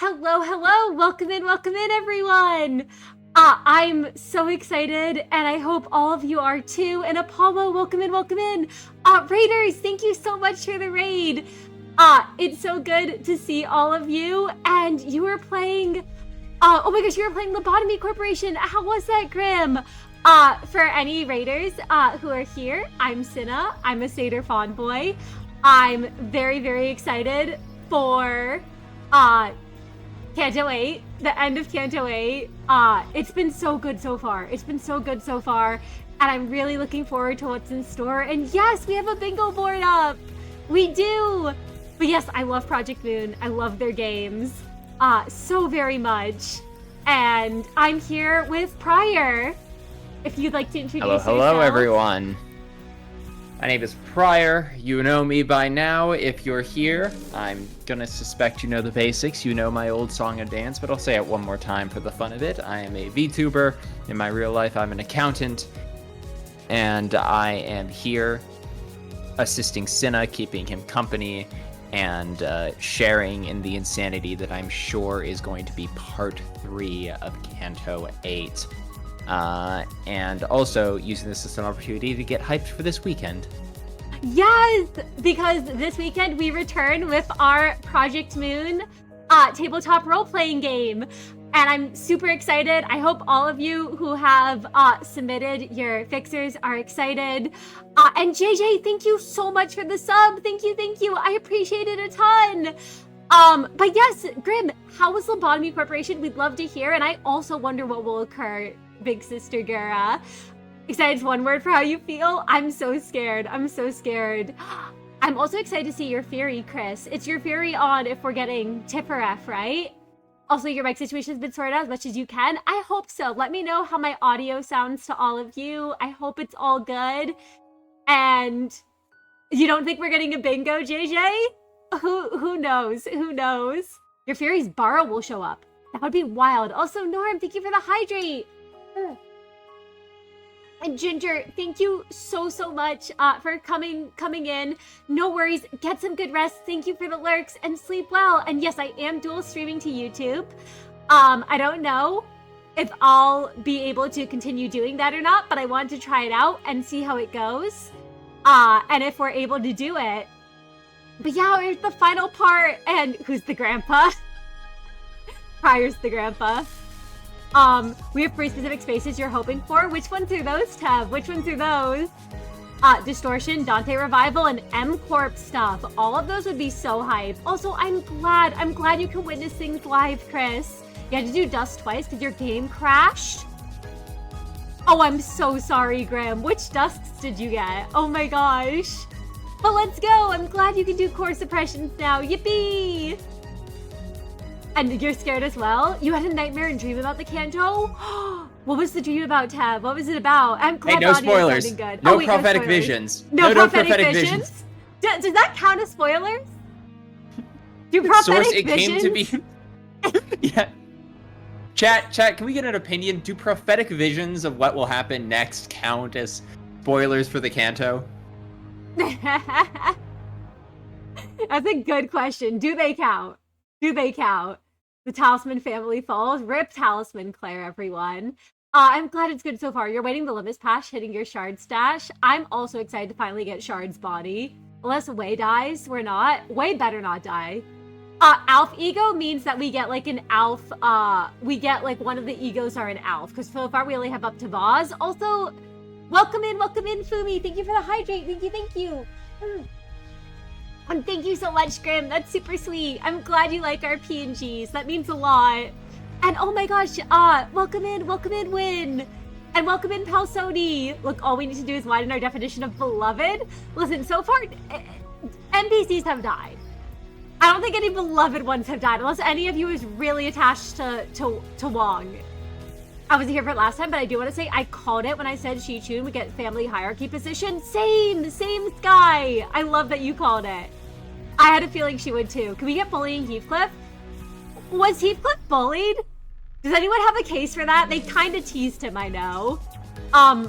Hello, welcome in, everyone. I'm so excited, and I hope all of you are too. And Apollo, welcome in. Raiders, thank you so much for the raid. It's so good to see all of you, and you were playing, oh my gosh, you were playing Lobotomy Corporation. How was that, Grim? For any Raiders who are here, I'm Cinna. I'm a Satyr Fawn Boy. I'm very, very excited for Canto 8, the end of Canto 8. It's been so good so far. And I'm really looking forward to what's in store. And yes, we have a bingo board up. We do. But yes, I love Project Moon. I love their games so very much. And I'm here with Pryor. If you'd like to introduce yourself. Hello, everyone. My name is Pryor. You know me by now. If you're here, I'm gonna suspect you know the basics. You know my old song and dance, but I'll say it one more time for the fun of it. I am a VTuber. In my real life, I'm an accountant. And I am here assisting Cinna, keeping him company, and sharing in the insanity that I'm sure is going to be part 3 of Canto 8. And also using this as an opportunity to get hyped for this weekend. Yes, because this weekend we return with our Project Moon tabletop role-playing game. And I'm super excited. I hope all of you who have submitted your fixers are excited. And JJ, thank you so much for the sub. Thank you. I appreciate it a ton. But yes, Grim, how was Lobotomy Corporation? We'd love to hear. And I also wonder what will occur, Big Sister Gura. Excited is one word for how you feel? I'm so scared. I'm also excited to see your theory, Chris. It's your theory on if we're getting Tipperef, right? Also, your mic situation has been sorted out as much as you can. I hope so. Let me know how my audio sounds to all of you. I hope it's all good. And you don't think we're getting a bingo, JJ? Who knows? Your theory's Borrow will show up. That would be wild. Also, Norm, thank you for the hydrate. And Ginger, thank you so much for coming in. No worries, get some good rest. Thank you for the lurks and sleep well. And yes, I am dual streaming to YouTube. I don't know if I'll be able to continue doing that or not, but I want to try it out and see how it goes. And if we're able to do it. But yeah, here's the final part. And who's the grandpa? Pryor's the grandpa. We have 3 specific spaces you're hoping for. Which ones are those, Tev? Which ones are those? Distortion, Dante Revival, and M-Corp stuff. All of those would be so hype. Also, I'm glad you can witness things live, Chris. You had to do Dust twice because your game crashed? Oh, I'm so sorry, Graham. Which Dusts did you get? Oh my gosh. But let's go. I'm glad you can do core suppressions now. Yippee! And you're scared as well? You had a nightmare and dream about the Canto? What was the dream about, Tab? What was it about? I'm glad no spoilers. Good. No prophetic visions. No prophetic visions? Does that count as spoilers? Do prophetic visions? Came to be... Yeah. Chat, can we get an opinion? Do prophetic visions of what will happen next count as spoilers for the Canto? That's a good question. Do they count? The Talisman family falls. Rip Talisman Claire, everyone. I'm glad it's good so far. You're waiting the Limbus patch, hitting your shard stash. I'm also excited to finally get Shard's body. Unless Way dies, we're not. Way better not die. Alf ego means that we get like an Alf, we get like one of the egos are an Alf. Because so far we only have up to Vaz. Also, welcome in, Fumi. Thank you for the hydrate. Thank you. And thank you so much, Grim. That's super sweet. I'm glad you like our PNGs. That means a lot. And oh my gosh, welcome in, Win. And welcome in, Palsoni. Look, all we need to do is widen our definition of beloved. Listen, so far, NPCs have died. I don't think any beloved ones have died, unless any of you is really attached to Wong. I wasn't here for it last time, but I do want to say I called it when I said Xichun would get family hierarchy position. Same Sky. I love that you called it. I had a feeling she would too. Can we get bullying Heathcliff? Was Heathcliff bullied? Does anyone have a case for that? They kind of teased him, I know.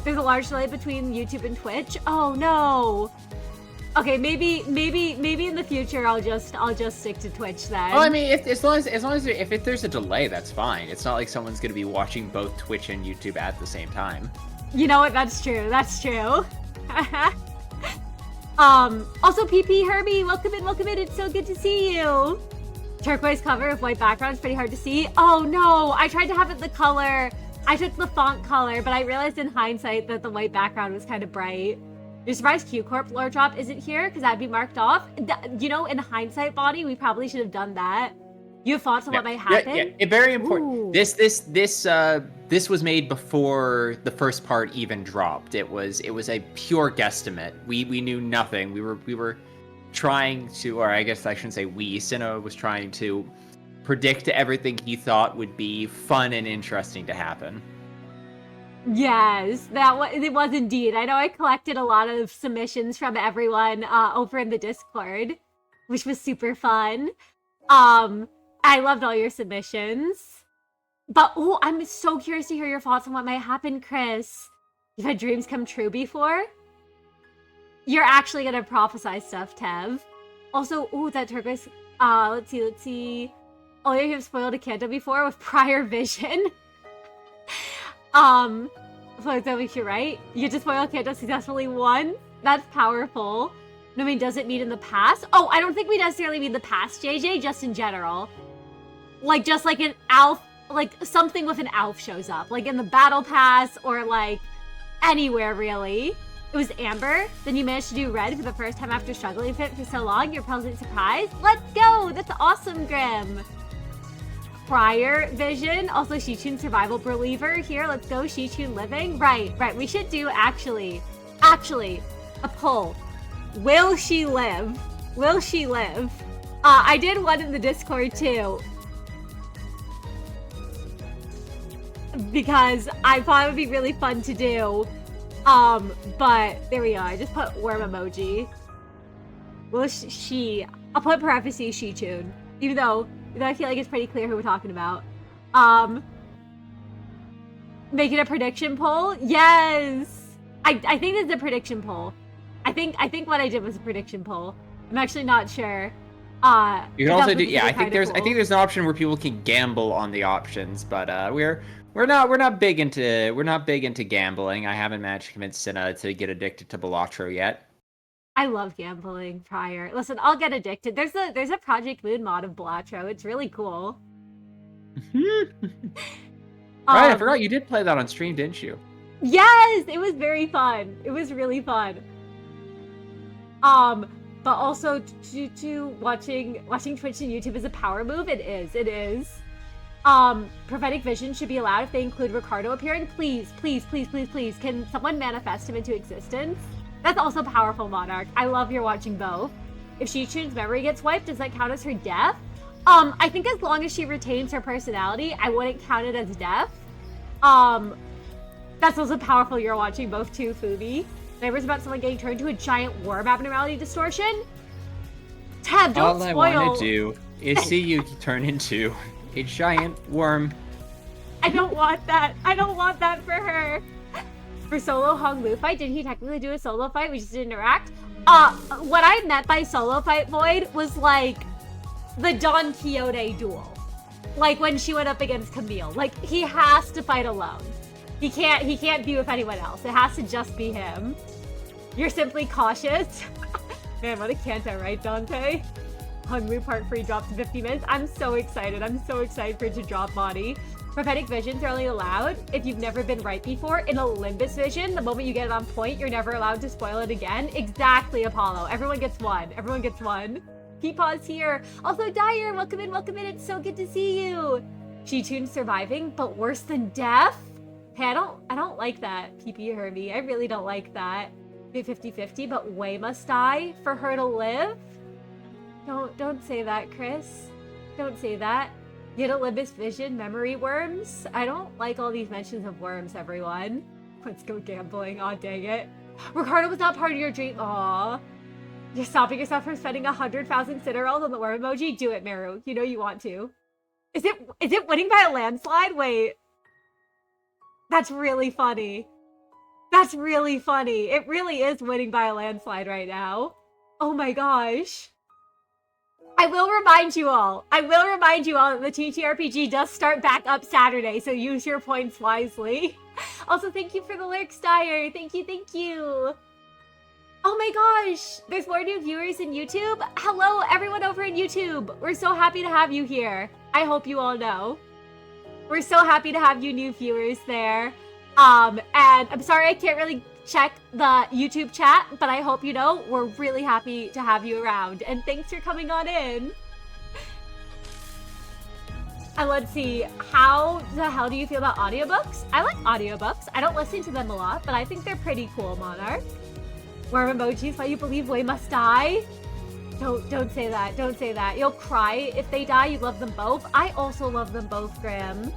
There's a large delay between YouTube and Twitch. Oh no. Okay, maybe in the future I'll just stick to Twitch then. Oh, I mean, as long as if there's a delay, that's fine. It's not like someone's gonna be watching both Twitch and YouTube at the same time. You know what? That's true. That's true. Also, PP Herbie, welcome in. It's so good to see you. Turquoise cover with white background is pretty hard to see. Oh no, I tried to have it the color. I took the font color, but I realized in hindsight that the white background was kind of bright. You're surprised Q Corp lore drop isn't here because that'd be marked off. You know, in hindsight, Bonnie, we probably should have done that. You have thoughts on what might happen? Yeah, very important. Ooh. This was made before the first part even dropped. It was a pure guesstimate. We knew nothing. We were trying to, or I guess I shouldn't say we. Sinnoh was trying to predict everything he thought would be fun and interesting to happen. Yes, it was indeed. I know I collected a lot of submissions from everyone over in the Discord, which was super fun. I loved all your submissions. But oh, I'm so curious to hear your thoughts on what might happen, Chris. You've had dreams come true before? You're actually gonna prophesy stuff, Tev. Also, ooh, that turquoise. Let's see. Oh, you have spoiled a Canto before with prior vision. So you're right. You get to spoil Canto successfully once. That's powerful. No, I mean, does it mean in the past? Oh, I don't think we necessarily mean the past, JJ, just in general. Like, just like an Alf, like something with an Alf shows up. Like in the battle pass or like anywhere, really. It was Amber. Then you managed to do red for the first time after struggling with it for so long. You're pleasantly surprised. Let's go! That's awesome, Grim. Prior vision. Also, Xichun survival believer. Here, let's go. Xichun living. Right. We should do, actually, a poll. Will she live? Will she live? I did one in the Discord, too. Because I thought it would be really fun to do. But there we go. I just put worm emoji. Will she? I'll put parentheses Xichun. Even though I feel like it's pretty clear who we're talking about. Make it a prediction poll? Yes! I think it's a prediction poll. I think what I did was a prediction poll. I'm actually not sure. You can also do, yeah, I think there's an option where people can gamble on the options, but we're not big into gambling. I haven't managed to convince Cinna to get addicted to Balatro yet. I love gambling prior. Listen, I'll get addicted. There's a Project Moon mod of Balatro. It's really cool. Right, I forgot you did play that on stream, didn't you? Yes, it was very fun. It was really fun. But also to watching Twitch and YouTube is a power move. It is. Prophetic vision should be allowed if they include Ricardo appearing. Please. Can someone manifest him into existence? That's also powerful, Monarch. I love you're watching both. If Xichun's memory gets wiped, does that count as her death? I think as long as she retains her personality, I wouldn't count it as death. That's also powerful you're watching both too, Fubi. Neighbors about someone getting turned into a giant worm abnormality distortion? Tab, don't spoil. All I want to do is see you turn into a giant worm. I don't want that. I don't want that for her. For solo Hong Lu fight, did he technically do a solo fight? We just didn't interact? What I meant by solo fight, Void, was like the Don Quixote duel. Like when she went up against Camille. Like he has to fight alone. He can't be with anyone else. It has to just be him. You're simply cautious. Man, what a Canto, right, Dante? Hung Lu Part 3 drops in 50 minutes. I'm so excited. I'm so excited for it to drop, Bonnie. Prophetic visions are only allowed if you've never been right before. In a Limbus vision, the moment you get it on point, you're never allowed to spoil it again. Exactly, Apollo. Everyone gets one. Everyone gets one. Peepaw's here. Also, Dyer, welcome in. It's so good to see you. Xichun surviving, but worse than death? Hey, I don't like that, PP Herbie. I really don't like that. 50-50, but Wei must die for her to live? Don't say that, Chris. Don't say that. Get a Limbus vision, memory worms? I don't like all these mentions of worms, everyone. Let's go gambling. Aw, dang it. Ricardo was not part of your dream. Aw. You're stopping yourself from spending 100,000 Citadels on the worm emoji? Do it, Meru. You know you want to. Is it winning by a landslide? Wait. That's really funny. That's really funny. It really is winning by a landslide right now. Oh my gosh. I will remind you all that the TTRPG does start back up Saturday, so use your points wisely. Also, thank you for the lyrics, Dyer. Thank you. Oh my gosh, there's more new viewers in YouTube. Hello, everyone over in YouTube. We're so happy to have you here. I hope you all know. We're so happy to have you new viewers there. And I'm sorry I can't really check the YouTube chat, but I hope you know we're really happy to have you around. And thanks for coming on in. And let's see, how the hell do you feel about audiobooks? I like audiobooks. I don't listen to them a lot, but I think they're pretty cool, Monarch. More emojis, why you believe Wei must die? Don't say that. Don't say that. You'll cry if they die. You love them both. I also love them both, Grim.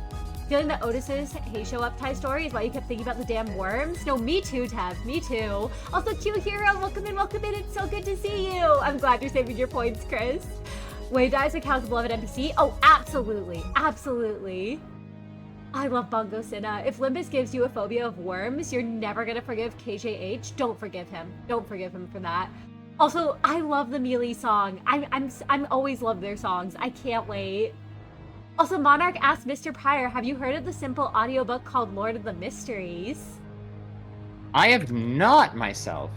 Feeling that Otis's Hey Show Up tie story is why you kept thinking about the damn worms? No, me too, Tev. Me too. Also, Q Hero, welcome in. It's so good to see you. I'm glad you're saving your points, Chris. Wei dies accounts of beloved NPC? Oh, absolutely. Absolutely. I love Bongo Sinna. If Limbus gives you a phobia of worms, you're never gonna forgive KJH. Don't forgive him. Don't forgive him for that. Also, I love the Mealy song. I'm always love their songs. I can't wait. Also, Monarch asked Mr. Pryor, have you heard of the simple audiobook called Lord of the Mysteries? I have not myself.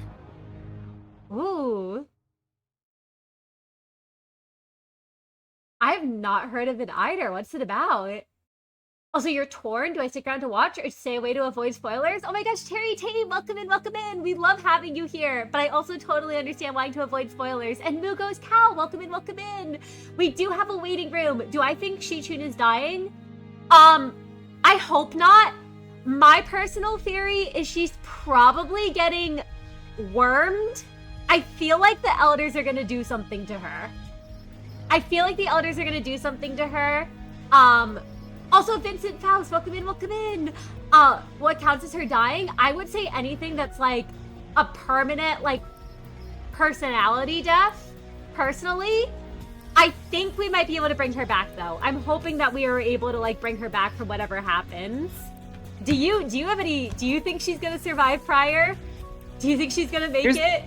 Ooh. I have not heard of it either. What's it about? Also, you're torn. Do I stick around to watch or stay away to avoid spoilers? Oh my gosh, Terry Tate, welcome in. We love having you here, but I also totally understand wanting to avoid spoilers. And Mugo's Cal, welcome in. We do have a waiting room. Do I think Xichun is dying? I hope not. My personal theory is she's probably getting wormed. I feel like the elders are gonna do something to her. Also, Vincent Faust, welcome in. What counts as her dying? I would say anything that's like a permanent, like, personality death, personally. I think we might be able to bring her back, though. I'm hoping that we are able to, like, bring her back from whatever happens. Do you think she's gonna survive, Pryor? Do you think she's gonna make it?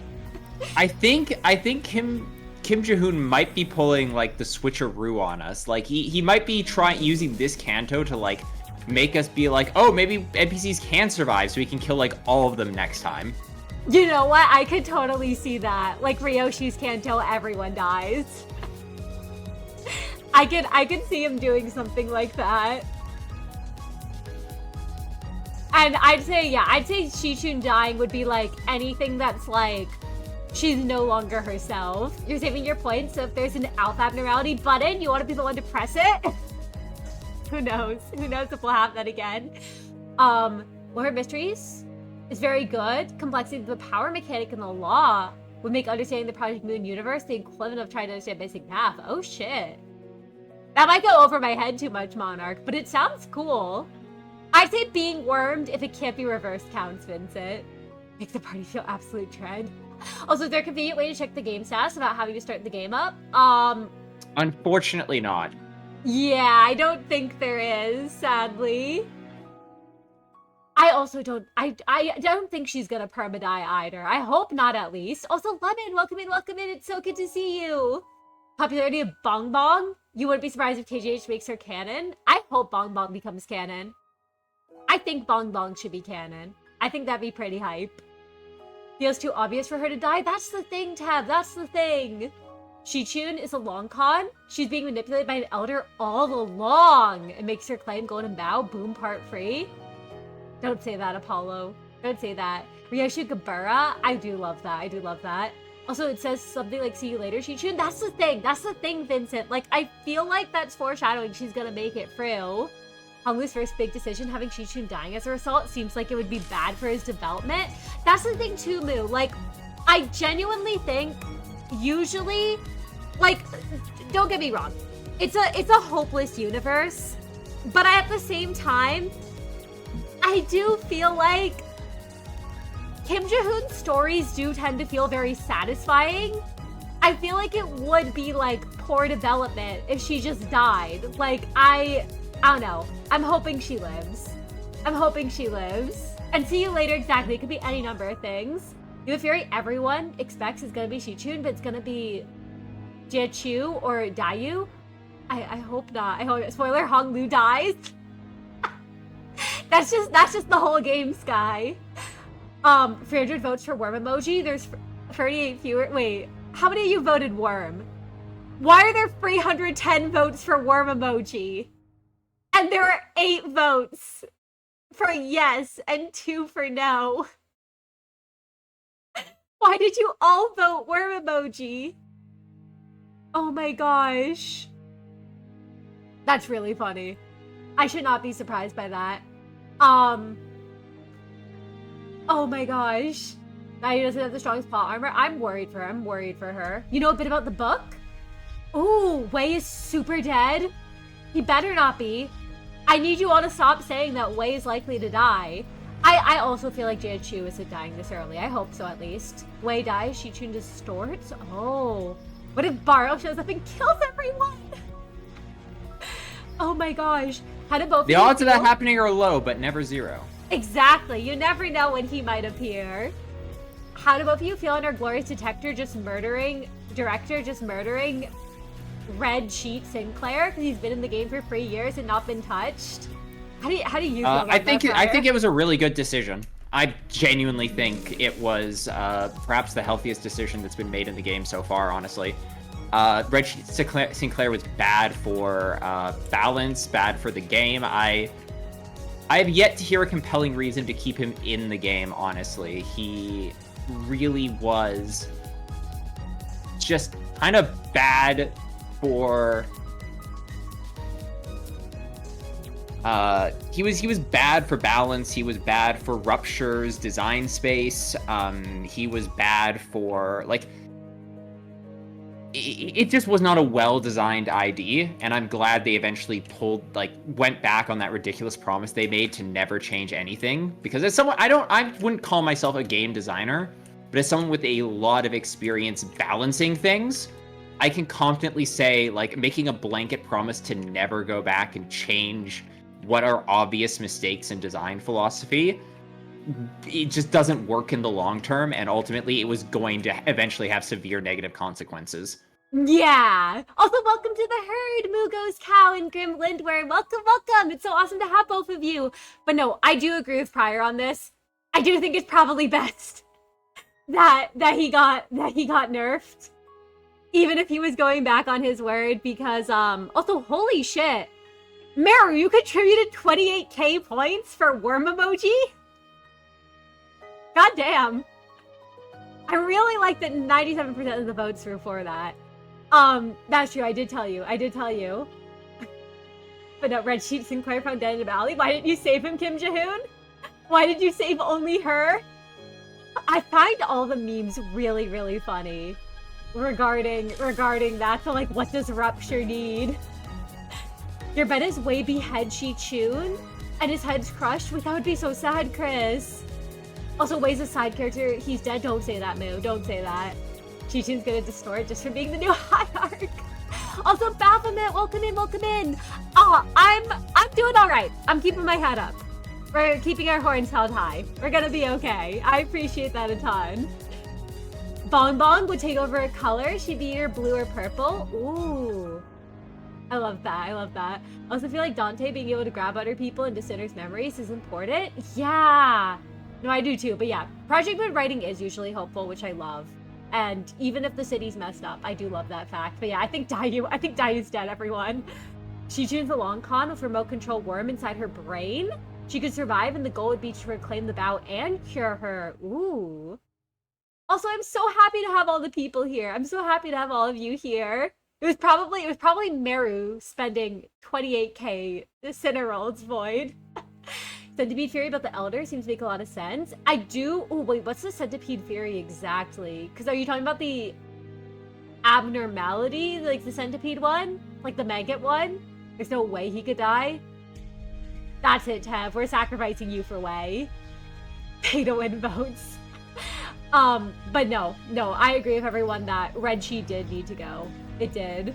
I think Kim Jae-hoon might be pulling, like, the switcheroo on us. Like, he might be using this Canto to, like, make us be like, oh, maybe NPCs can survive so we can kill, like, all of them next time. You know what? I could totally see that. Like, Ryoshi's Canto, everyone dies. I could see him doing something like that. And I'd say Xichun dying would be, like, anything that's, like, she's no longer herself. You're saving your points, so if there's an alpha abnormality button, you want to be the one to press it? Who knows? Who knows if we'll have that again? Lord of Mysteries is very good. Complexity of the power mechanic in the law would make understanding the Project Moon universe the equivalent of trying to understand basic math. Oh shit. That might go over my head too much, Monarch, but it sounds cool. I'd say being wormed if it can't be reversed counts, Vincent. Make the party feel absolute dread. Also, is there a convenient way to check the game stats without having to start the game up? Unfortunately not. Yeah, I don't think there is, sadly. I also don't think she's gonna perma-die either. I hope not, at least. Also, Lemon, welcome in. It's so good to see you. Popularity of Bong Bong? You wouldn't be surprised if KJH makes her canon? I hope Bong Bong becomes canon. I think Bong Bong should be canon. I think that'd be pretty hype. Feels too obvious for her to die? That's the thing, Tab. That's the thing. Xichun is a long con. She's being manipulated by an elder all along. It makes her claim Golden Bow, boom, part free. Don't say that, Apollo. Don't say that. Ryoshi Gabura? I do love that. Also, it says something like, see you later, Xichun. That's the thing, Vincent. Like, I feel like that's foreshadowing she's gonna make it through. Honglu's first big decision, having Xichun dying as a result, seems like it would be bad for his development. That's the thing too, Moo. Like, I genuinely think, usually, like, don't get me wrong, it's a hopeless universe, but at the same time, I do feel like Kim Jae-hoon's stories do tend to feel very satisfying. I feel like it would be, like, poor development if she just died. Like, I don't know. I'm hoping she lives. And see you later, exactly. It could be any number of things. The Fury everyone expects is gonna be Xichun, but it's gonna be Jiechu or Dayu. I hope not. I hope, spoiler, Hong Lu dies. That's just the whole game, Sky. 300 votes for worm emoji. There's 38 fewer. Wait, how many of you voted worm? Why are there 310 votes for worm emoji? And there are 8 votes for yes and 2 for no. Why did you all vote worm emoji? Oh my gosh. That's really funny. I should not be surprised by that. Oh my gosh. Nayu doesn't have the strongest plot armor. I'm worried for her. I'm worried for her. You know a bit about the book? Ooh, Wei is super dead? He better not be. I need you all to stop saying that Wei is likely to die. I also feel like Jiechu isn't dying this early. I hope so, at least. Wei dies, Xichun distorts? Oh. What if Baro shows up and kills everyone? Oh my gosh. How do both The odds of that happening are low, but never zero. Exactly. You never know when he might appear. How do both of you feel on our glorious director just murdering Red Sheet Sinclair because he's been in the game for 3 years and not been touched? How do you feel about I think that, it was a really good decision. I genuinely think it was perhaps the healthiest decision that's been made in the game so far, honestly. Red Sheet Sinclair was bad for balance, bad for the game. I have yet to hear a compelling reason to keep him in the game, honestly. He really was just kind of bad for... he was bad for balance, he was bad for Rupture's design space, he was bad for, like... It just was not a well-designed ID, and I'm glad they eventually went back on that ridiculous promise they made to never change anything. Because as someone, I wouldn't call myself a game designer, but as someone with a lot of experience balancing things, I can confidently say, like, making a blanket promise to never go back and change what are obvious mistakes in design philosophy, it just doesn't work in the long term, and ultimately it was going to eventually have severe negative consequences. Yeah. Also, welcome to the herd, Mugos Cow and Grim Lindworm. Welcome, welcome. It's so awesome to have both of you. But no, I do agree with Pryor on this. I do think it's probably best that he got nerfed, even if he was going back on his word. Because also, holy shit, Meru, you contributed 28k points for worm emoji. God damn. I really like that 97% of the votes were for that. That's true. I did tell you. But no, Red Sheet Sinclair found dead in a valley. Why didn't you save him, Kim Jae-hoon? Why did you save only her? I find all the memes really, really funny regarding that. So, like, what does Rupture need? Your bet is Wei behead Xichun and his head's crushed. Wait, that would be so sad, Chris. Also, Wei's a side character. He's dead. Don't say that, Moo. Don't say that. Xichun's gonna distort just for being the new Hierarch. Also, Baphomet, welcome in, welcome in. I'm doing all right. I'm keeping my head up. We're keeping our horns held high. We're gonna be okay. I appreciate that a ton. Bong Bong would take over a color. She'd be either blue or purple. Ooh. I love that. I love that. I also feel like Dante being able to grab other people into Sinner's memories is important. Yeah. No, I do too. But yeah, project mode writing is usually hopeful, which I love. And even if the city's messed up, I do love that fact. But yeah, I think Dayu's dead, everyone. Xichun's a long con with remote control worm inside her brain. She could survive, and the goal would be to reclaim the bow and cure her. Ooh. Also, I'm so happy to have all the people here. I'm so happy to have all of you here. It was probably Meru spending 28k Cinerold's Void. Centipede Fury about the Elder seems to make a lot of sense. I do... Oh, wait, what's the Centipede Fury exactly? Because are you talking about the abnormality? Like the Centipede one? Like the Maggot one? There's no way he could die? That's it, Tev. We're sacrificing you for Wei. Pay to win votes. But no, I agree with everyone that Red Sheet did need to go. It did.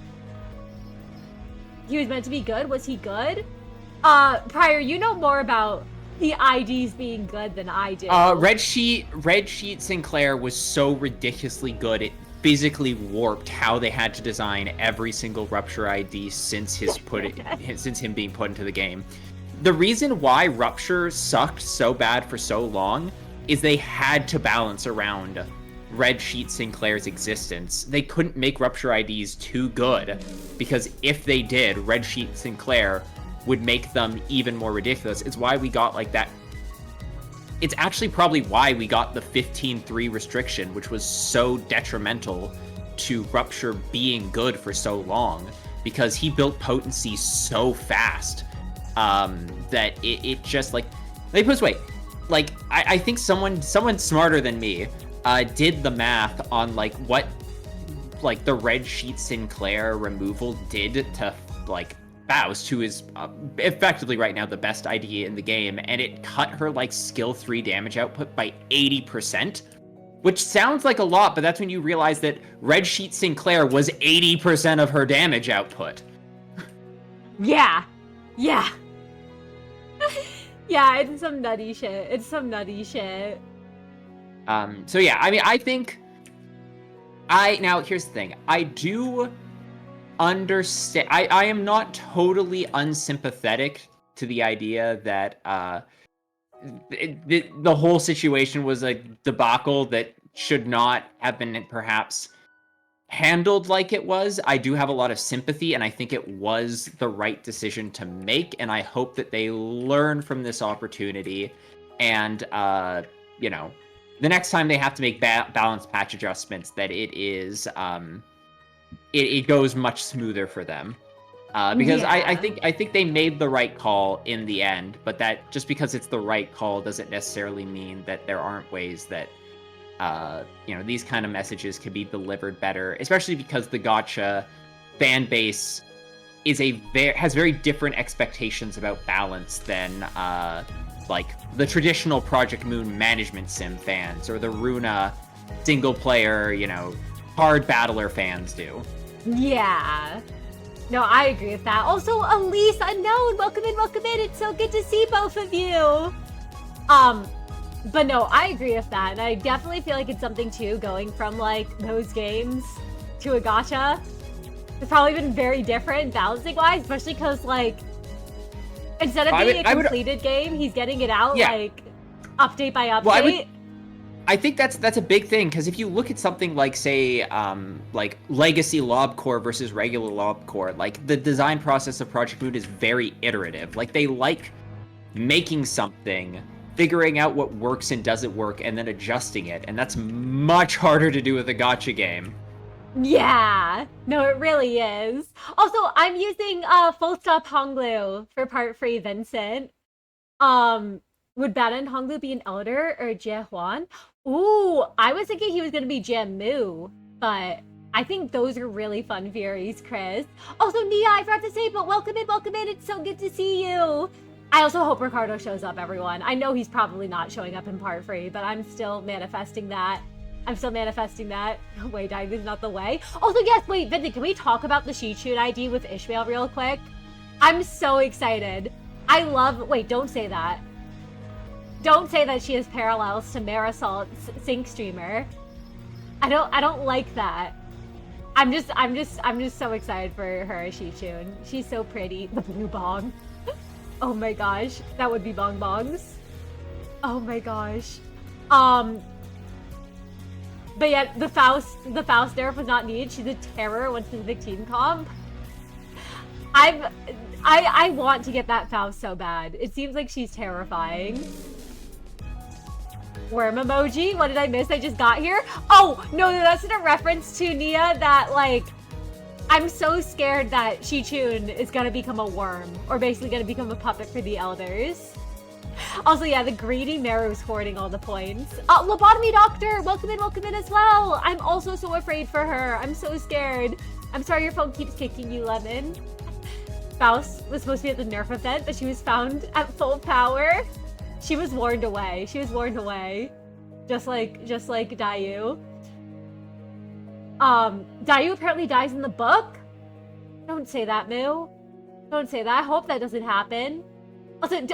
He was meant to be good. Was he good? Pryor, you know more about the IDs being good than I do. Red Sheet Sinclair was so ridiculously good. It physically warped how they had to design every single Rupture ID since since him being put into the game. The reason why Rupture sucked so bad for so long is they had to balance around Red Sheet Sinclair's existence. They couldn't make Rupture IDs too good, because if they did, Red Sheet Sinclair would make them even more ridiculous. It's why we got like that. It's actually probably why we got the 15-3 restriction, which was so detrimental to Rupture being good for so long, because he built potency so fast that it just like, let me put this way, like I think someone smarter than me did the math on like what like the Red Sheet Sinclair removal did to like Faust, who is effectively right now the best idea in the game, and it cut her like skill 3 damage output by 80%, which sounds like a lot, but that's when you realize that Red Sheet Sinclair was 80% of her damage output. Yeah. Yeah. Yeah, it's some nutty shit. So yeah, I mean, I think now here's the thing. I do understand. I am not totally unsympathetic to the idea that the whole situation was a debacle that should not have been perhaps handled like it was. I do have a lot of sympathy, and I think it was the right decision to make, and I hope that they learn from this opportunity, and you know, the next time they have to make balance patch adjustments, that it is it goes much smoother for them, because Yeah. I think they made the right call in the end, but that just because it's the right call doesn't necessarily mean that there aren't ways that you know, these kind of messages can be delivered better, especially because the gacha fan base is has very different expectations about balance than like the traditional Project Moon management sim fans or the Runa single player, you know, hard battler fans do. Yeah. No, I agree with that. Also, Elise Unknown, welcome in. It's so good to see both of you. But no, I agree with that, and I definitely feel like it's something too, going from like those games to a gacha. It's probably been very different balancing wise, especially because like instead of being a completed game, he's getting it out like update by update. Well, I think that's a big thing, because if you look at something like, say, like Legacy Lobcore versus regular Lobcore, like the design process of Project Moon is very iterative. Like they like making something, figuring out what works and doesn't work, and then adjusting it, and that's much harder to do with a gacha game. Yeah, no, it really is. Also, I'm using full stop Honglu for part 3, Vincent. Would Baden Honglu be an elder or Jie Huan? Ooh, I was thinking he was gonna be Jie Mu, but I think those are really fun theories, Chris. Also, Nia, I forgot to say, but welcome in. It's so good to see you. I also hope Ricardo shows up, everyone. I know he's probably not showing up in part 3, but I'm still manifesting that. Wait, diving is not the way. Also, yes, wait, Vincent, can we talk about the Xichun ID with Ishmael real quick? I'm so excited. Wait, don't say that. Don't say that she has parallels to Marisol Sync Streamer. I don't like that. I'm just so excited for her, Xichun. She's so pretty. The blue bong. Oh my gosh, that would be bong bongs. Oh my gosh. But yeah, the Faust nerf was not needed. She's a terror on specific team comp. I want to get that Faust so bad. It seems like she's terrifying. Worm emoji? What did I miss? I just got here? Oh, no, that's in a reference to Nia that, like, I'm so scared that Xichun is gonna become a worm, or basically gonna become a puppet for the elders. Also, yeah, the greedy Meru's hoarding all the points. Lobotomy Doctor, welcome in as well. I'm also so afraid for her. I'm so scared. I'm sorry your phone keeps kicking you, Lemon. Faust was supposed to be at the Nerf event, but she was found at full power. She was warned away. Just like Dayu. Dayu apparently dies in the book? Don't say that, Moo. Don't say that. I hope that doesn't happen. Also,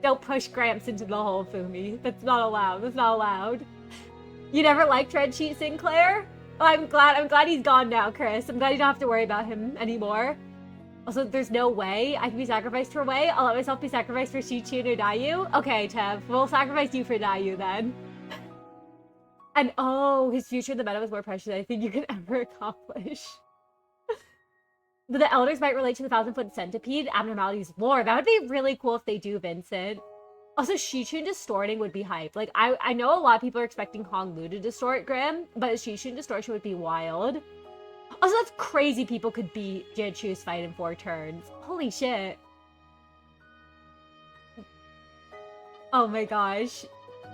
Don't push Gramps into the hole, Fumi. That's not allowed. That's not allowed. You never liked Red Sheet Sinclair? Oh, I'm glad he's gone now, Chris. I'm glad you don't have to worry about him anymore. Also, there's no way I can be sacrificed for Wei. I'll let myself be sacrificed for Xichun or Dayu. Okay, Tev. We'll sacrifice you for Dayu then. And oh, his future in the meta was more precious than I think you could ever accomplish. But the elders might relate to the 1,000-foot centipede abnormalities lore. That would be really cool if they do, Vincent. Also, Xichun distorting would be hype. Like, I know a lot of people are expecting Honglu to distort Graham, but a Xichun distortion would be wild. Also, that's crazy people could beat Jiachu's fight in 4 turns. Holy shit. Oh my gosh.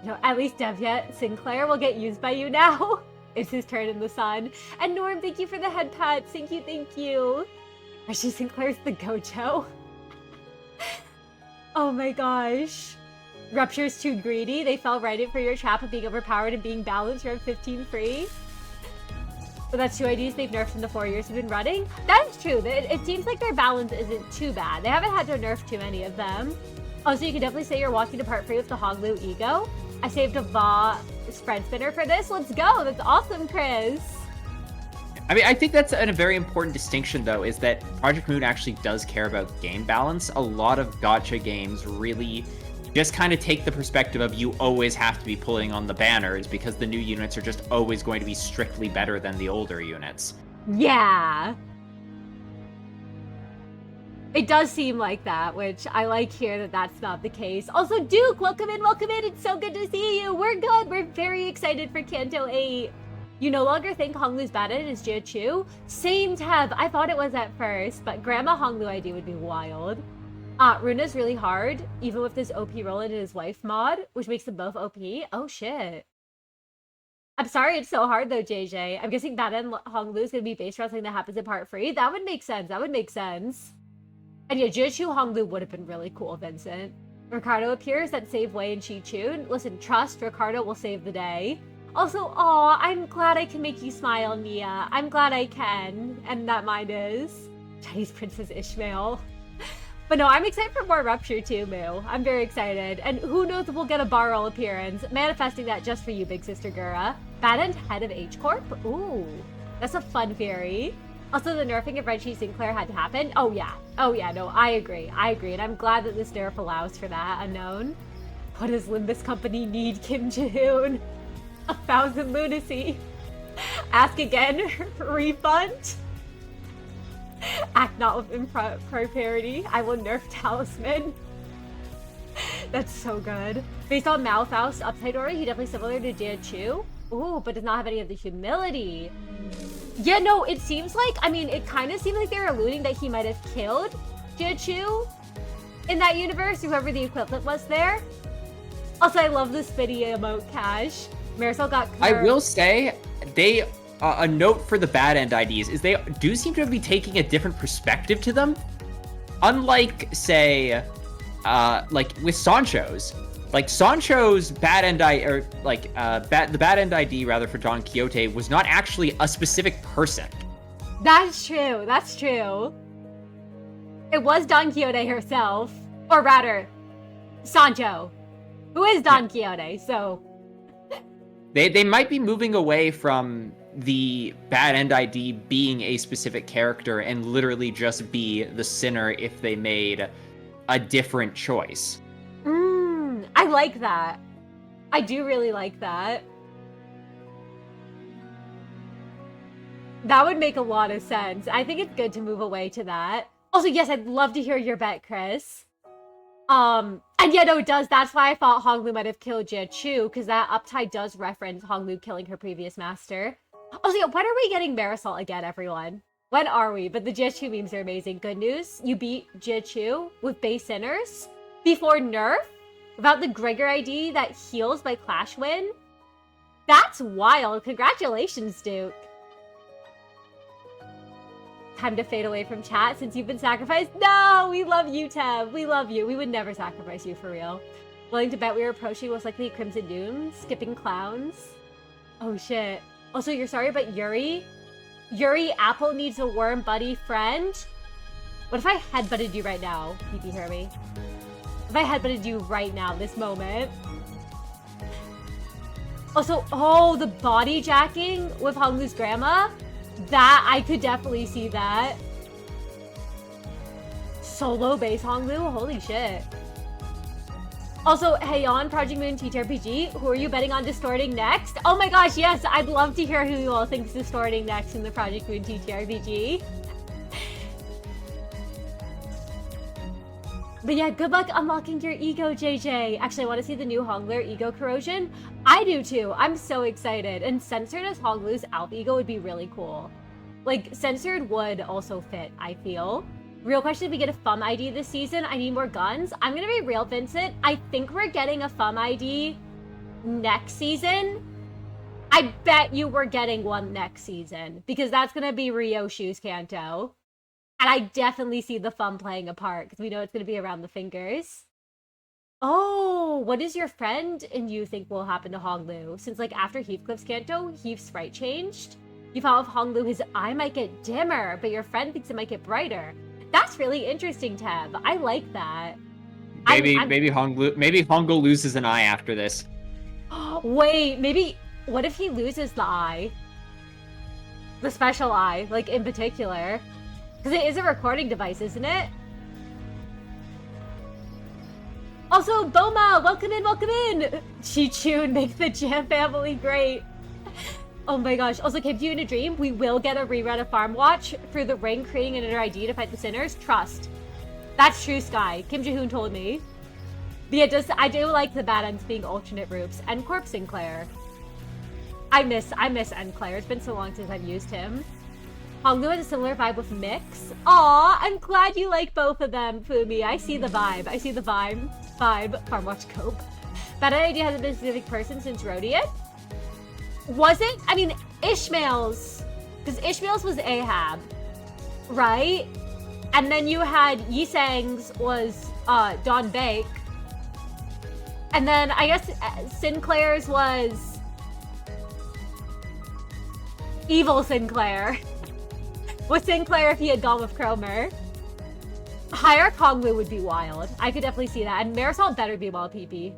No, at least Devyet Sinclair will get used by you now. It's his turn in the sun. And Norm, thank you for the head pats. Thank you, thank you. Actually, Sinclair's the Gojo. Oh my gosh. Rupture's too greedy. They fell right in for your trap of being overpowered and being balanced around 15 free. But that's 2 IDs they've nerfed in the 4 years they've been running. That is true. It seems like their balance isn't too bad. They haven't had to nerf too many of them. Also, you can definitely say you're walking to part free with the Honglu ego. I saved a Va spread spinner for this. Let's go. That's awesome, Chris. I mean, I think that's a very important distinction, though, is that Project Moon actually does care about game balance. A lot of gacha games really just kind of take the perspective of you always have to be pulling on the banners because the new units are just always going to be strictly better than the older units. Yeah. It does seem like that, which I like here that that's not the case. Also, Duke, welcome in, welcome in. It's so good to see you. We're good. We're very excited for Canto 8. You no longer think Honglu's bad at it is Jiachu? Same, Tev. I thought it was at first, but Grandma Honglu ID would be wild. Runa's really hard, even with this OP Roland and his wife mod, which makes them both OP. Oh, shit. I'm sorry it's so hard, though, JJ. I'm guessing that and Honglu is going to be based around something that happens in part 3. That would make sense. That would make sense. And yeah, Jiachu Honglu would have been really cool, Vincent. Ricardo appears, that save Wei and Xichun. Listen, trust, Ricardo will save the day. Also, aw, I'm glad I can make you smile, Nia. I'm glad I can. And that mine is Chinese Princess Ishmael. But no, I'm excited for more Rupture too, Moo. I'm very excited. And who knows if we'll get a Barrel appearance. Manifesting that just for you, Big Sister Gura. Bad End head of H Corp? Ooh, that's a fun theory. Also, the nerfing of Red Sheet Sinclair had to happen. Oh yeah, no, I agree. And I'm glad that this nerf allows for that, Unknown. What does Limbus Company need, Kim Ji-hoon? 1,000 lunacy. Ask again, refund? Act not with impropriety. I will nerf Talisman. That's so good. Based on Malthus upside aura, he definitely similar to Jiachu. Ooh, but does not have any of the humility. Yeah, no, it seems like, I mean, it kind of seemed like they were alluding that he might have killed Jiachu in that universe, whoever the equivalent was there. Also, I love the spitty emote, Cash. Marisol got curved. I will say, they a note for the Bad End IDs is they do seem to be taking a different perspective to them. Unlike, say, like with Sancho's. Like Sancho's Bad End the Bad End ID rather for Don Quixote was not actually a specific person. That's true. That's true. It was Don Quixote herself, or rather, Sancho, who is Don Quixote. So they might be moving away from the Bad End ID being a specific character and literally just be the sinner if they made a different choice. I like that. I do really like that. That would make a lot of sense. I think it's good to move away to that. Also, yes, I'd love to hear your bet, Chris. And yeah, no, it does. That's why I thought Honglu might have killed Jiachu, because that uptide does reference Honglu killing her previous master. Also, yeah, when are we getting Marisol again, everyone? When are we? But the Jiachu memes are amazing. Good news, you beat Jiachu with base sinners before nerf? Without the Gregor ID that heals by Clash win? That's wild. Congratulations, Duke. Time to fade away from chat since you've been sacrificed. No, we love you, Tev. We love you. We would never sacrifice you for real. Willing to bet we were approaching most likely Crimson Doom, skipping clowns. Oh shit. Also, you're sorry about Yuri? Yuri, Apple needs a worm buddy friend? What if I headbutted you right now, PP Herbie? If I headbutted you right now, this moment. Also, oh, the body jacking with Honglu's grandma? That, I could definitely see that. Solo base Honglu? Holy shit. Also, hey on Project Moon TTRPG, who are you betting on distorting next? Oh my gosh, yes, I'd love to hear who you all think is distorting next in the Project Moon TTRPG. But yeah, good luck unlocking your ego, JJ. Actually, I want to see the new Hongler ego corrosion. I do too. I'm so excited. And censored as Honglu's alpha ego would be really cool. Like, censored would also fit, I feel. Real question, if we get a FUM ID this season, I need more guns. I'm gonna be real, Vincent. I think we're getting a FUM ID next season. I bet you we're getting one next season. Because that's gonna be Ryoshu's Canto. And I definitely see the FUM playing a part. Because we know it's gonna be around the fingers. Oh, what does your friend and you think will happen to Honglu? Since, like, after Heathcliff's Canto, Heath's sprite changed. You found with Honglu, his eye might get dimmer, but your friend thinks it might get brighter. That's really interesting, Tab. I like that. Maybe Honglu loses an eye after this. Wait, maybe... What if he loses the eye? The special eye, like, in particular. Because it is a recording device, isn't it? Also, Boma, welcome in, welcome in! Xichun, make the Jam family great. Oh my gosh. Also, came to you in a dream. We will get a rerun of Farm Watch through the ring, creating another ID to fight the sinners. Trust. That's true, Sky. Kim Ji-hoon told me. But yeah, I do like the bad ends being alternate routes. And Corp Sinclair. I miss Enclair. It's been so long since I've used him. Honglu has a similar vibe with Mix. Aw, I'm glad you like both of them, Fumi. I see the vibe. I see the vibe. Farm Watch Cope. Bad idea hasn't been a specific person since Rodian. Was it? I mean, Ishmael's. Because Ishmael's was Ahab. Right? And then you had Yisang's was Don Bake. And then I guess Sinclair's was Evil Sinclair. With Sinclair if he had gone with Cromer. Hierarch Honglu would be wild. I could definitely see that. And Marisol better be wild PP.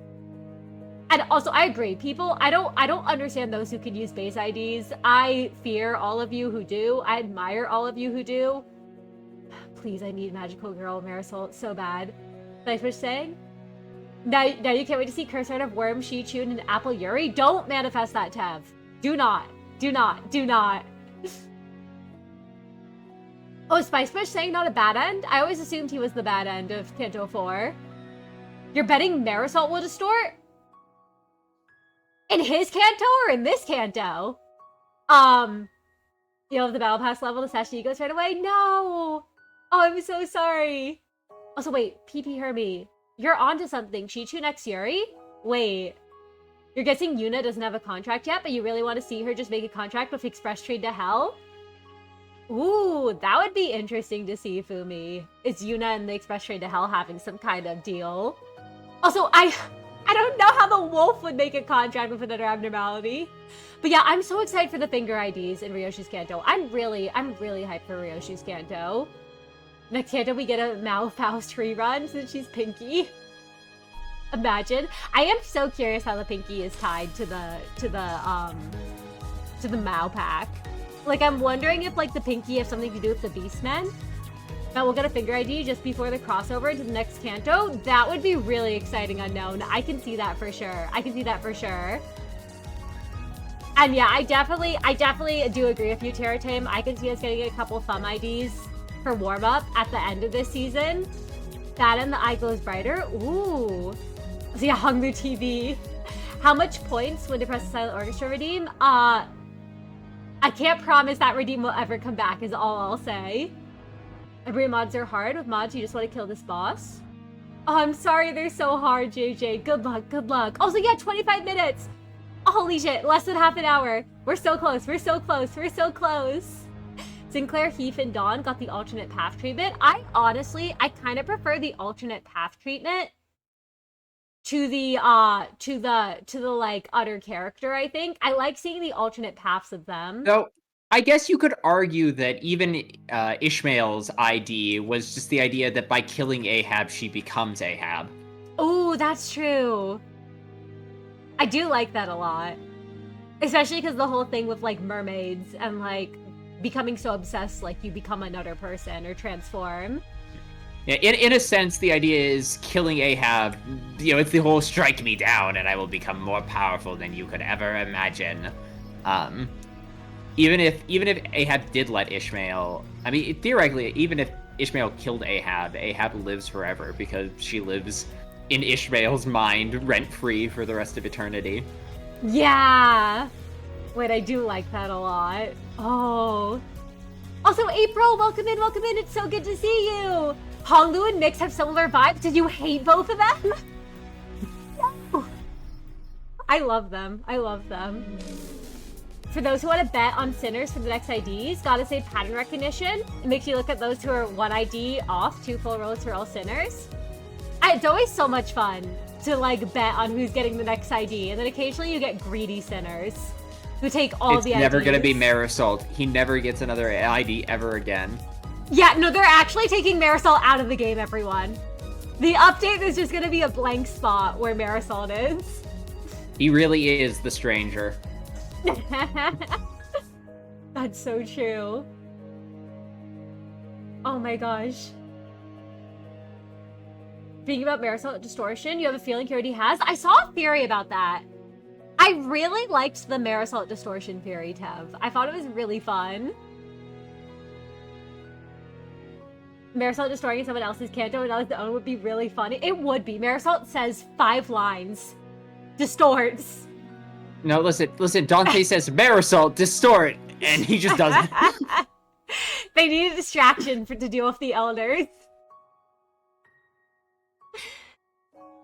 And also, I agree. People, I don't understand those who can use base IDs. I fear all of you who do. I admire all of you who do. Please, I need Magical Girl Marisol so bad. Thanks for saying. Now you can't wait to see Cursor of Worm, Xichun, and Apple Yuri. Don't manifest that, Tev. Do not. Do not. Do not. Oh, Spice Bush saying not a bad end? I always assumed he was the bad end of Canto 4. You're betting Marisol will distort? In his Canto or in this Canto? You have the Battle Pass level to Sashi goes right away? No! Oh, I'm so sorry. Also, wait, PP Hermie. You're onto something. Xichun X Yuri? Wait. You're guessing Yuna doesn't have a contract yet, but you really want to see her just make a contract with Express Trade to Hell? Ooh, that would be interesting to see, Fumi. Is Yuna and the Express Trade to Hell having some kind of deal? Also, I don't know how the wolf would make a contract with another abnormality. But yeah, I'm so excited for the finger IDs in Ryoshi's Canto. I'm really hyped for Ryoshi's Canto. Next Canto, we get a Mao Faust rerun since she's Pinky. Imagine. I am so curious how the Pinky is tied to the Mao pack. Like, I'm wondering if, like, the Pinky has something to do with the Beastmen. Now we'll get a finger ID just before the crossover into the next Canto. That would be really exciting unknown. I can see that for sure. I can see that for sure. And yeah, I definitely do agree with you, Terratame. I can see us getting a couple thumb IDs for warm-up at the end of this season. That and the eye glows brighter. Ooh. So yeah, Honglu TV. How much points when Depressed Silent Orchestra redeem? I can't promise that redeem will ever come back is all I'll say. Every mods are hard. With mods, you just want to kill this boss. Oh, I'm sorry they're so hard, JJ. Good luck, good luck. Also, yeah, 25 minutes. Holy shit, less than half an hour. We're so close, we're so close, we're so close. Sinclair, Heath, and Dawn got the alternate path treatment. I kind of prefer the alternate path treatment to the like utter character, I think. I like seeing the alternate paths of them. So I guess you could argue that even Ishmael's ID was just the idea that by killing Ahab, she becomes Ahab. that's true. I do like that a lot. Especially because the whole thing with, like, mermaids and, like, becoming so obsessed, like, you become another person or transform. Yeah, in a sense, the idea is killing Ahab, it's the whole strike me down and I will become more powerful than you could ever imagine. Even if Ahab did let Ishmael, I mean, theoretically, even if Ishmael killed Ahab, Ahab lives forever because she lives in Ishmael's mind rent-free for the rest of eternity. Yeah. Wait, I do like that a lot. Oh. Also, April, welcome in, welcome in. It's so good to see you. Honglu and Mix have similar vibes. Did you hate both of them? No. I love them. I love them. For those who want to bet on sinners for the next IDs, gotta say pattern recognition. It makes you look at those who are 1 ID off, 2 full rolls who are all sinners. It's always so much fun to, like, bet on who's getting the next ID, and then occasionally you get greedy sinners who take all the IDs. It's never gonna be Marisol. He never gets another ID ever again. Yeah, no, they're actually taking Marisol out of the game, everyone. The update is just gonna be a blank spot where Marisol is. He really is the stranger. That's so true. Oh my gosh. Speaking about Marisol Distortion, you have a feeling he already has? I saw a theory about that. I really liked the Marisol Distortion theory, Tev. I thought it was really fun. Marisol distorting someone else's Canto and not his own would be really funny. It would be. Marisol says 5 lines. Distorts. No, listen, Dante says Marisol, distort, and he just doesn't. They need a distraction to deal with the elders.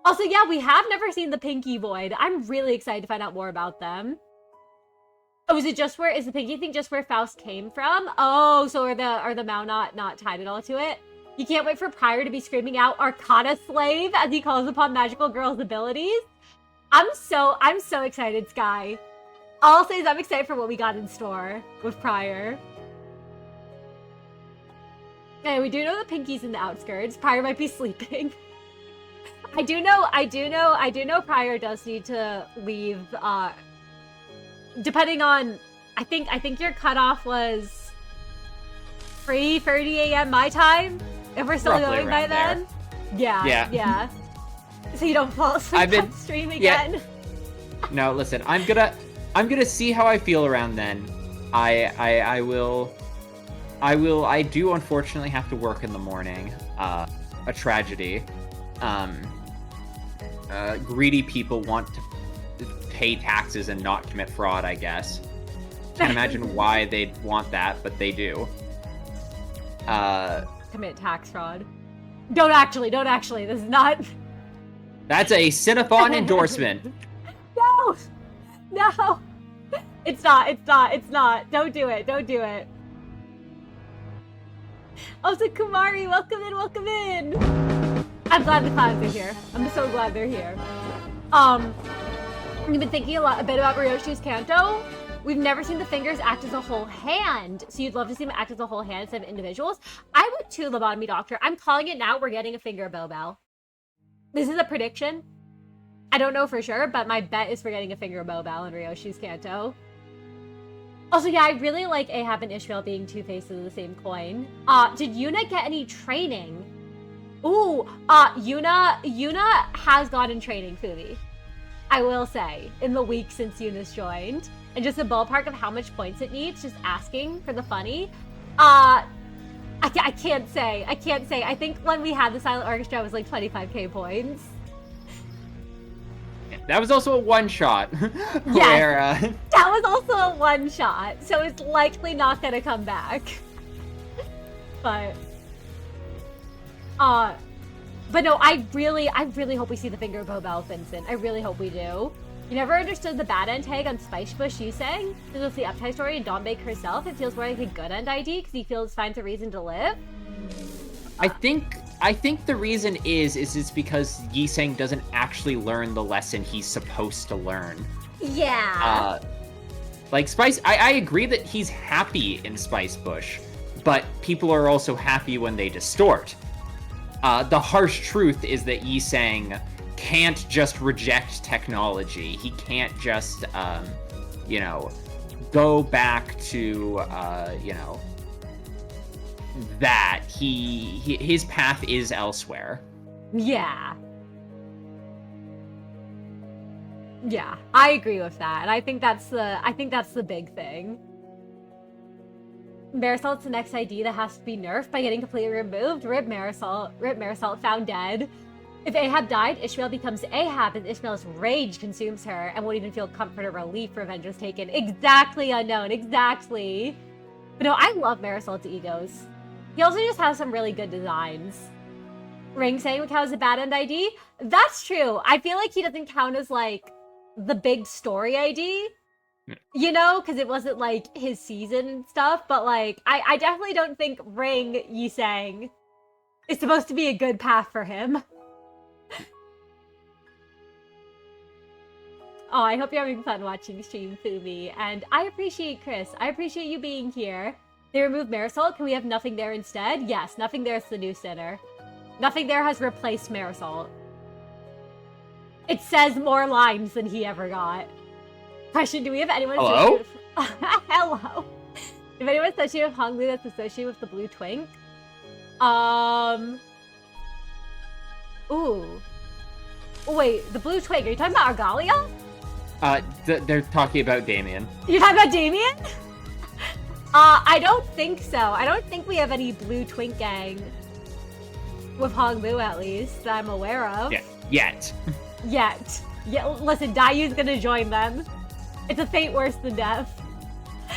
Also, yeah, we have never seen the Pinky Void. I'm really excited to find out more about them. Oh, is the Pinky thing just where Faust came from? Oh, so are the Mao not tied at all to it? You can't wait for Prior to be screaming out Arcana Slave as he calls upon magical girls' abilities. I'm so excited, Sky. All I'll say is I'm excited for what we got in store with Prior. Okay, we do know the Pinky's in the outskirts. Prior might be sleeping. I do know Prior does need to leave, depending on, I think your cutoff was 3:30 a.m. my time, if we're still Roughly going by then. Yeah. So you don't fall asleep on stream again. Yeah. No, listen, I'm gonna see how I feel around then. I do unfortunately have to work in the morning. A tragedy. Greedy people want to pay taxes and not commit fraud, I guess. Can't imagine why they'd want that, but they do. Commit tax fraud. Don't actually. This is not... That's a Cinephon endorsement. No! It's not. Don't do it. Also, Kumari, welcome in. I'm glad the clowns are here. I'm so glad they're here. We've been thinking a bit about Ryoshi's Canto. We've never seen the fingers act as a whole hand, so you'd love to see them act as a whole hand instead of individuals. I would too, Lobotomy Doctor. I'm calling it now. We're getting a finger Bobel. This is a prediction. I don't know for sure, but my bet is we're getting a finger Bobel in Ryoshi's Canto. Also, yeah, I really like Ahab and Ishmael being 2 faces of the same coin. Did Yuna get any training? Ooh, Yuna has gotten training, Fubi. I will say, in the week since Yuna's joined. And just a ballpark of how much points it needs, just asking for the funny. I can't say. I think when we had the Silent Orchestra, it was like 25k points. That was also a one-shot. Yes, that was also a one-shot, so it's likely not gonna come back. But no, I really hope we see the finger of Bobel, Vincent. I really hope we do. You never understood the bad end tag on Spice Bush Yusang? This was the uptide story and Dawnbake herself. It feels more like a good end ID because he finds a reason to live. I think the reason is it's because Yisang doesn't actually learn the lesson he's supposed to learn. Yeah. Like Spice, I agree that he's happy in Spice Bush, but people are also happy when they distort. The harsh truth is that Yisang can't just reject technology. He can't just, you know, go back to, you know, that. His path is elsewhere. Yeah. Yeah, I agree with that, and I think that's the big thing. Marisalt's the next ID that has to be nerfed by getting completely removed. Rip Marisalt found dead. If Ahab died, Ishmael becomes Ahab, and Ishmael's rage consumes her and won't even feel comfort or relief. Revenge was taken. Exactly, Unknown. Exactly. But no, I love Marisalt's egos. He also just has some really good designs. Ring saying we count as a bad end ID? That's true. I feel like he doesn't count as, like, the big story ID. You know, because it wasn't, like, his season and stuff. But, like, I definitely don't think Ring Yisang is supposed to be a good path for him. Oh, I hope you're having fun watching stream, Fumi. And I appreciate Chris. I appreciate you being here. They removed Marisol. Can we have Nothing There instead? Yes, Nothing There is the new sinner. Nothing There has replaced Marisol. It says more lines than he ever got. Question, do we have anyone associated with... Hello? If anyone associated with Honglu that's associated with the blue twink? Ooh. Wait, the blue twink, are you talking about Argalia? They're talking about Damien. You're talking about Damien? I don't think so. I don't think we have any blue twink gang. With Honglu, at least, that I'm aware of. Yeah, yet. Yet. Yeah, listen, Dayu's gonna join them. It's a fate worse than death.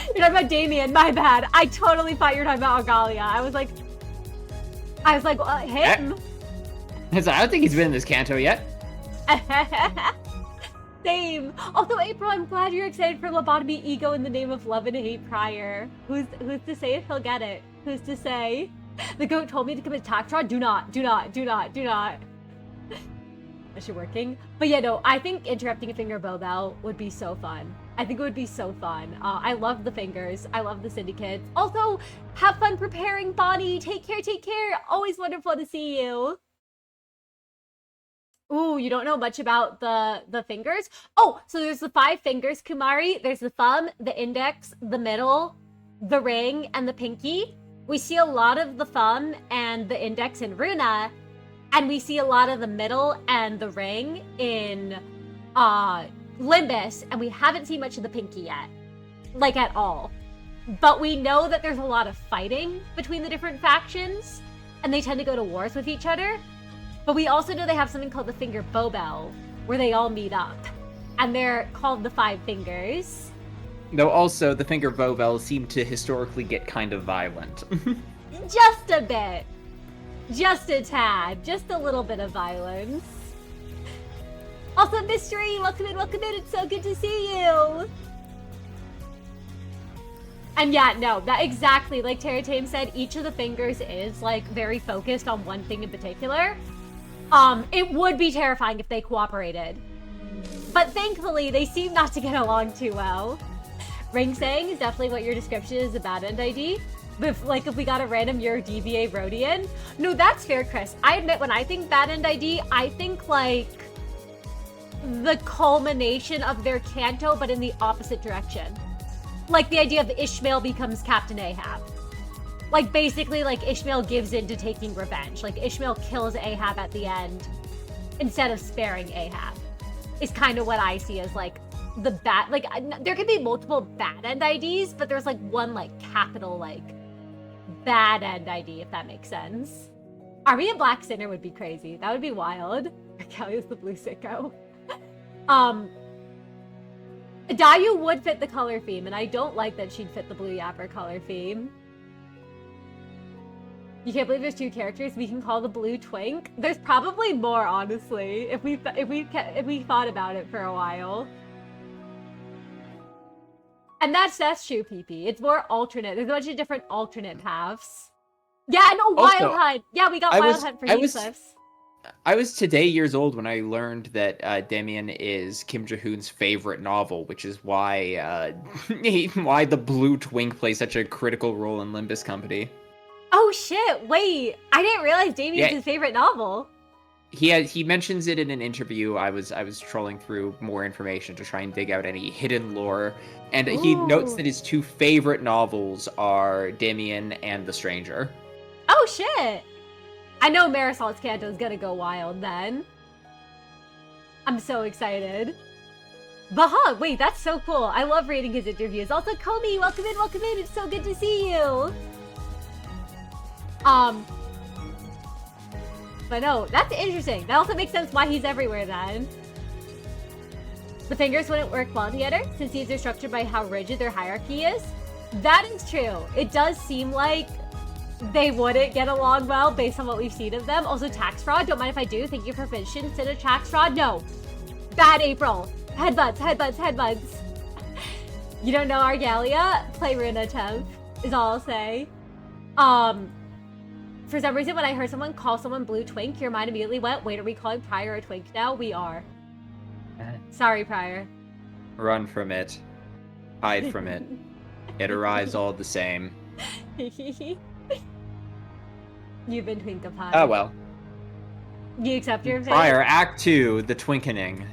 You're talking about Damien, my bad. I totally thought you were talking about Argalia. I was like, him? I don't think he's been in this Canto yet. Same. Also, April, I'm glad you're excited for Lobotomy Ego in the name of love and hate prior. Who's to say if he'll get it? Who's to say? The goat told me to commit tax fraud. Do not. Is she working? But yeah, no, I think interrupting a finger Bobel would be so fun. I think it would be so fun. I love the fingers. I love the syndicates. Also, have fun preparing, Bonnie. Take care. Always wonderful to see you. Ooh, you don't know much about the fingers? Oh, so there's the 5 fingers, Kumari. There's the thumb, the index, the middle, the ring, and the pinky. We see a lot of the thumb and the index in Runa, and we see a lot of the middle and the ring in Limbus, and we haven't seen much of the pinky yet. Like, at all. But we know that there's a lot of fighting between the different factions, and they tend to go to wars with each other. But we also know they have something called the Finger Bobel, where they all meet up. And they're called the 5 Fingers. Though also, the Finger Bobels seem to historically get kind of violent. Just a bit. Just a tad. Just a little bit of violence. Also, Mystery, welcome in. It's so good to see you. And yeah, no, that exactly, like Teratame said, each of the fingers is, like, very focused on one thing in particular. It would be terrifying if they cooperated. But thankfully, they seem not to get along too well. Ring saying is definitely what your description is about end ID. But if we got a random your DBA Rhodian. No, that's fair, Chris. I admit, when I think bad end ID, I think, like, the culmination of their Canto, but in the opposite direction. Like, the idea of Ishmael becomes Captain Ahab. Like, basically, like, Ishmael gives in to taking revenge. Like, Ishmael kills Ahab at the end instead of sparing Ahab. Is kind of what I see as, like, the bad... Like, there could be multiple bad end IDs, but there's, like, one, like, capital, like, bad end ID, if that makes sense. Army of Black Sinner would be crazy. That would be wild. Kelly is the blue sicko. Dayu would fit the color theme, and I don't like that she'd fit the blue yapper color theme. You can't believe there's 2 characters we can call the blue twink? There's probably more, honestly, if we thought about it for a while. And that's true, PP. It's more alternate. There's a bunch of different alternate paths. Yeah, no, Wild Hunt. Yeah, we got Wild Hunt for Heathcliffs. I was today years old when I learned that Damien is Kim Jae-hoon's favorite novel, which is why why the blue twink plays such a critical role in Limbus Company. Oh shit, wait. I didn't realize Damien's his favorite novel. he mentions it in an interview. I was trolling through more information to try and dig out any hidden lore, and he notes Ooh. that his two favorite novels are Damien and The Stranger. Oh, shit! I know Marisol's Canto is gonna go wild then. I'm so excited. But huh, wait, that's so cool. I love reading his interviews. Also, Comey, welcome in, welcome in. It's so good to see you. But no, that's interesting. That also makes sense why he's everywhere then. The fingers wouldn't work well together since these are structured by how rigid their hierarchy is. That is true. It does seem like they wouldn't get along well based on what we've seen of them. Also, tax fraud. Don't mind if I do. Thank you for finishing instead of tax fraud. No. Bad April. Headbutts, headbutts, headbutts. You don't know Argalia? Play Runa Temp is all I'll say. For some reason, when I heard someone call someone Blue Twink, your mind immediately went, wait, are we calling Pryor a twink now? We are. Sorry, Pryor. Run from it. Hide from it. It arrives all the same. You've been twinkified. Oh well. You accept your fate? Pryor, Act 2, The Twinkening.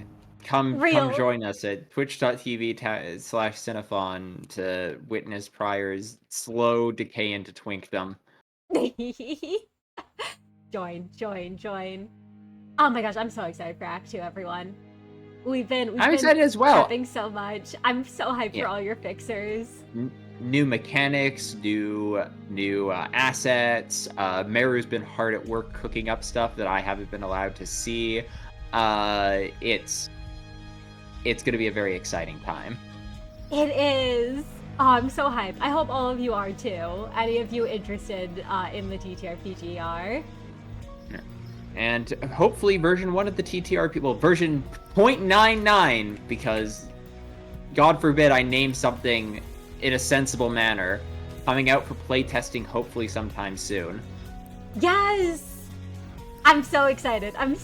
Come Real. join us at twitch.tv/Cinephon to witness Pryor's slow decay into twinkdom. Join. Oh my gosh, I'm so excited for Act 2, everyone. I'm excited as well. Prepping so much. I'm so hyped for all your fixers. New mechanics, new assets. Meru's been hard at work cooking up stuff that I haven't been allowed to see. It's going to be a very exciting time. It is. Oh, I'm so hyped. I hope all of you are too. Any of you interested in the TTRPG are. And hopefully version 1 of the TTRPG, well, version 0.99, because God forbid I name something in a sensible manner, coming out for playtesting hopefully sometime soon. Yes! I'm so excited. And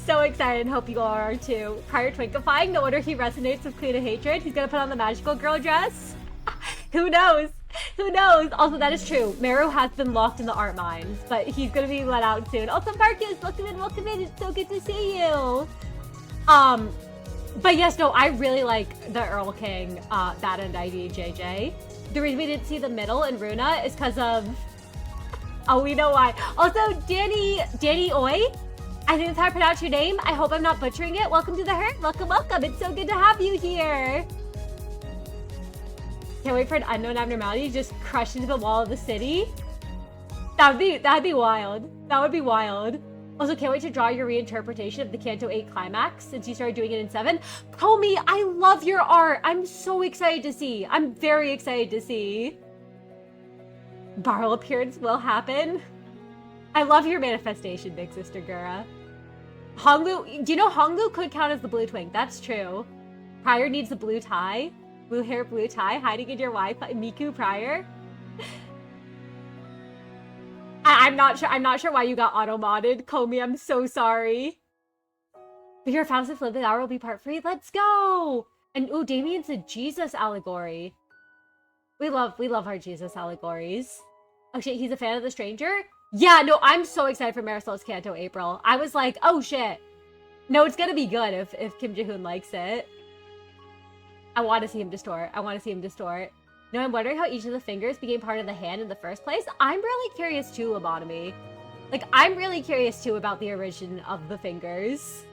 hope you all are too. Prior twinkifying, no wonder he resonates with Queen of Hatred. He's gonna put on the magical girl dress. Who knows? Also, that is true. Meru has been locked in the art mines, but he's gonna be let out soon. Also, Marcus, welcome in. It's so good to see you. But yes, no, I really like the Earl King, that and IDJJ. The reason we didn't see the middle in Runa is because of... Oh, we know why. Also, Danny Oi, I think that's how I pronounce your name. I hope I'm not butchering it. Welcome to the herd. Welcome. It's so good to have you here. Can't wait for an unknown abnormality to just crush into the wall of the city. That'd be wild. That would be wild. Also, can't wait to draw your reinterpretation of the Canto 8 climax since you started doing it in 7. Comey, I love your art. I'm so excited to see. I'm very excited to see. Barrel appearance will happen. I love your manifestation, Big Sister Gura. Honglu, do you know Honglu could count as the blue twink? That's true. Pryor needs the blue tie. Blue hair, blue tie, hiding in your Wi-Fi. Miku Pryor. I'm not sure why you got auto-modded. Comey, I'm so sorry. But your Fountain of Living Hour will be part 3. Let's go! And ooh, Damien's a Jesus allegory. We love our Jesus allegories. Oh shit, he's a fan of The Stranger? Yeah, no, I'm so excited for Marisol's Canto April. I was like, oh shit. No, it's gonna be good if Kim Ji-hoon likes it. I want to see him distort. No, I'm wondering how each of the fingers became part of the hand in the first place. I'm really curious too, Abotomy. Like, I'm really curious too about the origin of the fingers.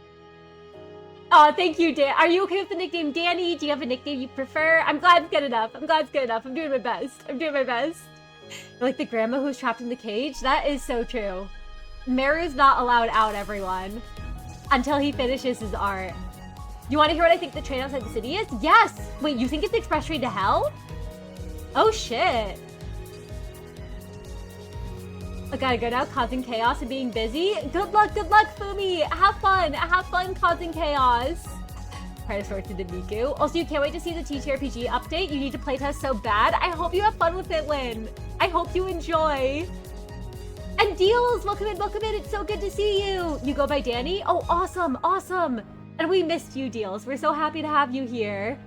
Oh, thank you, Dan. Are you okay with the nickname Danny? Do you have a nickname you prefer? I'm glad it's good enough. I'm doing my best. Like the grandma who's trapped in the cage? That is so true. Meru's not allowed out, everyone. Until he finishes his art. You want to hear what I think the train outside the city is? Yes! Wait, you think it's the express train to hell? Oh, shit. I gotta go now, causing chaos and being busy. Good luck, Fumi! Have fun causing chaos. Try to sort to the Miku. Also, you can't wait to see the TTRPG update. You need to playtest so bad. I hope you have fun with it, Lynn. I hope you enjoy. And Deals, welcome in. It's so good to see you. You go by Danny? Oh, awesome. And we missed you, Deals. We're so happy to have you here.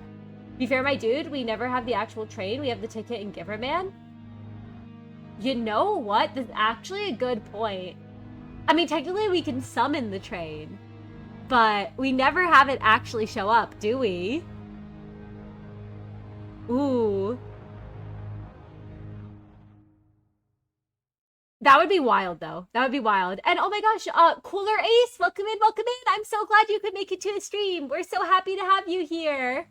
Be fair, my dude, we never have the actual train. We have the ticket and Giver Man. You know what? That's actually a good point. I mean, technically we can summon the train, but we never have it actually show up, do we? Ooh. That would be wild, though. That would be wild. And oh my gosh, Cooler Ace, welcome in, welcome in. I'm so glad you could make it to the stream. We're so happy to have you here.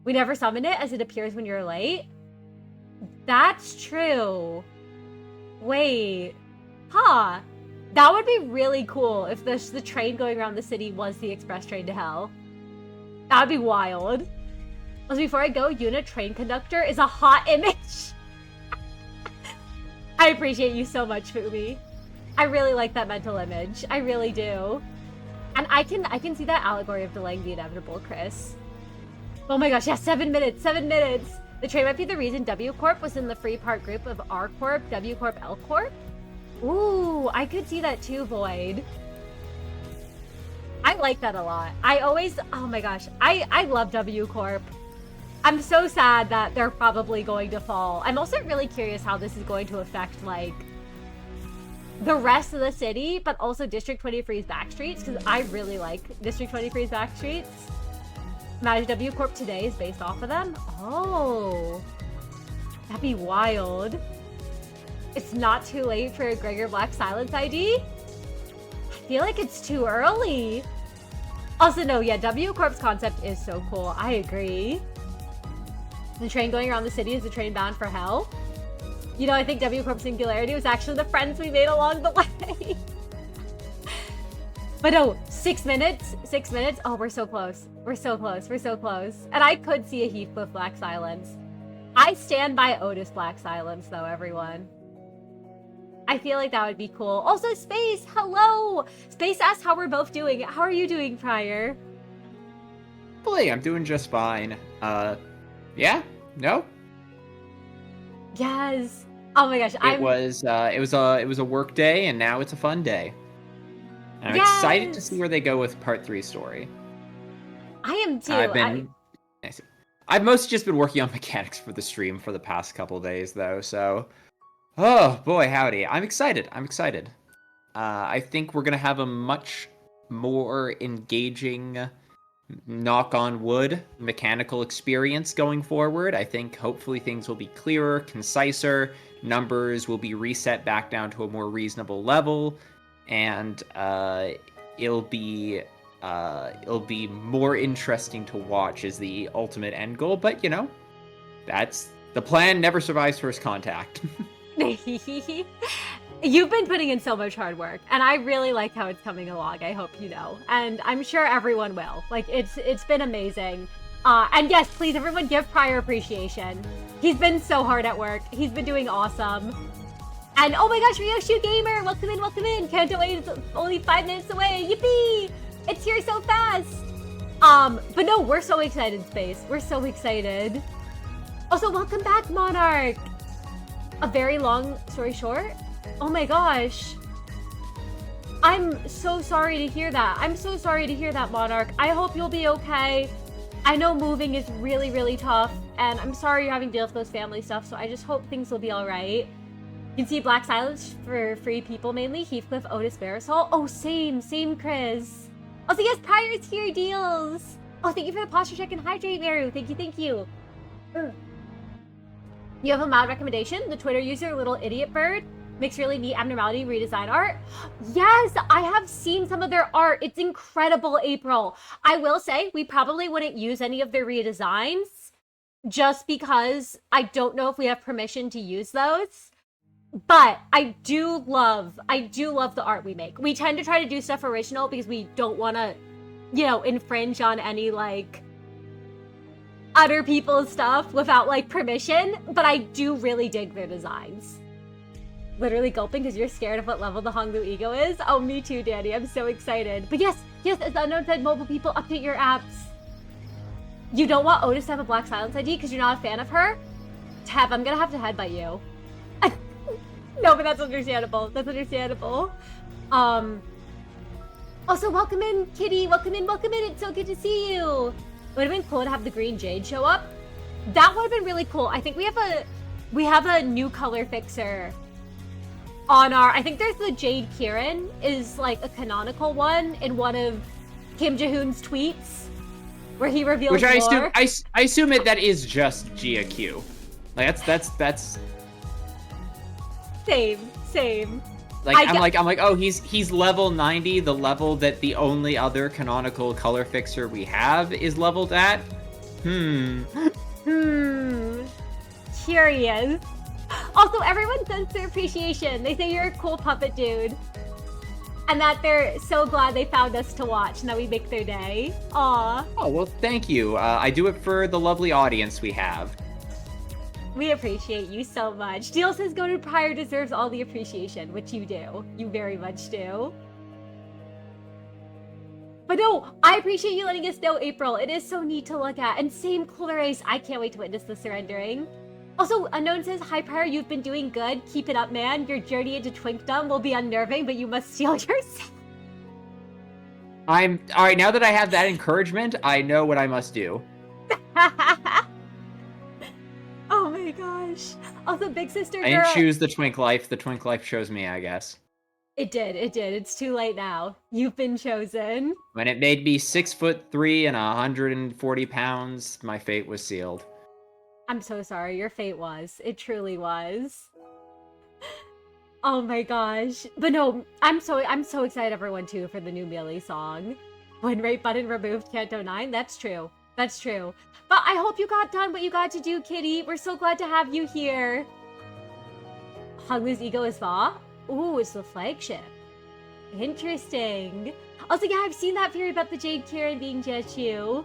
We never summon it as it appears when you're late. That's true. Wait. Huh. That would be really cool if the train going around the city was the express train to hell. That would be wild. Also, before I go, Yuna train conductor is a hot image. I appreciate you so much, Fumi. I really like that mental image. I really do. And I can see that allegory of delaying the inevitable, Chris. Oh my gosh, yeah, 7 minutes, 7 minutes. The train might be the reason W Corp was in the free part group of R Corp, W Corp, L Corp. Ooh, I could see that too, Void. I like that a lot. Oh my gosh, I love W Corp. I'm so sad that they're probably going to fall. I'm also really curious how this is going to affect, like, the rest of the city, but also District 23's backstreets, because I really like District 23's backstreets. Imagine W Corp today is based off of them. Oh, that'd be wild. It's not too late for a Gregor Black Silence ID? I feel like it's too early. Also, no, yeah, W Corp's concept is so cool. I agree. The train going around the city is the train bound for hell. You know, I think W Corp Singularity was actually the friends we made along the way. But no, 6 minutes, 6 minutes. Oh, we're so close. We're so close. We're so close. And I could see a Heathcliff Black Silence. I stand by Otis Black Silence, though, everyone. I feel like that would be cool. Also, Space, hello! Space asks how we're both doing. How are you doing, Prior? Boy, I'm doing just fine. Yeah? No? Yes. Oh my gosh, It was a work day, and now it's a fun day. And I'm excited to see where they go with Part 3 story. I am too. I've mostly just been working on mechanics for the stream for the past couple days, though, so... Oh, boy, howdy. I'm excited. I think we're going to have a much more engaging, knock on wood, mechanical experience going forward. I think hopefully things will be clearer, conciser, numbers will be reset back down to a more reasonable level, and it'll be more interesting to watch as the ultimate end goal. But, you know, that's the plan never survives first contact. You've been putting in so much hard work, and I really like how it's coming along. I hope you know, and I'm sure everyone will. Like, it's been amazing. And yes, please, everyone, give Prior appreciation. He's been so hard at work. He's been doing awesome. And oh my gosh, Ryoshu Gamer, welcome in, welcome in. Canto is only 5 minutes away. Yippee! It's here so fast. But no, we're so excited, Space. We're so excited. Also, welcome back, Monarch. A very long story short. Oh my gosh. I'm so sorry to hear that. I'm so sorry to hear that, Monarch. I hope you'll be okay. I know moving is really, really tough, and I'm sorry you're having to deal with those family stuff, so I just hope things will be alright. You can see Black Silence for free people mainly. Heathcliff, Otis, Marisol. Oh, same, Chris. Also, yes, Prior's here, deals. Oh, thank you for the posture check and hydrate, Maru. Thank you. You have a mild recommendation? The Twitter user, Little Idiot Bird, makes really neat abnormality redesign art. Yes, I have seen some of their art. It's incredible, April. I will say we probably wouldn't use any of their redesigns just because I don't know if we have permission to use those. But I do love the art we make. We tend to try to do stuff original because we don't want to, you know, infringe on any, like, other people's stuff without, like, permission. But I do really dig their designs. Literally gulping because you're scared of what level the Honglu ego is. Oh, me too, Danny. I'm so excited. But yes, as Unknown said, mobile people, update your apps. You don't want Otis to have a Black Silence ID because you're not a fan of her? Tab, I'm gonna have to headbutt you. No, but that's understandable. That's understandable. Also, welcome in, Kitty. Welcome in. It's so good to see you. It would have been cool to have the Green Jade show up. That would have been really cool. I think we have a new color fixer on our, I think there's the Jade Kieran is like a canonical one in one of Kim Jae-hoon's tweets where he reveals Which I lore. assume that is just GQ. Like that's Same. like I'm like, oh, he's level 90, the level that the only other canonical color fixer we have is leveled at. Curious. Also, everyone sends their appreciation. They say you're a cool puppet dude. And that they're so glad they found us to watch and that we make their day. Aw. Oh, well, thank you. I do it for the lovely audience we have. We appreciate you so much. Deal says Goated Prior deserves all the appreciation, which you do. You very much do. But no, I appreciate you letting us know, April. It is so neat to look at. And same Cooler Ace, I can't wait to witness the surrendering. Also, Unknown says, hi Prior, you've been doing good. Keep it up, man. Your journey into twinkdom will be unnerving, but you must steel yourself. Alright, now that I have that encouragement, I know what I must do. Oh my gosh. Also, Big Sister Girl. I didn't choose the Twink Life. The Twink Life chose me, I guess. It did. It's too late now. You've been chosen. When it made me 6'3" and 140 pounds, my fate was sealed. I'm so sorry. Your fate was. It truly was. Oh my gosh. But no, I'm so excited, everyone, too, for the new Melee song. When rate button removed Canto 9. That's true. That's true. But I hope you got done what you got to do, Kitty. We're so glad to have you here. Hunglu's ego is Va? Ooh, it's the flagship. Interesting. Also, yeah, I've seen that theory about the Jade Kieran being Jechu.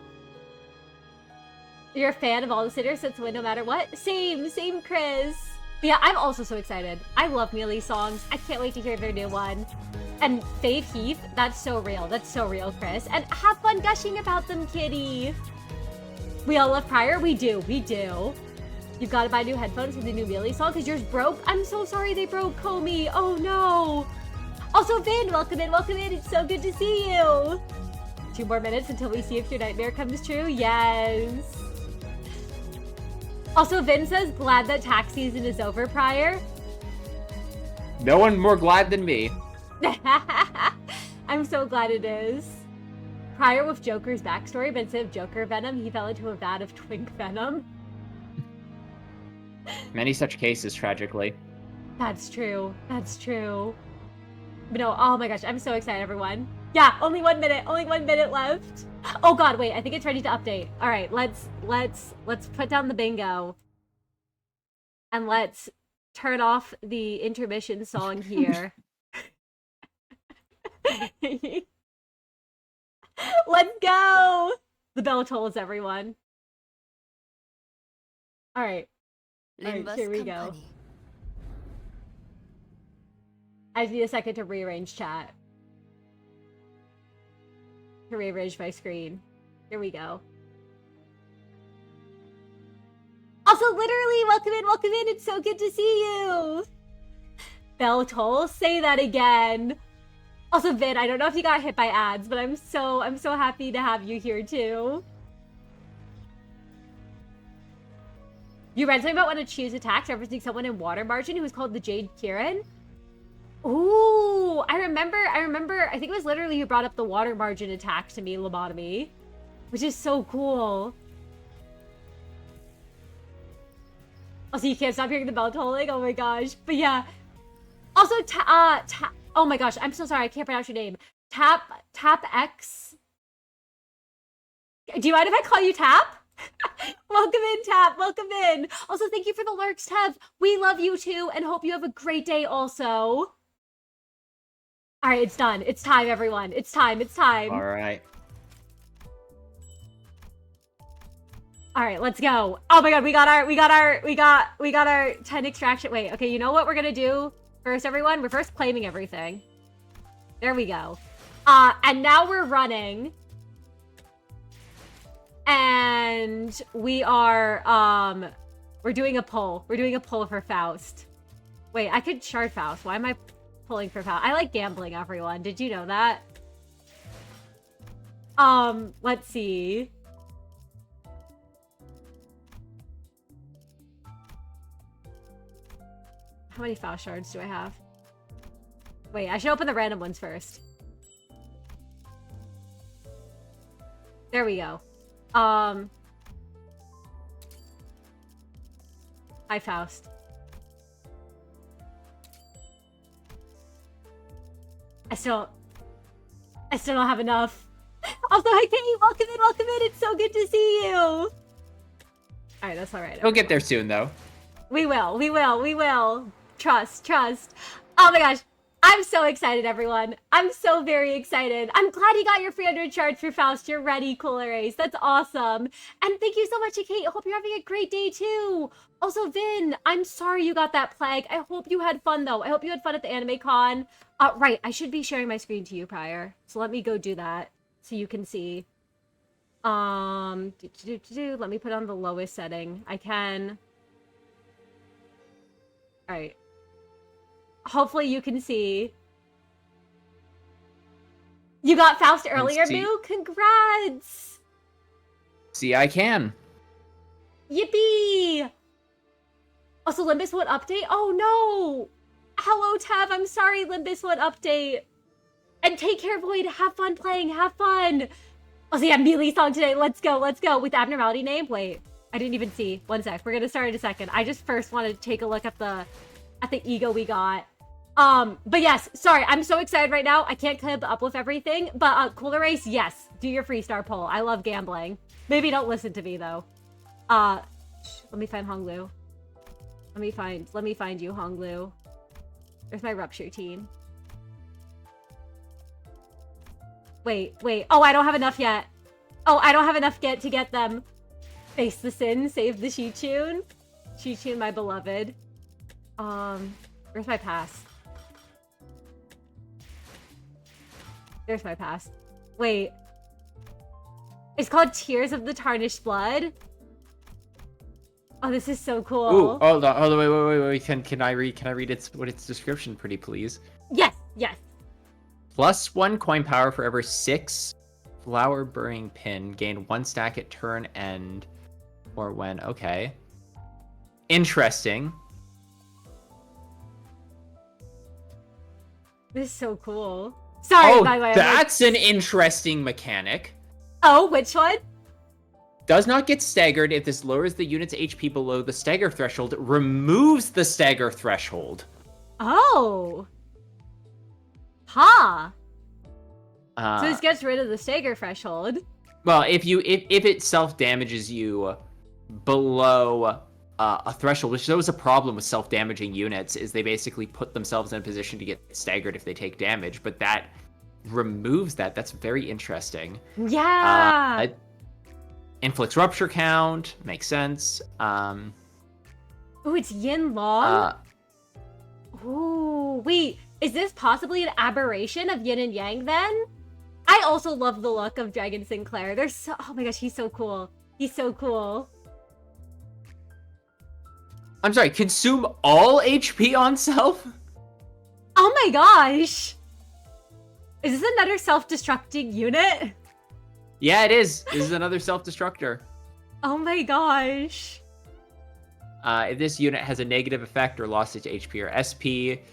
You're a fan of all the sitters since when no matter what? Same, Chris. But yeah, I'm also so excited. I love Melee songs. I can't wait to hear their new one. And Faith Heath, that's so real. That's so real, Chris. And have fun gushing about them, Kitty. We all love Prior? We do. You've got to buy new headphones for the new Melee song because yours broke. I'm so sorry they broke, Comey. Oh no. Also, Vin, welcome in. It's so good to see you. 2 more minutes until we see if your nightmare comes true. Yes. Also, Vin says, glad that tax season is over, Prior. No one more glad than me. I'm so glad it is. Prior with Joker's backstory, but instead of Joker venom, he fell into a vat of twink venom. Many such cases, tragically. That's true. But no, oh my gosh, I'm so excited, everyone. Yeah, only 1 minute left. Oh god, wait, I think it's ready to update. All right, let's put down the bingo. And let's turn off the intermission song here. Let's go! The bell tolls, everyone. All right. Limbus here we go. I just need a second to rearrange chat. To rearrange my screen. Here we go. Also, literally, welcome in. It's so good to see you. Bell toll, say that again. Also, Vin, I don't know if you got hit by ads, but I'm so happy to have you here too. You read something about when to choose attacks referencing someone in Water Margin who was called the Jade Kieran? Ooh, I remember, I think it was literally who brought up the Water Margin attack to me, Lobotomy. Which is so cool. Also, you can't stop hearing the bell tolling? Oh my gosh. But yeah. Also, oh my gosh, I'm so sorry, I can't pronounce your name. Tap X. Do you mind if I call you Tap? Welcome in, Tap. Welcome in. Also, thank you for the lurks, Tev. We love you too, and hope you have a great day also. All right, it's done. It's time, everyone. It's time. All right. All right, let's go. Oh my god, we got our 10 extraction. Wait, okay, you know what we're gonna do first, everyone? We're first claiming everything. There we go. And now we're running. And we are, we're doing a poll. We're doing a poll for Faust. Wait, I could shard Faust. Why am I pulling for Faust? I like gambling, everyone. Did you know that? Let's see. How many Faust shards do I have? Wait, I should open the random ones first. There we go. Hi, Faust. I still don't have enough. Also, hi, Kate. Welcome in, welcome in. It's so good to see you. All right, that's all right. We'll get there soon, though. We will. Trust. Oh my gosh. I'm so excited, everyone. I'm so very excited. I'm glad you got your 300 shards for Faust. You're ready, Cooler Ace. That's awesome. And thank you so much to Kate. I hope you're having a great day, too. Also, Vin, I'm sorry you got that plague. I hope you had fun, though. I hope you had fun at the anime con. Right, I should be sharing my screen to you prior. So let me go do that so you can see. Let me put on the lowest setting. I can. All right. Hopefully you can see. You got Faust earlier, Moo? Congrats! See, I can. Yippee! Also, Limbus won't update? Oh, no! Hello, Tav. I'm sorry, Limbus won't update. And take care, Void. Have fun playing. Have fun. Also, yeah, Melee song today. Let's go. With the abnormality name. Wait, I didn't even see. One sec. We're going to start in a second. I just first wanted to take a look at the ego we got. But yes, sorry, I'm so excited right now. I can't keep up with everything, but Cooler Race, yes, do your Freestar poll. I love gambling. Maybe don't listen to me though. Let me find Honglu. Let me find you, Honglu. There's my rupture team. Wait. Oh, I don't have enough yet. To get them. Face the sin, save the Xichun. Xichun, my beloved. Where's my pass? There's my pass. Wait. It's called Tears of the Tarnished Blood. Oh, this is so cool. Ooh, hold on, wait. Can I read its description, pretty please? Yes. +1 coin power for every 6 flower burning pin. Gain 1 stack at turn end or when. Okay. Interesting. This is so cool. Sorry, by the way. That's an interesting mechanic. Oh, which one? Does not get staggered if this lowers the unit's HP below the stagger threshold. Removes the stagger threshold. Oh. Huh. So this Uh, gets rid of the stagger threshold. well, if it self damages you below a threshold, which there was a problem with self damaging units, is they basically put themselves in a position to get staggered if they take damage. But that removes that. That's very interesting. Yeah. Inflicts rupture count. Makes sense. Ooh, it's Yin Long? Ooh, wait. Is this possibly an aberration of Yin and Yang then? I also love the look of Dragon Sinclair. They're so... Oh my gosh, he's so cool. He's so cool. I'm sorry, consume all HP on self? Oh my gosh. Is this another self-destructing unit? Yeah, it is. This is another self-destructor. Oh my gosh. If this unit has a negative effect or lost its HP or SP,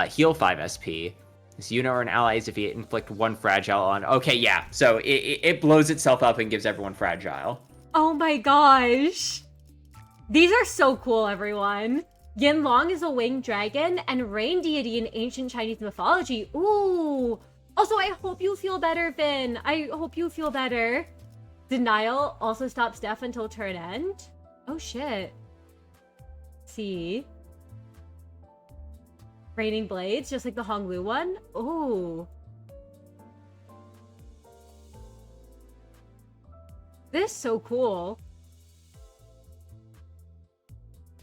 heal 5 SP. This unit or an ally is if you inflict 1 fragile on... Okay, yeah. So it blows itself up and gives everyone fragile. Oh my gosh. These are so cool, everyone. Yin Long is a winged dragon and rain deity in ancient Chinese mythology. Ooh. Also, I hope you feel better, Vin. I hope you feel better. Denial also stops death until turn end. Oh, shit. See. Raining Blades, just like the Honglu one. Ooh. This is so cool.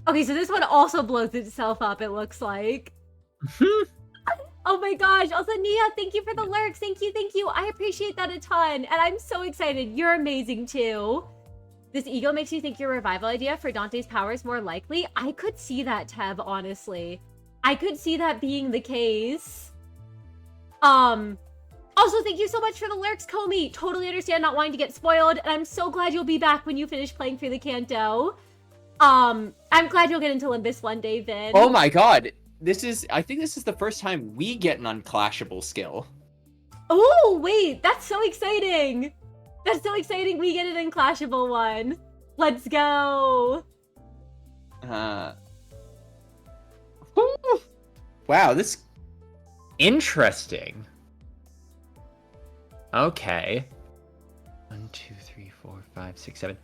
Okay, so this one also blows itself up, it looks like. Oh my gosh. Also, Nia, thank you for the lurks. Thank you. I appreciate that a ton. And I'm so excited. You're amazing too. This ego makes you think your revival idea for Dante's power is more likely. I could see that, Tev, honestly. I could see that being the case. Also, thank you so much for the lurks, Comey. Totally understand not wanting to get spoiled. And I'm so glad you'll be back when you finish playing through the Canto. I'm glad you'll get into Limbus one day, Vin. Oh my god. I think this is the first time we get an unclashable skill. Oh, wait, that's so exciting. That's so exciting. We get an unclashable one. Let's go. Wow, this interesting. Okay. 1, 2, 3, 4, 5, 6, 7.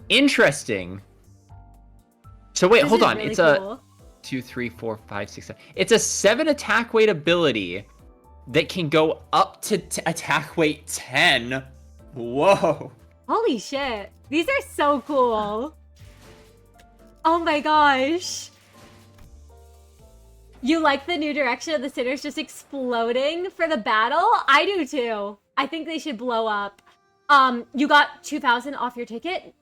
Interesting. So wait, hold on. Really It's cool. a 2, 3, 4, 5, 6, 7. It's a 7 attack weight ability that can go up to attack weight 10. Whoa. Holy shit. These are so cool. Oh my gosh. You like the new direction of the sinners just exploding for the battle? I do too. I think they should blow up. You got 2,000 off your ticket?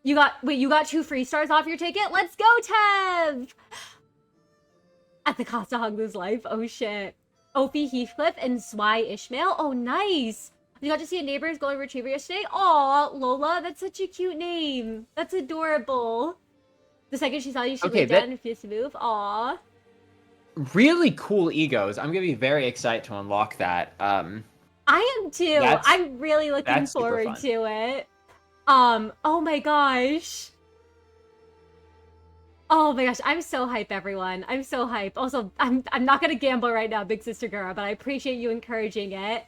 You got 2 free stars off your ticket? Let's go, Tev! At the cost of Hunglu's life. Oh shit. Ophi Heathcliff and Zwei Ishmael. Oh, nice. You got to see a neighbor's golden retriever yesterday? Aw, Lola, that's such a cute name. That's adorable. The second she saw you, she laid down and refused to move. Aw. Really cool egos. I'm gonna be very excited to unlock that. I am too. I'm really looking forward to it. Oh my gosh. Oh my gosh, I'm so hype, everyone. I'm so hype. Also, I'm not gonna gamble right now, Big Sister Gura, but I appreciate you encouraging it.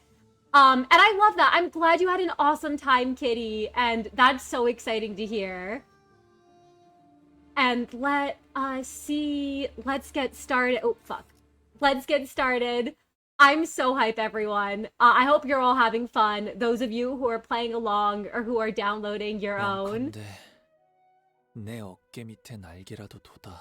And I love that. I'm glad you had an awesome time, Kitty, and that's so exciting to hear. And let us see. Let's get started. Oh, fuck. Let's get started. I'm so hype, everyone. I hope you're all having fun. Those of you who are playing along or who are downloading your own. 내 어깨 밑에 날개라도 돋아.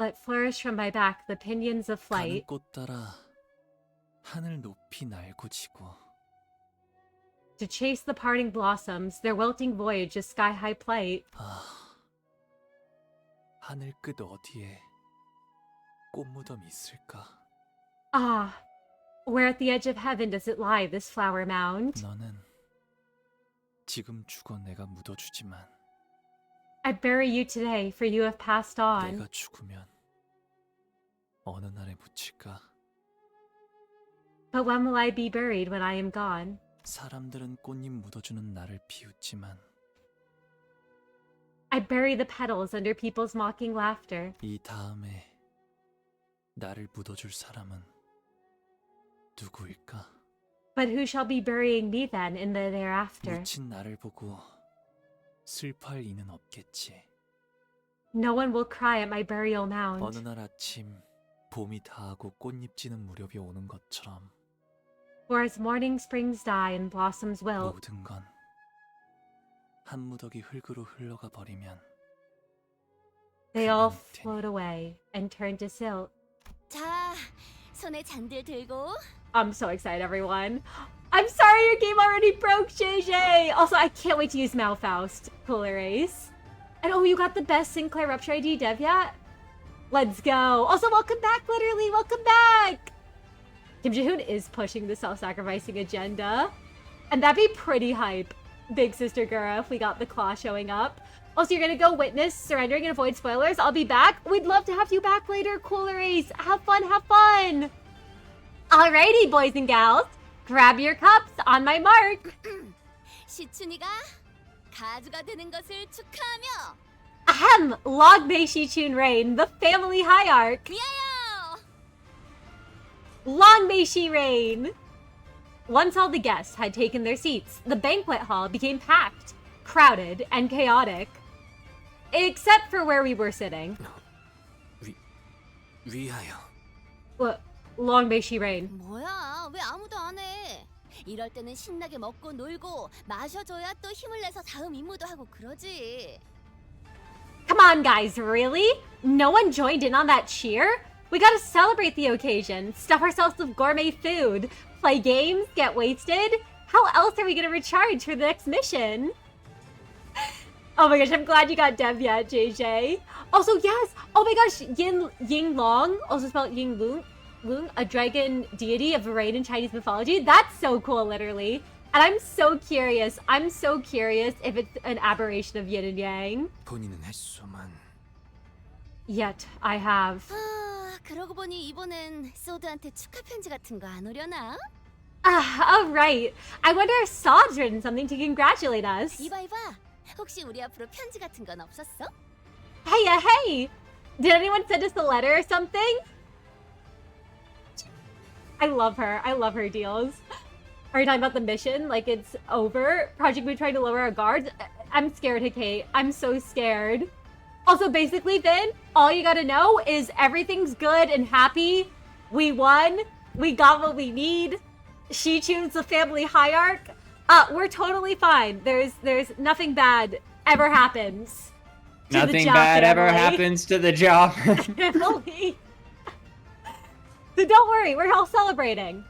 Let flourish from my back the pinions of flight. 가는 꽃 따라 하늘 높이 날고 지고. To chase the parting blossoms, their wilting voyage is sky-high plight. 아, 하늘 끝 어디에 꽃무덤이 있을까? Ah, where at the edge of heaven does it lie, this flower mound? 너는 지금 죽어 내가 묻어주지만 I bury you today, for you have passed on. 내가 죽으면 어느 날에 묻힐까? But when will I be buried when I am gone? 사람들은 꽃잎 묻어주는 나를 비웃지만 I bury the petals under people's mocking laughter. 이 다음에 나를 묻어줄 사람은 누구일까? But who shall be burying me then in the thereafter? 묻힌 나를 보고 슬퍼할 이는 없겠지. No one will cry at my burial 어느 mound. 날 아침 봄이 다하고 꽃잎 지는 무렵이 오는 것처럼 For as morning springs die and blossoms wilt, 모든 건 한 무더기 흙으로 흘러가 버리면 they all 그만 되니. float away and turn to silt. 자, 손에 잔들 들고 I'm so excited, everyone. I'm sorry your game already broke, JJ! Also, I can't wait to use Malfaust. Cooler Ace. And oh, you got the best Sinclair Rupture ID, Dev, yet? Let's go. Also, welcome back, literally. Welcome back! Kim Ji-hoon is pushing the self-sacrificing agenda. And that'd be pretty hype, Big Sister Gura, if we got the claw showing up. Also, you're gonna go witness surrendering and avoid spoilers. I'll be back. We'd love to have you back later, Cooler Ace. Have fun, have fun! Alrighty, boys and gals. Grab your cups on my mark. 시춘이가 가수가 되는 것을 축하하며 Ahem! Long may Xichun reign, the family hierarch. 위하여! Long may she reign. Once all the guests had taken their seats, the banquet hall became packed, crowded, and chaotic. Except for where we were sitting. 위하여. Look, long may she reign. 뭐야, 왜 아무도 안 해? 이럴 때는 신나게 먹고 놀고 마셔줘야 또 힘을 내서 다음 임무도 하고 그러지. Come on, guys, really? No one joined in on that cheer? We gotta celebrate the occasion, stuff ourselves with gourmet food, play games, get wasted. How else are we gonna recharge for the next mission? Oh my gosh, I'm glad you got Dev yet, JJ. Also, yes! Oh my gosh, Ying Long, also spelled Ying Lung, a dragon deity of rain in Chinese mythology. That's so cool, literally. And I'm so curious if it's an aberration of yin and yang. 본인은 했소만. Yet I have. 아, 그러고 보니 이번엔 소드한테 축하 편지 같은 거 안 오려나? Oh, right. I wonder if Sod's written something to congratulate us. 이봐 이봐. 혹시 우리 앞으로 편지 같은 건 없었어? Hey! Did anyone send us a letter or something? I love her. I love her deals. Are you talking about the mission? Like it's over? Project Blue trying to lower our guards? I'm scared, Hikate. I'm so scared. Also, basically, Vin, all you gotta know is everything's good and happy. We won. We got what we need. Xichun's the family hierarch. We're totally fine. There's nothing bad ever happens. Nothing bad ever happens to the job. Family. So don't worry, we're all celebrating.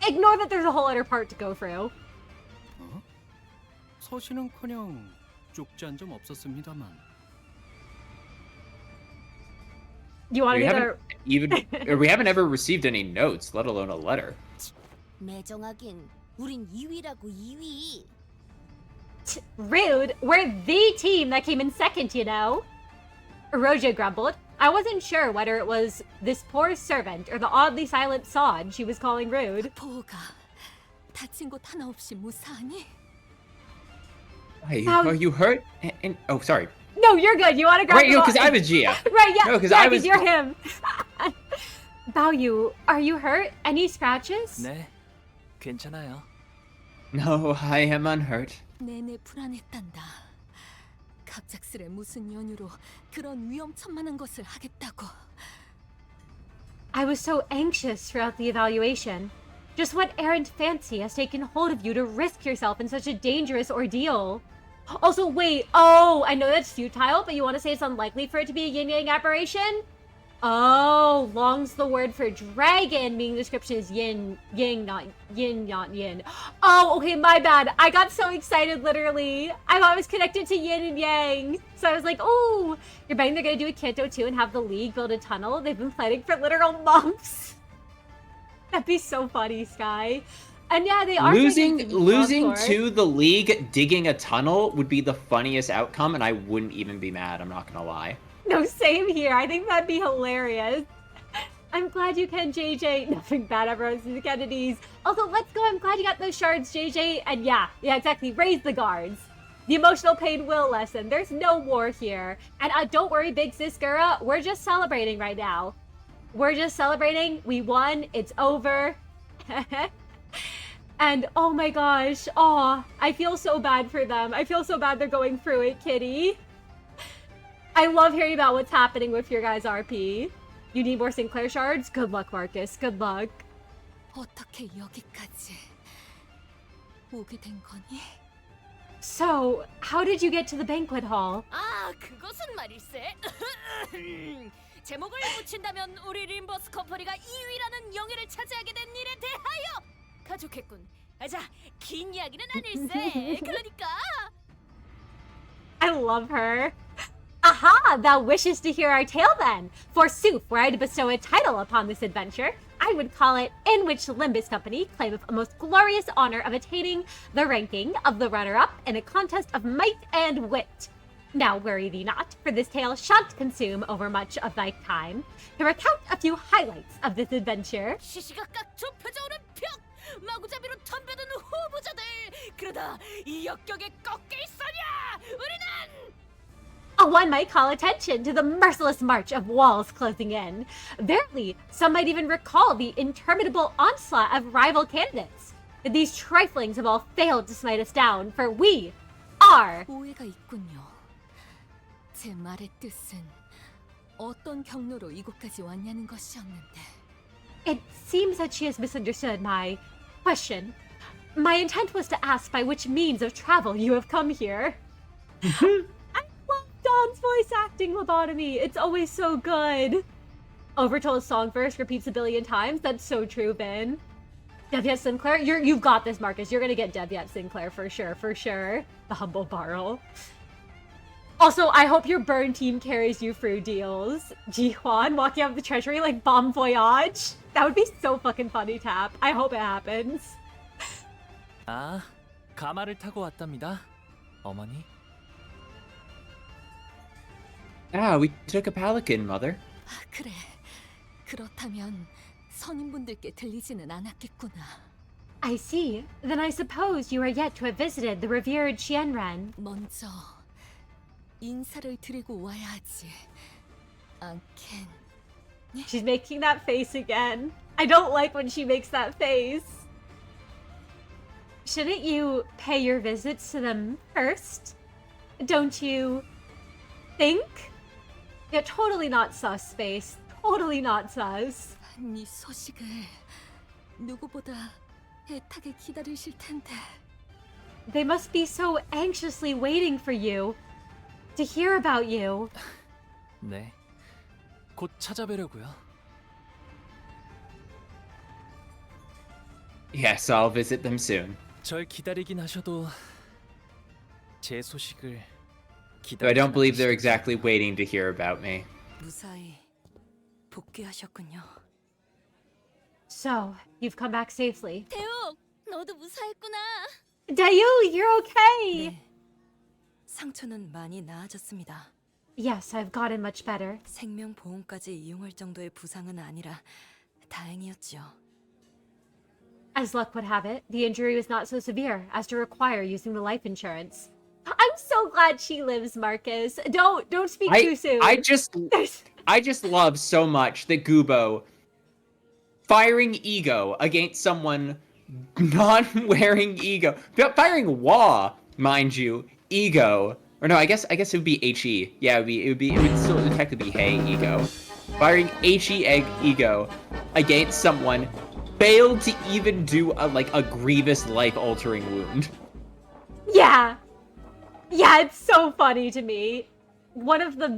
Ignore that there's a whole other part to go through. 어? 서신은커녕 쪽지한 점 없었습니다만. Do you want to We haven't ever received any notes, let alone a letter. 매정하긴 우린 2위라고 2위. Rude. We're the team that came in second, you know. Erosia grumbled. I wasn't sure whether it was this poor servant or the oddly silent sod she was calling rude. 보호가 다친 곳 하나 없이 무사하니? Hey, are you hurt? Oh, sorry. No, you're good. You want to grab Right, because I was Gia. Right, yeah. No, because yeah, I was. You're him. Baoyu, are you hurt? Any scratches? 네, 괜찮아요. No, I am unhurt. 내내 불안했단다. 갑작스레 무슨 연유로 그런 위험천만한 것을 하겠다고. I was so anxious throughout the evaluation. Just what errant fancy has taken hold of you to risk yourself in such a dangerous ordeal? Also, wait. Oh, I know that's futile, but you want to say it's unlikely for it to be a yin-yang aberration? Oh, long's the word for dragon, meaning the description is yin, not yin. Oh, okay, my bad. I got so excited, literally. I thought it was connected to yin and yang. So I was like, oh, you're betting they're going to do a Canto 2 and have the League build a tunnel? They've been planning for literal months. That'd be so funny, Sky. And yeah, they are losing to to the League digging a tunnel would be the funniest outcome, and I wouldn't even be mad, I'm not gonna lie. No, same here. I think that'd be hilarious. I'm glad you can, JJ. Nothing bad ever happens to the Kennedys. Also, let's go. I'm glad you got those shards, JJ. And yeah, exactly. Raise the guards. The emotional pain will lessen. There's no war here. And don't worry, Big Sis Gura. We're just celebrating right now. We're just celebrating. We won. It's over. And oh my gosh. Oh, I feel so bad for them. I feel so bad they're going through it, Kitty. I love hearing about what's happening with your guys' RP. You need more Sinclair shards? Good luck, Marcus. Good luck. 어떻게 여기까지 오게 된 거니? So, how did you get to the banquet hall? 아, 그것은 말일세. 제목을 붙인다면 우리 림버스 컴퍼니가 2위라는 영예를 차지하게 된 일에 대하여 가족했군. 자, 긴 이야기는 아닐세. 그러니까. I love her. Aha! Thou wishes to hear our tale then. Forsooth, were I to bestow a title upon this adventure, I would call it In Which Limbus Company claimeth a most glorious honor of attaining the ranking of the runner-up in a contest of might and wit. Now worry thee not, for this tale shan't consume over much of thy time. To recount a few highlights of this adventure. 시시각각 좁혀져오는 벽! 마구잡이로 덤벼든 후보자들! 그러다 이 역경에 꺾여 있으랴! 우리는! One might call attention to the merciless march of walls closing in. Verily, some might even recall the interminable onslaught of rival candidates. But these triflings have all failed to smite us down, for we are... 오해가 있군요. 제 말의 뜻은 어떤 경로로 이곳까지 왔냐는 것이었는데. It seems that she has misunderstood my question. My intent was to ask by which means of travel you have come here. I love Dawn's voice acting, Lobotomy. It's always so good. Overtold song verse repeats a billion times. That's so true, Ben. Deviette Sinclair, you've got this, Marcus. You're gonna get Deviette Sinclair for sure, for sure. The humble barrel. Also, I hope your burn team carries you through deals. Ji-Hwan walking out of the treasury like Bon Voyage. That would be so fucking funny, Tap. I hope it happens. 아, 가마를 타고 왔답니다. 어머니. Ah, we took a pelican, mother. 아, 그래. 그렇다면 선임분들께 들리지는 않았겠구나. I see. Then I suppose you are yet to have visited the revered Xianren. 먼저 인사를 드리고 와야 하지. 않겠... She's making that face again. I don't like when she makes that face. Shouldn't you pay your visits to them first? Don't you think? Yeah, totally not sus face. Totally not sus. 네 소식을 누구보다 애타게 기다리실 텐데. They must be so anxiously waiting for you to hear about you. 네. 곧 찾아뵈려고요. Yes, I'll visit them soon. 절 기다리긴 하셔도 제 소식을 Though I don't believe they're 않으시죠? exactly waiting to hear about me. 무사히 복귀하셨군요. So, you've come back safely. 대욱, 너도 무사했구나. Dayu, you're okay! 네. 상처는 많이 나아졌습니다. Yes, I've gotten much better. 생명보험까지 이용할 정도의 부상은 아니라 다행이었지요. As luck would have it, the injury was not so severe as to require using the life insurance. I'm so glad she lives, Marcus. Don't speak too soon. I just love so much that Gubo firing ego against someone not wearing ego, firing Wa, mind you, ego. Or no, I guess it would be HE. Yeah, it would still technically be Hey ego. Firing HE egg ego against someone failed to even do a grievous life-altering wound. Yeah. Yeah, it's so funny to me. One of the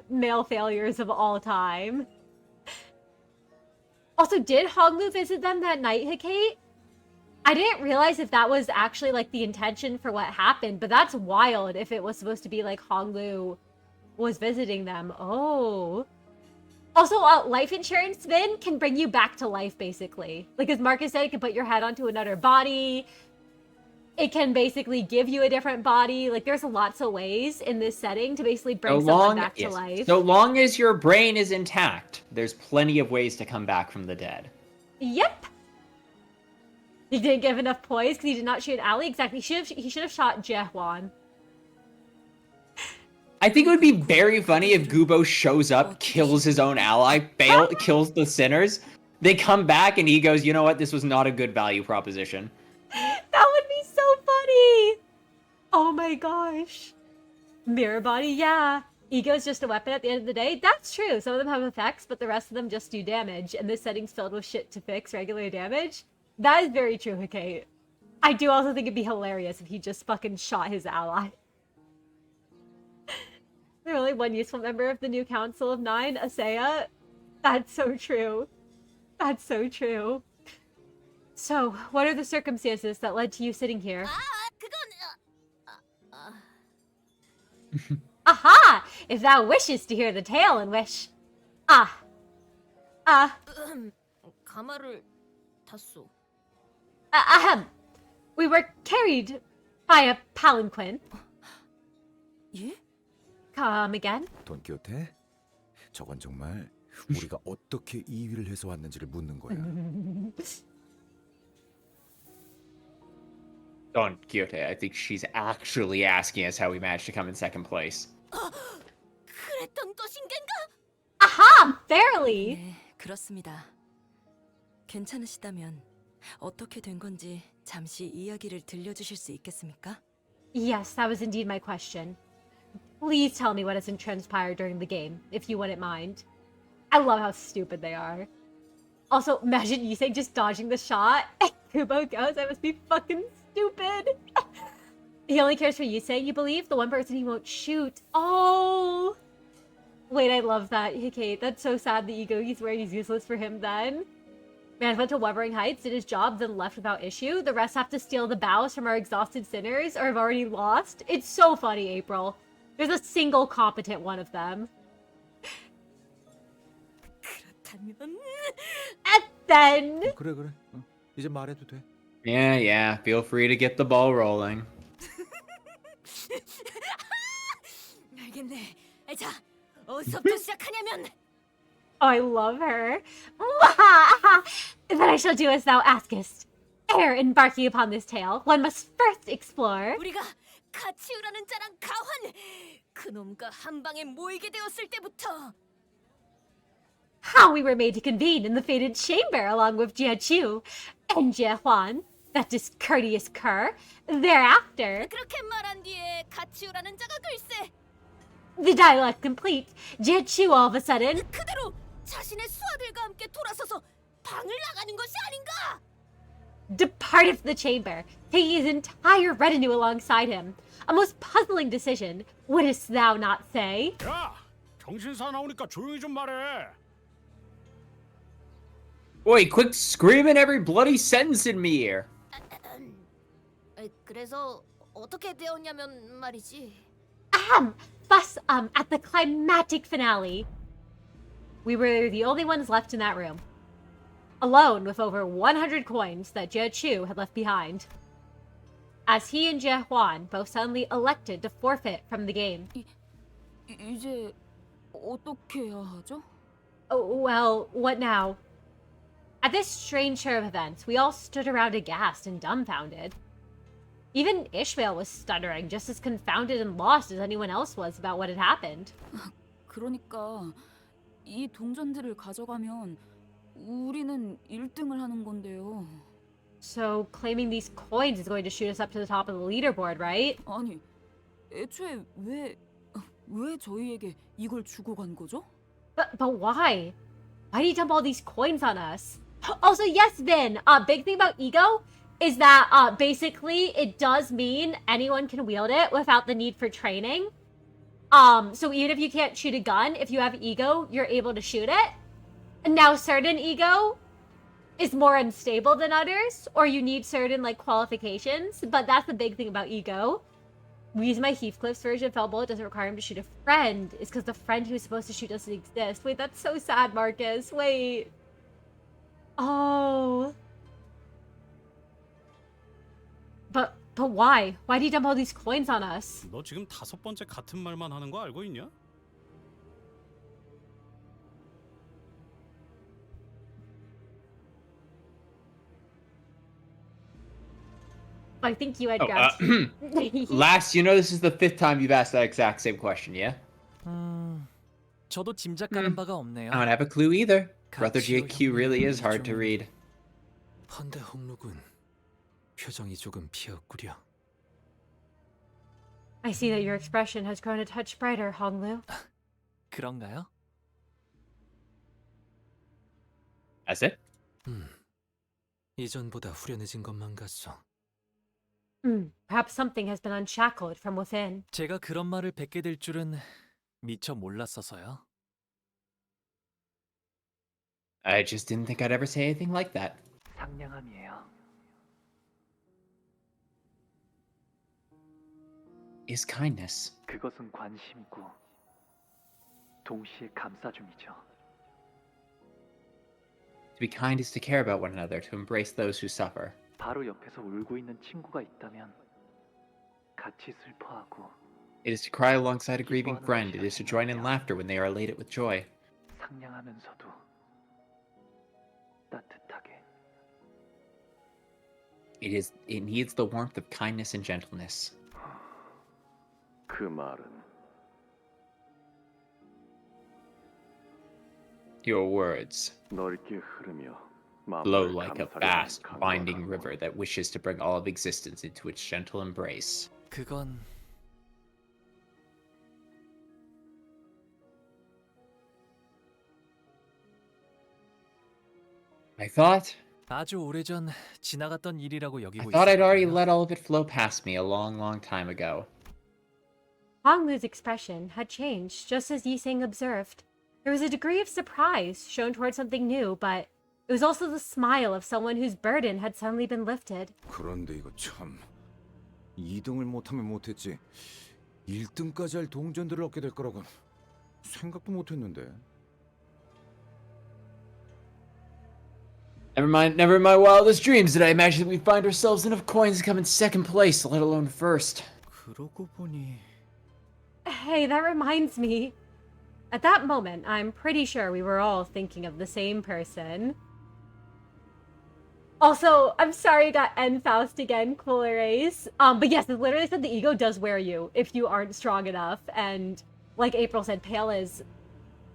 male failures of all time. Also, did Honglu visit them that night, Hikate? I didn't realize if that was actually, like, the intention for what happened, but that's wild if it was supposed to be, like, Honglu was visiting them. Oh. Also, life insurance, then, can bring you back to life, basically. Like, as Marcus said, it can put your head onto another body. It can basically give you a different body. Like, there's lots of ways in this setting to basically bring someone back to life. So long as your brain is intact, there's plenty of ways to come back from the dead. Yep. He didn't give enough poise because he did not shoot Ali. Exactly. He should have shot Jehwan. I think it would be very funny if Gubo shows up, kills his own ally, kills the sinners. They come back and he goes, you know what? This was not a good value proposition. That would be so funny. Oh my gosh. Mirror body, yeah. Ego's just a weapon at the end of the day. That's true. Some of them have effects, but the rest of them just do damage. And this setting's filled with shit to fix regular damage. That is very true, Hikate. I do also think it'd be hilarious if he just fucking shot his ally. There's only one useful member of the new Council of Nine, Asaya. That's so true. That's so true. So, what are the circumstances that led to you sitting here? Aha! If thou wishes to hear the tale and wish... 가마를 탔소. Ahem. We were carried by a palanquin. 예? Come again? 돈키호테? 저건 정말 우리가 어떻게 2위를 해서 왔는지를 묻는 거야. Don Quixote, I think she's actually asking us how we managed to come in second place. 그랬던 것인가? Aha! Barely! 네, 그렇습니다. 괜찮으시다면 어떻게 된 건지 잠시 이야기를 들려주실 수 있겠습니까? Yes, that was indeed my question. Please tell me what has transpired during the game, if you wouldn't mind. I love how stupid they are. Also, imagine Yusei just dodging the shot, and Kubo goes, I must be fucking stupid. He only cares for Yusei, you believe? The one person he won't shoot. Oh! Wait, I love that, Hikate. That's so sad the ego he's wearing is useless for him then. Man went to Wuthering Heights, did his job, then left without issue. The rest have to steal the bows from our exhausted sinners, or have already lost. It's so funny, April. There's a single competent one of them. 그렇다면 And then... 그래. 이제 말해도 돼. Yeah. Feel free to get the ball rolling. 알겠네. 자, 어디서부터 시작하냐면 Oh, I love her. Then I shall do as thou askest. Ere embarking upon this tale, one must first explore 우리가 가치우라는 자랑 가환 그놈과 한 방에 모이게 되었을 때부터 how we were made to convene in the fated chamber along with Jiachu and Jiehuan, that discourteous cur. Thereafter, 그렇게 말한 뒤에 가치우라는 자가 글쎄 the dialogue complete, Jiachu all of a sudden 그대로 자신의 수하들과 함께 돌아서서 방을 나가는 것이 아닌가? departed from the chamber, taking his entire retinue alongside him. A most puzzling decision, wouldst thou not say? 야, 정신사 나오니까 조용히 좀 말해. Boy, quit screaming every bloody sentence in me here. 그래서 어떻게 되었냐면 말이지. Thus, at the climactic finale, we were the only ones left in that room. Alone with over 100 coins that Jie Chu had left behind. As he and Jie Huan both suddenly elected to forfeit from the game. 이제 어떻게 해야 하죠? Oh, well, what now? At this strange turn of events, we all stood around aghast and dumbfounded. Even Ishmael was stuttering, just as confounded and lost as anyone else was about what had happened. 그러니까 이 동전들을 가져가면 우리는 1등을 하는 건데요. So, claiming these coins is going to shoot us up to the top of the leaderboard, right? 아니, 애초에 왜 저희에게 이걸 주고 간 거죠? But why? Why do you dump all these coins on us? Also, yes, Vin, big thing about ego is that basically it does mean anyone can wield it without the need for training. So even if you can't shoot a gun, if you have ego, you're able to shoot it. And now certain ego is more unstable than others, or you need certain like qualifications, but that's the big thing about ego. The reason my Heathcliff's version of Fell Bullet doesn't require him to shoot a friend is because the friend he was supposed to shoot doesn't exist. Wait, that's so sad, Marcus. Wait. Oh. But why? Why do you dump all these coins on us? 너 지금 5번째 같은 말만 하는 거 알고 있냐? I think you had Oh, grabbed. Last, you know this is the 5th time you've asked that exact same question, yeah? 저도 짐작 가는 바가 없네요. I don't have a clue either. Brother 가치로 GQ really is hard to 형님이 read. 헌데 홍록은 표정이 조금 피었구려. I see that your expression has grown a touch brighter, Honglu. 그런가요? That's it? 이전보다 후련해진 것만 같소. Perhaps something has been unshackled from within. 제가 그런 말을 뱉게 될 줄은 미처 몰랐어서요. I just didn't think I'd ever say anything like that. 상냥함이에요. Is kindness. 그것은 관심이고 동시에 감싸줌이죠. To be kind is to care about one another, to embrace those who suffer. 바로 옆에서 울고 있는 친구가 있다면 같이 슬퍼하고 It is to cry alongside a grieving friend. It is to join in laughter when they are elated with joy. 상냥하면서도 따뜻하게. It needs the warmth of kindness and gentleness. 그 말은 Your words 넓게 흐르며 flow like a vast, winding river that wishes to bring all of existence into its gentle embrace. 그건 I thought 아주 오래전 지나갔던 일이라고 여기고 I'd already 있었거든요. let all of it flow past me a long, long time ago. Honglu's expression had changed, just as Yiseng observed. There was a degree of surprise shown towards something new, but it was also the smile of someone whose burden had suddenly been lifted. 그런데 이거 참 2등을 못하면 못했지 1등까지 할 동전들을 얻게 될 거라고 생각도 못했는데. Never in my wildest dreams did I imagine we'd find ourselves enough coins to come in second place, let alone first. 그러고 보니 Hey, that reminds me. At that moment, I'm pretty sure we were all thinking of the same person. Also, I'm sorry you got N Faust again, Cooler Ace. But yes, it literally said the ego does wear you if you aren't strong enough. And like April said, Pale is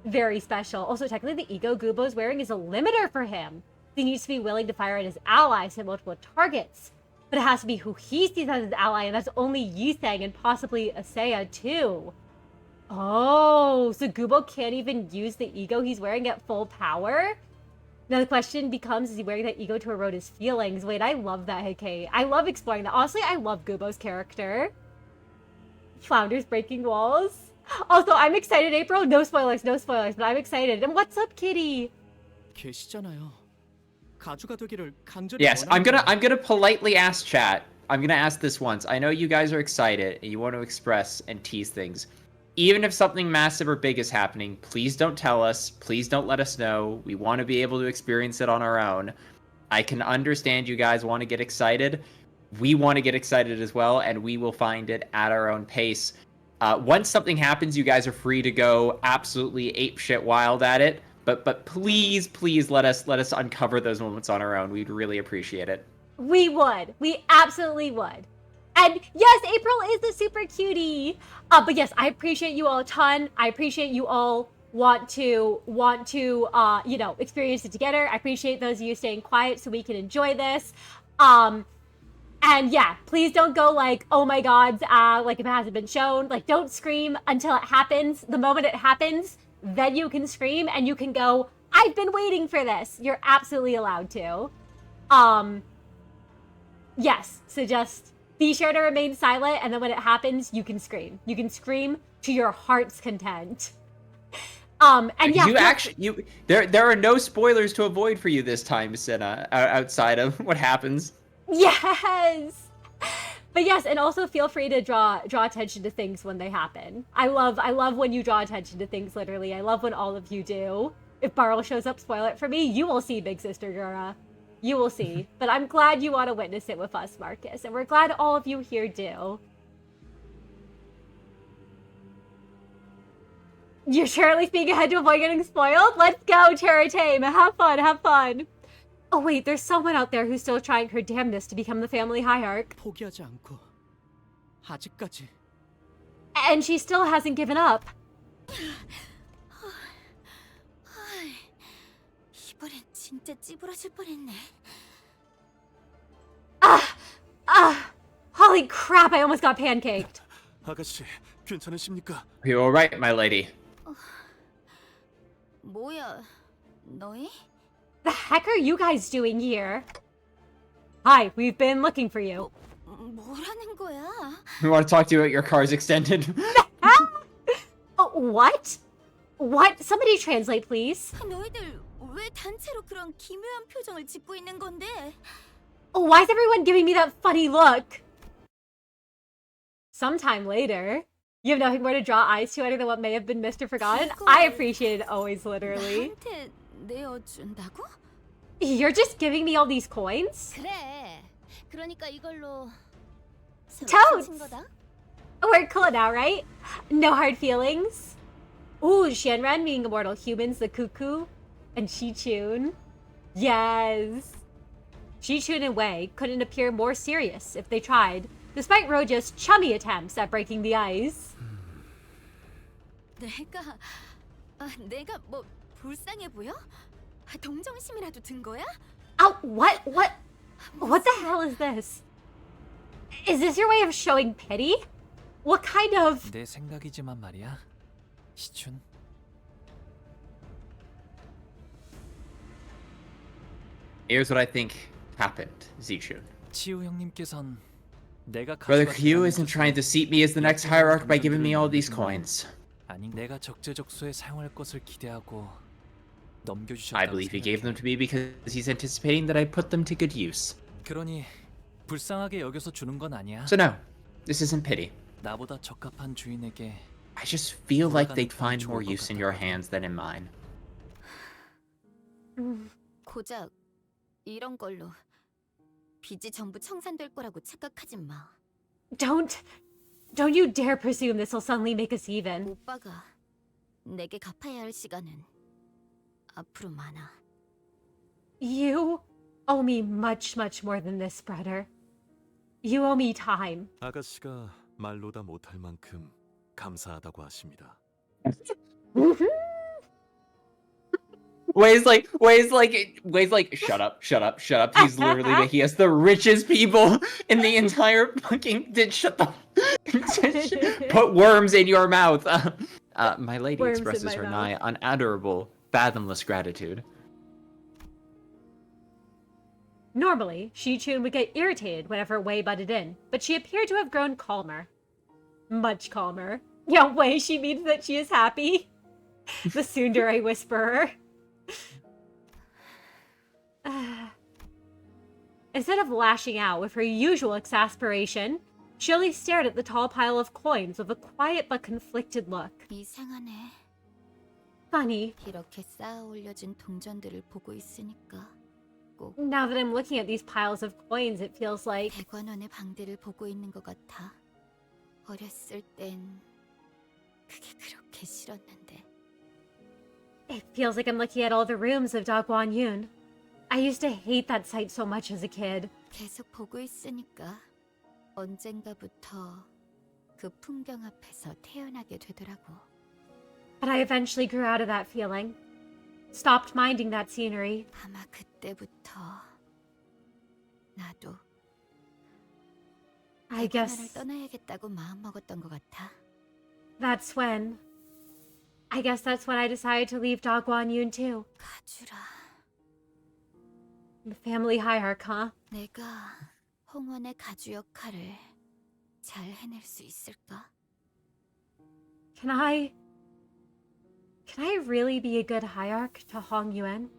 very special. Also, technically, the ego Gubo's wearing is a limiter for him. He needs to be willing to fire at his allies to hit multiple targets. But it has to be who he sees as his ally, and that's only Yiseng and possibly Asaya too. Oh, so Gubo can't even use the ego he's wearing at full power? Now the question becomes, is he wearing that ego to erode his feelings? Wait, I love that, Hikei. I love exploring that. Honestly, I love Gubo's character. Flounders breaking walls. Also, I'm excited, April. No spoilers, but I'm excited. And what's up, Kitty? 계시잖아요. 가주가 되기를 간절히 Yes, I'm 원하는 gonna politely ask chat. I'm gonna ask this once. I know you guys are excited and you want to express and tease things. Even if something massive or big is happening, please don't tell us. Please don't let us know. We want to be able to experience it on our own. I can understand you guys want to get excited. We want to get excited as well, and we will find it at our own pace. Once something happens, you guys are free to go absolutely apeshit wild at it. But please let us uncover those moments on our own. We'd really appreciate it. We would. We absolutely would. And yes, April is a super cutie. But yes, I appreciate you all a ton. I appreciate you all want to experience it together. I appreciate those of you staying quiet so we can enjoy this. And yeah, please don't go like, oh my god, like if it hasn't been shown. Like, don't scream until it happens. The moment it happens, then you can scream and you can go, I've been waiting for this. You're absolutely allowed to. Yes, so just be sure to remain silent, and then when it happens, you can scream. You can scream to your heart's content. And yeah, there are no spoilers to avoid for you this time, Senna, outside of what happens. Yes. But yes, and also feel free to draw attention to things when they happen. I love when you draw attention to things, literally. I love when all of you do. If Barl shows up, spoil it for me. You will see, Big Sister Gura. You will see. But I'm glad you want to witness it with us, Marcus. And we're glad all of you here do. You're surely speaking ahead to avoid getting spoiled? Let's go, Charitame. Have fun, have fun. Oh wait, there's someone out there who's still trying her damnedest to become the family hierarch. 포기하지 않고 아직까지 And she still hasn't given up. 이번엔 진짜 찌부러질 뻔했네. Holy crap, I almost got pancaked. 아가씨 괜찮으십니까? Are you alright, my lady? 뭐야, 너희? The heck are you guys doing here? Hi, we've been looking for you. 뭐라는 거야? We want to talk to you about your car's extended. Oh, what? What? Somebody translate, please. 너희들 왜 단체로 그런 기묘한 표정을 짓고 있는 건데? Oh, why is everyone giving me that funny look? Sometime later. You have nothing more to draw eyes to other than what may have been missed or forgotten? I appreciate it always, literally. 나한테 내어준다고? You're just giving me all these coins? 그래. 그러니까 이걸로 Toads! 친 거다. We're cool now, right? No hard feelings? Ooh, Shenran being immortal humans, the cuckoo, and Xichun. Yes. Xichun and Wei couldn't appear more serious if they tried, despite Roja's chummy attempts at breaking the ice. 내가 뭐 불쌍해 보여? 동정심이라도 든 거야? Oh, what the hell is this? Is this your way of showing pity? What kind of... 내 생각이지만 말이야. 시춘. Here's what I think happened, Xichun. 치우 형님께선 내가 Brother Q isn't trying to seat me as the next hierarch by giving me all these coins. 아니 내가 적재적소에 사용할 것을 기대하고 넘겨주셨다고 I believe he gave them to me because he's anticipating that I put them to good use. 그러니 불쌍하게 여겨서 주는 건 아니야. So no, this isn't pity. 나보다 적합한 주인에게 I just feel like they'd find more use in your hands than in mine. 고작 이런 걸로 빚이 전부 청산될 거라고 착각하지 마. Don't you dare presume this will suddenly make us even. 오빠가 내게 갚아야 할 시간은 앞으로 많아. You owe me much more than this, brother. You owe me time. 아가씨가 말로다 못할 만큼 감사하다고 하십니다. Way's like, shut up. He's literally, he has the richest people in the entire fucking, shut the, put worms in your mouth. My lady Worms in expresses my her mouth. nigh unutterable, fathomless gratitude. Normally, Xichun would get irritated whenever Wei butted in, but she appeared to have grown calmer. Much calmer. Yeah, Wei, she means that she is happy. The tsundere whisperer. Instead of lashing out with her usual exasperation, she only stared at the tall pile of coins with a quiet but conflicted look. 이상하네. Funny, 이렇게 쌓아 올려진 동전들을 보고 있으니까 꼭 now that I'm looking at these piles of coins, it feels like 100원의 방들을 보고 있는 것 같아. 어렸을 땐 그게 그렇게 싫었는데. It feels like I'm looking at all the rooms of Dagwon-yun. I used to hate that sight so much as a kid. 계속 보고 있으니까 언젠가부터 그 풍경 앞에서 태어나게 되더라고. But I eventually grew out of that feeling. Stopped minding that scenery. 아마 그때부터 나도 I 나라를 guess 떠나야겠다고 마음먹었던 것 같아. that's when I decided to leave Dagwon-yun too. 가주라. The family hierarch, huh? 내가 홍원의 가주 역할을 잘 해낼 수 있을까? Can I really be a good hierarch to Hong Yuan?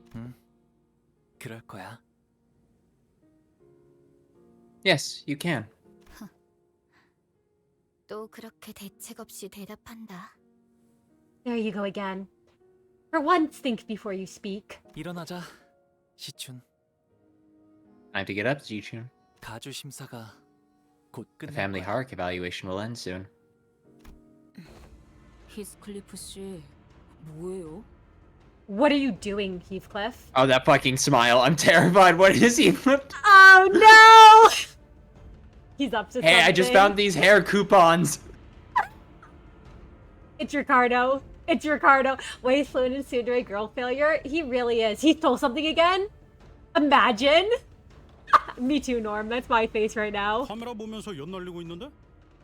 그럴 거야. Yes, you can. 또 그렇게 대책 없이 대답한다. There you go again. For once, think before you speak. 일어나자, 시춘. Time to get up, Xichun. 가주 심사가 곧 The 끝날 family 거야. hierarch evaluation will end soon. 히스클리프 씨, 뭐예요? What are you doing, Heathcliff? Oh, that fucking smile. I'm terrified. What is he? Oh no! He's up to Hey, I just found these hair coupons. It's Ricardo. It's Ricardo. Wei's fluent in tsundere girl failure. He really is. He stole something again? Imagine. Me too, Norm. That's my face right now. 카메라 보면서 연 날리고 있는데?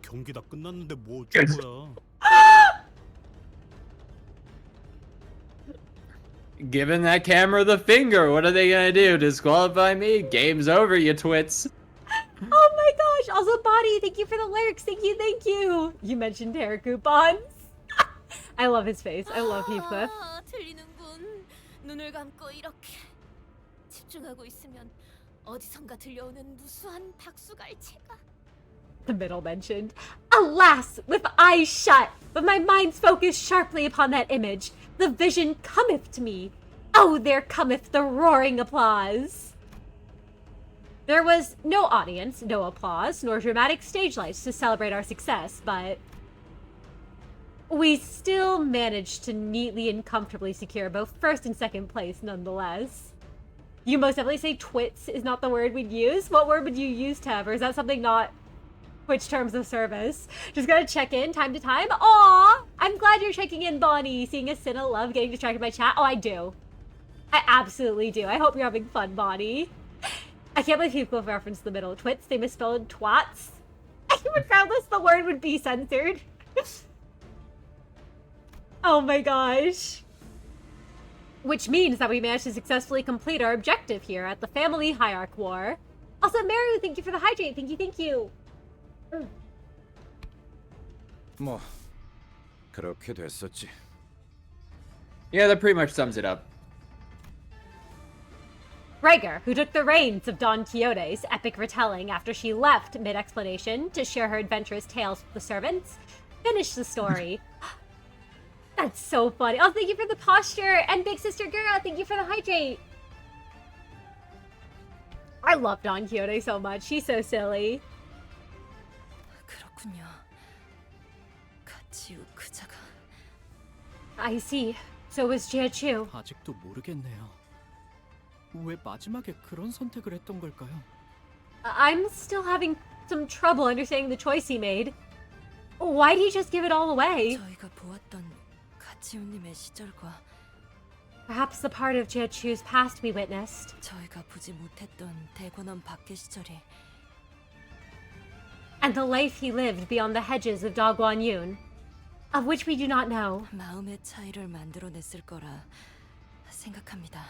경기 다 끝났는데 뭐 어쩔 거야? Giving that camera the finger. What are they gonna do? Disqualify me? Game's over, you twits. Oh my gosh. Also, Bonnie, thank you for the lyrics. Thank you. You mentioned hair coupons. I love his face. I love Heathcliff. 아, 들리는군. 눈을 감고 이렇게 집중하고 있으면 어디선가 들려오는 무수한 박수갈채가. The middle mentioned. Alas, with eyes shut, but my mind's focused sharply upon that image, the vision cometh to me. Oh, there cometh the roaring applause. There was no audience, no applause, nor dramatic stage lights to celebrate our success, but we still managed to neatly and comfortably secure both first and second place nonetheless. You most definitely say twits is not the word we'd use. What word would you use, Tev? Or is that something not Twitch terms of service? Just gotta check in time to time. Aw! I'm glad you're checking in, Bonnie. Seeing a sin of love, getting distracted by chat. Oh, I do. I absolutely do. I hope you're having fun, Bonnie. I can't believe Heathcliff referenced the middle. Twits, they misspelled twats. Regardless, the word would be censored. Oh my gosh. Which means that we managed to successfully complete our objective here at the Family Hierarch War. Also, Maru, thank you for the hydrate. Thank you. 뭐 그렇게 됐었지. Yeah, that pretty much sums it up. Rhaegar, who took the reins of Don Quixote's epic retelling after she left mid-explanation to share her adventurous tales with the servants, finished the story. That's so funny. Oh, thank you for the posture. And Big Sister Girl, thank you for the hydrate. I love Don Quixote so much. She's so silly. 그렇군요. 같이 그자가 I see. So was Xichun. 아직도 모르겠네요. 왜 마지막에 그런 선택을 했던 걸까요? I'm still having some trouble understanding the choice he made. Why'd he just give it all away? 저희가 보았던 가치우님의 시절과 Perhaps the part of Xichun's past we witnessed. 저희가 보지 못했던 대관원 밖의 시절이 And the life he lived beyond the hedges of Dagwon-yun, of which we do not know. 마음의 차이를 만들어냈을 거라 생각합니다.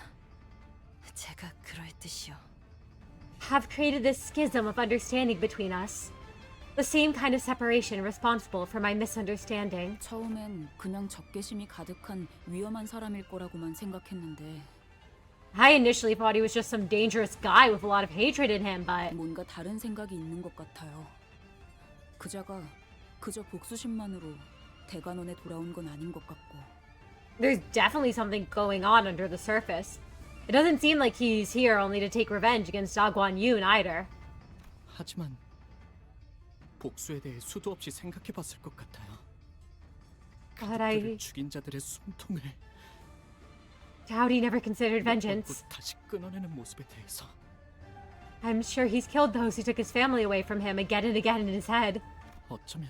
제가 그러했듯이요. Have created this schism of understanding between us. The same kind of separation responsible for my misunderstanding. 처음엔 그냥 적개심이 가득한 위험한 사람일 거라고만 생각했는데 I initially thought he was just some dangerous guy with a lot of hatred in him, but 뭔가 다른 생각이 있는 것 같아요. 그자가 그저 복수심만으로 대관원에 돌아온 건 아닌 것 같고 there's definitely something going on under the surface. It doesn't seem like he's here only to take revenge against Dagwon-yun either. 하지만 복수에 대해 수도 없이 생각해봤을 것 같아요. But 그들을 죽인 자들의 숨통을 doubt he never considered vengeance. 다시 끊어내는 모습에 대해서 I'm sure he's killed those who took his family away from him again and again in his head. 어쩌면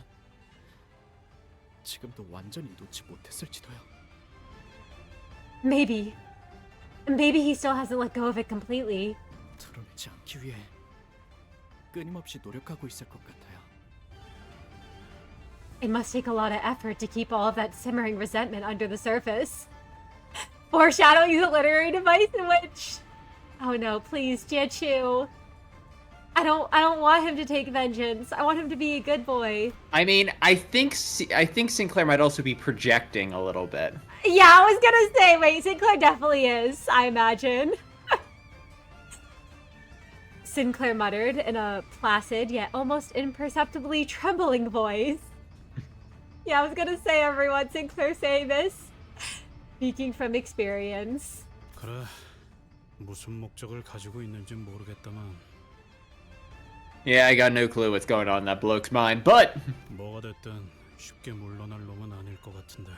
지금도 완전히 놓지 못했을지도요. Maybe. Maybe he still hasn't let go of it completely. 드러내지 않기 위해 끊임없이 노력하고 있을 것 같아요. It must take a lot of effort to keep all of that simmering resentment under the surface. Foreshadowing the literary device in which... Oh no, please, Xichun. I don't want him to take vengeance. I want him to be a good boy. I mean, I think Sinclair might also be projecting a little bit. Yeah, I was gonna say, wait, Sinclair definitely is, I imagine. Sinclair muttered in a placid yet almost imperceptibly trembling voice. Yeah, I was gonna say, everyone, Sinclair saying this. Speaking from experience. 그래, 무슨 목적을 가지고 있는지 모르겠다만 Yeah, I got no clue what's going on in that bloke's mind, but 뭐가 됐든 쉽게 물러날 놈은 아닐 것 같은데.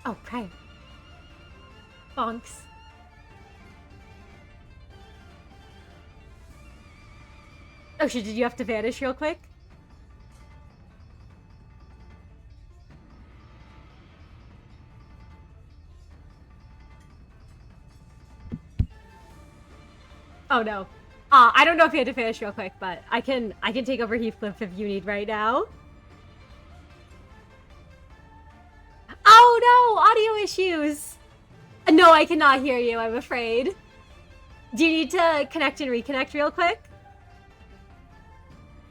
Oh, right. Bonks. Oh shit, did you have to vanish real quick? Oh no. I don't know if you had to finish real quick, but I can take over Heathcliff if you need right now. Oh no! Audio issues! No, I cannot hear you, I'm afraid. Do you need to connect and reconnect real quick?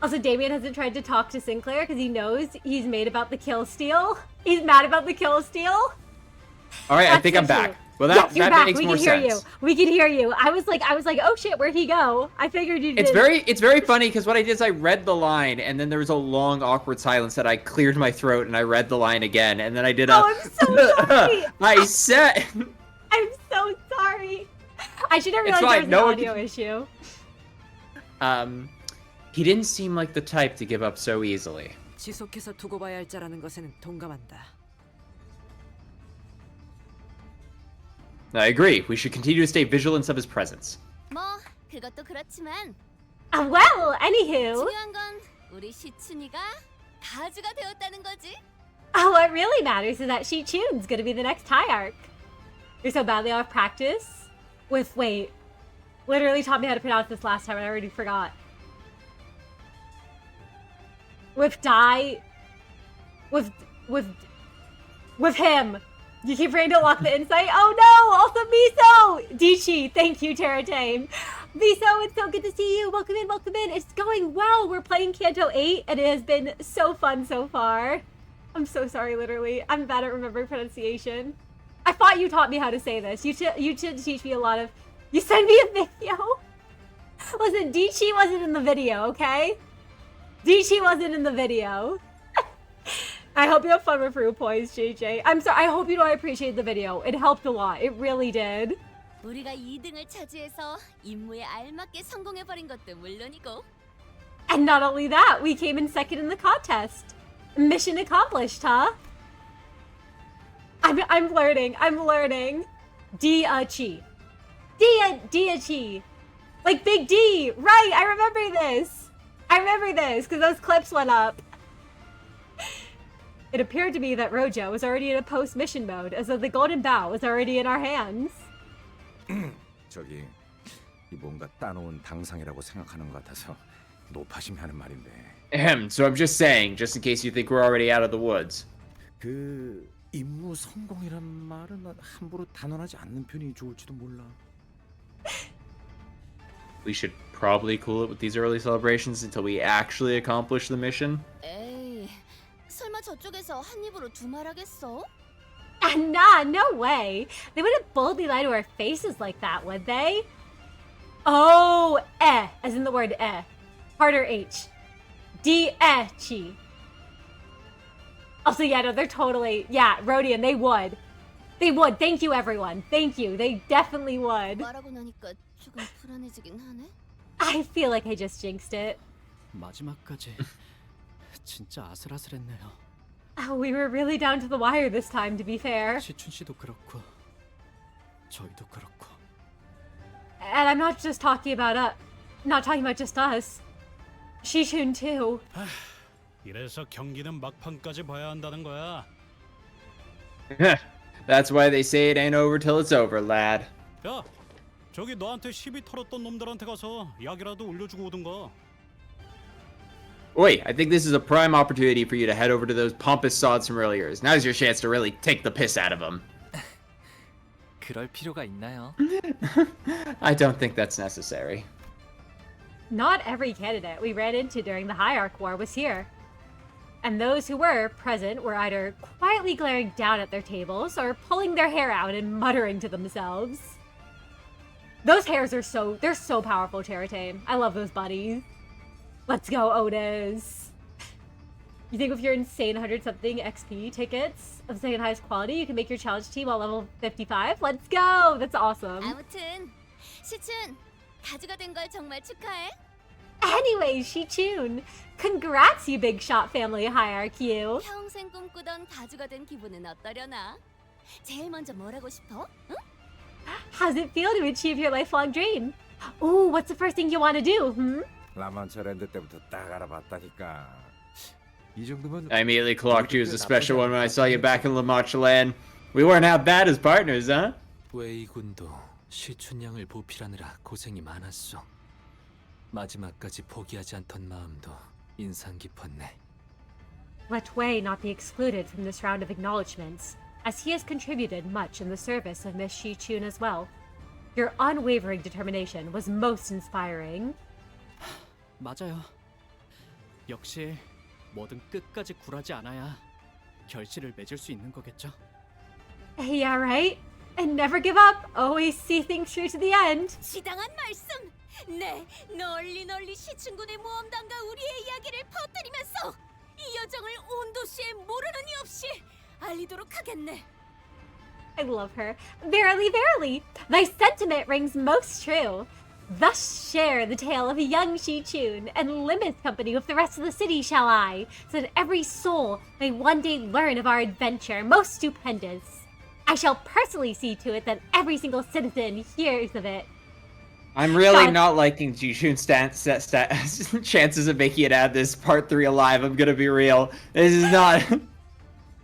Also, Damien hasn't tried to talk to Sinclair because he knows he's made about the kill steal. He's mad about the kill steal. all right, I think I'm back. Well, that You're back. makes We more can hear sense. you. We can hear you. I was like, oh shit, where'd he go? I figured you did. It's very funny because what I did is I read the line and then there was a long awkward silence that I cleared my throat and I read the line again and then I did a. Oh, I'm so sorry. I said. I'm so sorry. I should have realized fine. there was No an one audio issue. He didn't seem like the type to give up so easily. 지속해서 두고 봐야 할 자라는 것에는 동감한다. I agree. We should continue to stay vigilant of his presence. 뭐 그것도 그렇지만 Well, anywho. 중요한 건 우리 시춘이가 가주가 되었다는 거지. What really matters is that Xichun's gonna be the next hierarch. You're so badly out of practice with, wait, literally taught me how to pronounce this last time and I already forgot. With him. You keep trying to lock the insight? Oh no! Also Miso! Dichi, thank you, Terratame. Miso, it's so good to see you. Welcome in, welcome in. It's going well. We're playing Canto 8 and it has been so fun so far. I'm so sorry, literally. I'm bad at remembering pronunciation. I thought you taught me how to say this. You should teach me a lot of... You sent me a video? Listen, Dichi wasn't in the video, okay? Dichi wasn't in the video. I hope you have fun with Fruit Poise, JJ. I'm sorry. I hope you know I appreciate the video. It helped a lot. It really did. 우리가 2등을 차지해서 임무에 알맞게 성공해버린 것도 물론이고. And not only that, we came in second in the contest. Mission accomplished, huh? I'm learning. I'm learning. Dia-chi. Dia-chi. Like Big D. Right, I remember this. I remember this because those clips went up. It appeared to me that Rojo was already in a post-mission mode, as though the golden bow was already in our hands. 저기 이 뭔가 따놓은 당상이라고 생각하는 것 같아서 노파심이 하는 말인데. So I'm just saying, just in case you think we're already out of the woods. 그 임무 성공이란 말은 함부로 단언하지 않는 편이 좋을지도 몰라. We should probably cool it with these early celebrations until we actually accomplish the mission. 에이, 설마 저쪽에서 한 입으로 두 말 하겠어? Nah, no way. They wouldn't boldly lie to our faces like that, would they? Oh, as in the word harder H. D-E-chi. Also, yeah, no, they're totally, yeah, Rodian, they would. They would. Thank you, everyone. Thank you. They definitely would. 말하고 나니까 조금 불안해지긴 하네. I feel like I just jinxed it. 마지막까지 진짜 아슬아슬했네요. Oh, we were really down to the wire this time, to be fair. 시춘 씨도 그렇고 저희도 그렇고. And I'm not just talking about just us. Xichun too. 이래서 경기는 막판까지 봐야 한다는 거야. That's why they say it ain't over till it's over, lad. 야, 저기 너한테 시비 털었던 놈들한테 가서 약이라도 올려주고 오든가. Wait, I think this is a prime opportunity for you to head over to those pompous sods from earlier. Now's your chance to really take the piss out of them. 그럴 필요가 있나요? I don't think that's necessary. Not every candidate we ran into during the Hierarch War was here. And those who were present were either quietly glaring down at their tables or pulling their hair out and muttering to themselves. Those hairs are they're so powerful, Charite. I love those buddies. Let's go, Otis. You think with your insane 100-something XP tickets of second highest quality, you can make your challenge team while level 55? Let's go! That's awesome. 아무튼 시춘 가주가 된 걸 정말 축하해. Anyways, Xichun, congrats, you big shot family hierarch, you. 평생 꿈꾸던 가주가 된 기분은 어떠려나? 제일 먼저 뭘 하고 싶어? 응? How's it feel to achieve your lifelong dream? Ooh, what's the first thing you want to do, 라만차랜드 때부터 딱 알아봤다니까. 이 정도면 I immediately clocked you as a special one when I saw you back in La Mancha Land. We weren't half bad as partners, huh? 웨이군도 시춘 양을 보필하느라 고생이 많았어. 마지막까지 포기하지 않던 마음도 인상 깊었네. Let Wei not be excluded from this round of acknowledgements, as he has contributed much in the service of Miss Xichun as well. Your unwavering determination was most inspiring. 맞아요. 역시 뭐든 끝까지 굴하지 않아야 결실을 맺을 수 있는 거겠죠. Yeah, right? And never give up. Always see things through to the end. 지당한 말씀. 네, 널리 시춘군의 모험단과 우리의 이야기를 퍼뜨리면서 이 여정을 온 도시에 모르는 이 없이 알리도록 하겠네. I love her. Verily, verily, thy sentiment rings most true. Thus share the tale of young Xichun and Limbus company with the rest of the city shall I, so that every soul may one day learn of our adventure most stupendous. I shall personally see to it that every single citizen hears of it. I'm really God. not liking Xichun's chances of making it out of this part 3 alive. I'm gonna be real. This is not...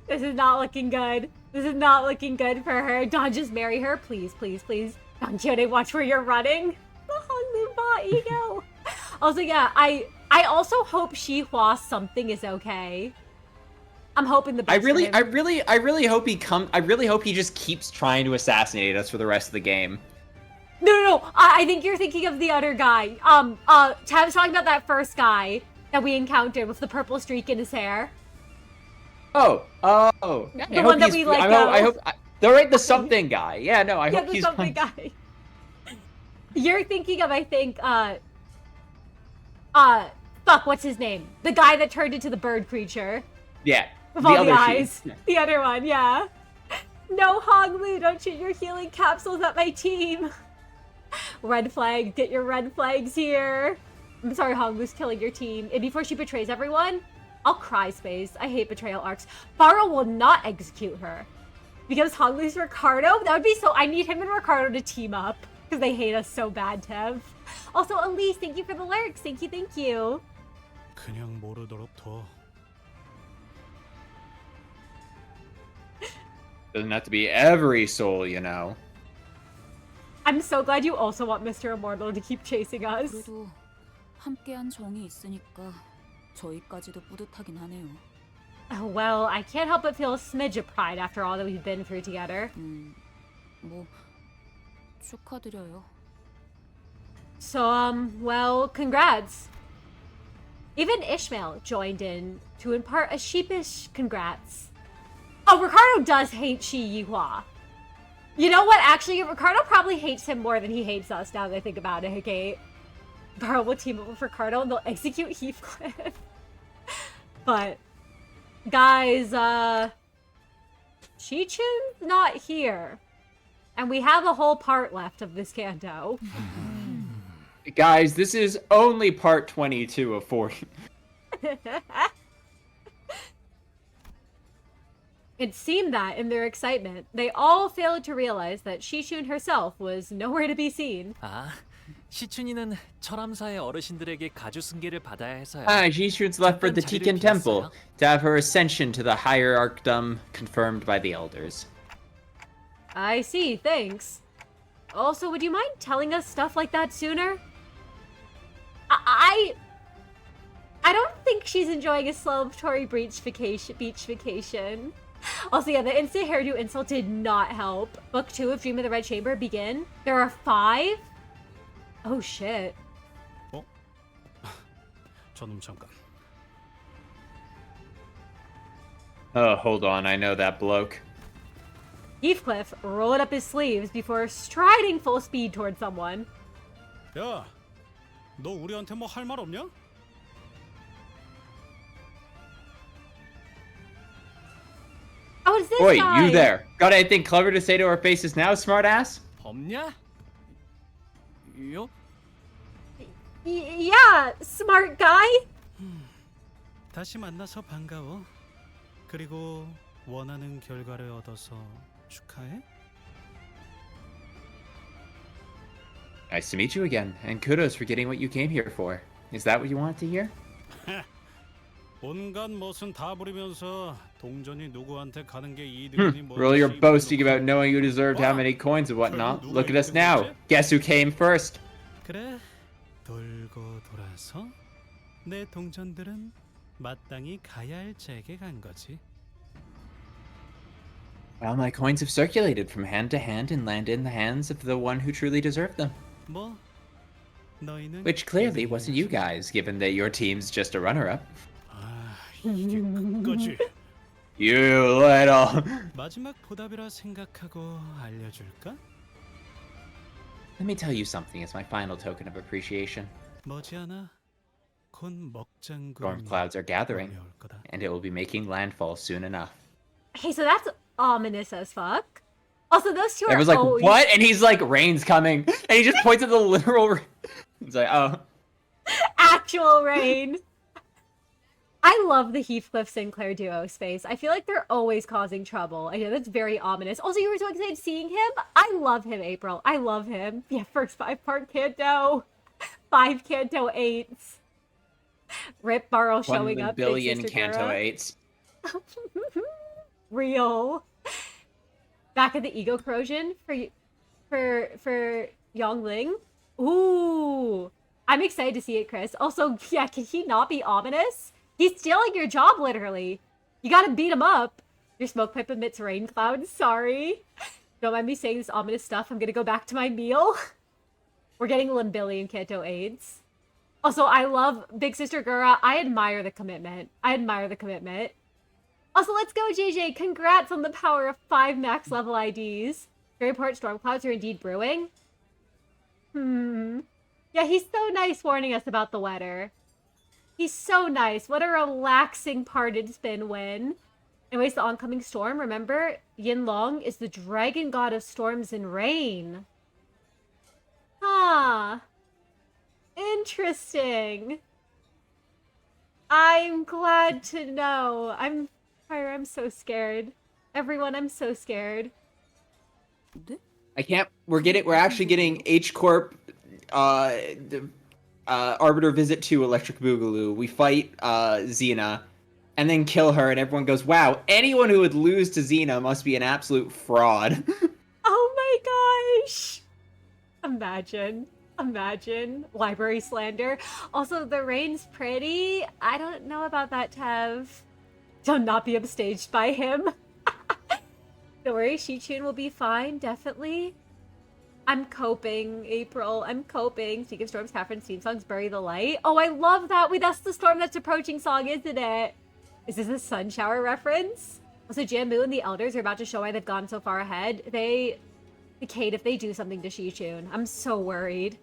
This is not looking good. This is not looking good for her. Don, just marry her, please, please, please. Don Quixote, watch where you're running. The Hong Ba ego. Also, yeah, I also hope Xihua something is okay. I'm hoping the best. I really hope he just keeps trying to assassinate us for the rest of the game. No. I think you're thinking of the other guy. Tab's talking about that first guy that we encountered with the purple streak in his hair. Oh. The one that we let go. I hope they're right. The something guy. Yeah, no. I hope the he's something guy. You're thinking of, I think, fuck, what's his name? The guy that turned into the bird creature. Yeah. With The all the other eyes. sheep. The other one, yeah. No, Honglu, don't shoot your healing capsules at my team. Red flag, get your red flags here. I'm sorry, Honglu's killing your team. And before she betrays everyone, I'll cry, Space. I hate betrayal arcs. Baro will not execute her. Because Honglu's Ricardo, that would be so... I need him and Ricardo to team up. Because they hate us so bad, Tev. Also, Elise, thank you for the lurks. Thank you, thank you. 그냥 모르도록 둬. Doesn't have to be every soul, you know. I'm so glad you also want Mr. Immortal to keep chasing us. 그래도 함께한 정이 있으니까 저희까지도 뿌듯하긴 하네요. Oh, well, I can't help but feel a smidge of pride after all that we've been through together. 뭐 축하드려요. So, well, congrats. Even Ishmael joined in to impart a sheepish congrats. Oh, Ricardo does hate Shi Yihua. You know what? Actually, Ricardo probably hates him more than he hates us now that I think about it, okay? Baro will team up with Ricardo and they'll execute Heathcliff. But, guys, Xichun's not here. And we have a whole part left of this Canto. Guys, this is only part 22 of 40. It seemed that, in their excitement, they all failed to realize that Xichun herself was nowhere to be seen. 아, 시춘이는 철암사의 어르신들에게 가주 승계를 받아야 해서요. Xichun's left for the Tikan Temple to have her ascension to the higher archdom confirmed by the elders. I see, thanks. Also, would you mind telling us stuff like that sooner? I don't think she's enjoying a celebratory beach vacation. Also, yeah, the instant hairdo insult did not help. Book 2 of Dream of the Red Chamber begin. There are 5? Oh, shit. 어? 저놈 잠깐. Oh, hold on, I know that bloke. Heathcliff rolled up his sleeves before striding full speed towards someone. 야, 너 우리한테 뭐 할 말 없냐? Oh, it's this Oi, guy! you there. Got anything clever to say to our faces now, smartass? 없냐? 요? Yeah, smart guy. 다시 만나서 반가워. 그리고 원하는 결과를 얻어서 축하해. Nice to meet you again, and kudos for getting what you came here for. Is that what you wanted to hear? 온갖 멋은 다 부리면서 동전이 누구한테 가는 게 이득이니 뭐. Really, you're boasting about knowing you deserved how many coins and whatnot. Look at us now. Guess who came first? 그래, 돌고 돌아서 내 동전들은 마땅히 가야 할 잭에 간 거지. Well, my coins have circulated from hand to hand and landed in the hands of the one who truly deserved them. 뭐 너희는 Which clearly wasn't you guys, given that your team's just a runner-up. 아, 이게 그거지. You little... 마지막 보답이라 생각하고 알려줄까? Let me tell you something as my final token of appreciation. 머지않아 곧 먹장구름이 Storm clouds are gathering, 몰려올 거다. and it will be making landfall soon enough. Hey, so that's ominous as fuck. Also, those two are Everyone's like, always... what? And he's like, rain's coming. And he just points at the literal rain. He's like, oh. Actual rain. I love the Heathcliff Sinclair duo space. I feel like they're always causing trouble. I know that's very ominous. Also, you were so excited seeing him? I love him, April. I love him. Yeah, first 5-part Canto. 5 Canto 8s. Rip Barrel showing 1 up. billion Big Sister Canto Gura. 8s. Real. Back at the ego corrosion for Yongling. Ooh. I'm excited to see it, Chris. Also, yeah, can he not be ominous? He's stealing your job, literally. You gotta beat him up. Your smoke pipe emits rain clouds. Sorry. Don't mind me saying this ominous stuff. I'm gonna go back to my meal. We're getting Limbilly and Canto AIDS. Also, I love Big Sister Gura. I admire the commitment. Also, let's go, JJ. Congrats on the power of 5 max level IDs. Greyport storm clouds are indeed brewing. Yeah, he's so nice warning us about the weather. He's so nice. What a relaxing parted spin win. Anyways, the oncoming storm, remember, Yinlong is the dragon god of storms and rain. Ah, interesting. I'm glad to know. I'm so scared. Everyone, I'm so scared. I can't. We're actually getting H Corp, Arbiter visit to Electric Boogaloo. We fight Xena, and then kill her, and everyone goes, "Wow, anyone who would lose to Xena must be an absolute fraud." Oh my gosh! Imagine. Library slander. Also, the rain's pretty. I don't know about that, Tev. Do not be upstaged by him. Don't worry, Xichun will be fine, definitely. I'm coping, April. I'm coping. Speaking of storms, Catherine's theme song's Bury the Light. Oh, I love that. Wait, that's the storm that's approaching song, isn't it? Is this a sun shower reference? Also, Jammu and the Elders are about to show why they've gone so far ahead. Kate, if they do something to Xichun, I'm so worried.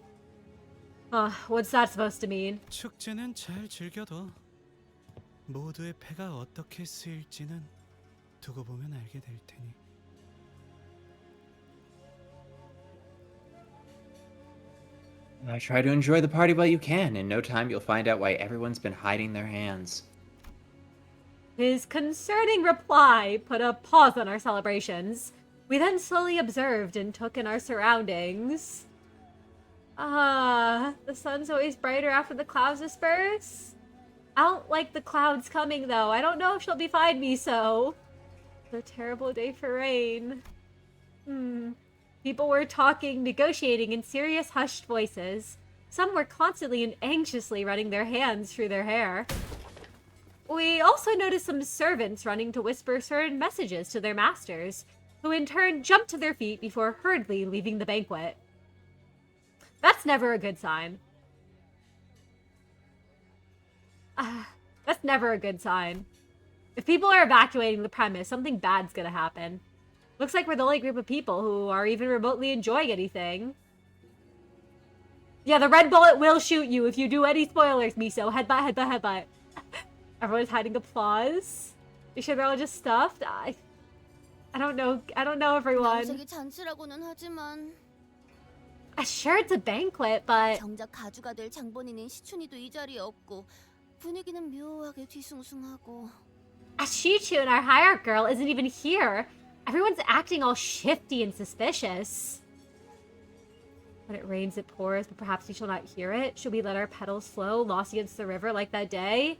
What's that supposed to mean? 축제는 잘 즐겨둬. 모두의 패가 어떻게 쓰일지는 두고 보면 알게 될 테니. Try to enjoy the party while you can. In no time, you'll find out why everyone's been hiding their hands. His concerning reply put a pause on our celebrations. We then slowly observed and took in our surroundings. The sun's always brighter after the clouds disperse. I don't like the clouds coming, though. I don't know if she'll be fine, Miso. It's a terrible day for rain. People were talking, negotiating in serious, hushed voices. Some were constantly and anxiously running their hands through their hair. We also noticed some servants running to whisper certain messages to their masters, who in turn jumped to their feet before hurriedly leaving the banquet. That's never a good sign. That's never a good sign. If people are evacuating the premise, something bad's gonna happen. Looks like we're the only group of people who are even remotely enjoying anything. Yeah, the red bullet will shoot you if you do any spoilers, Miso. Headbutt, headbutt, headbutt. Everyone's hiding applause. You sure they're all just stuffed? I don't know. I don't know, everyone. 잔치라고는 하지만 Sure, it's a banquet, but 정작 가주가 될 장본인인 시춘이도 이 자리에 없고 분위기는 묘하게 뒤숭숭하고. Xichun, our hierarch girl, isn't even here. Everyone's acting all shifty and suspicious. When it rains, it pours, but perhaps we shall not hear it. Should we let our petals flow, lost against the river like that day?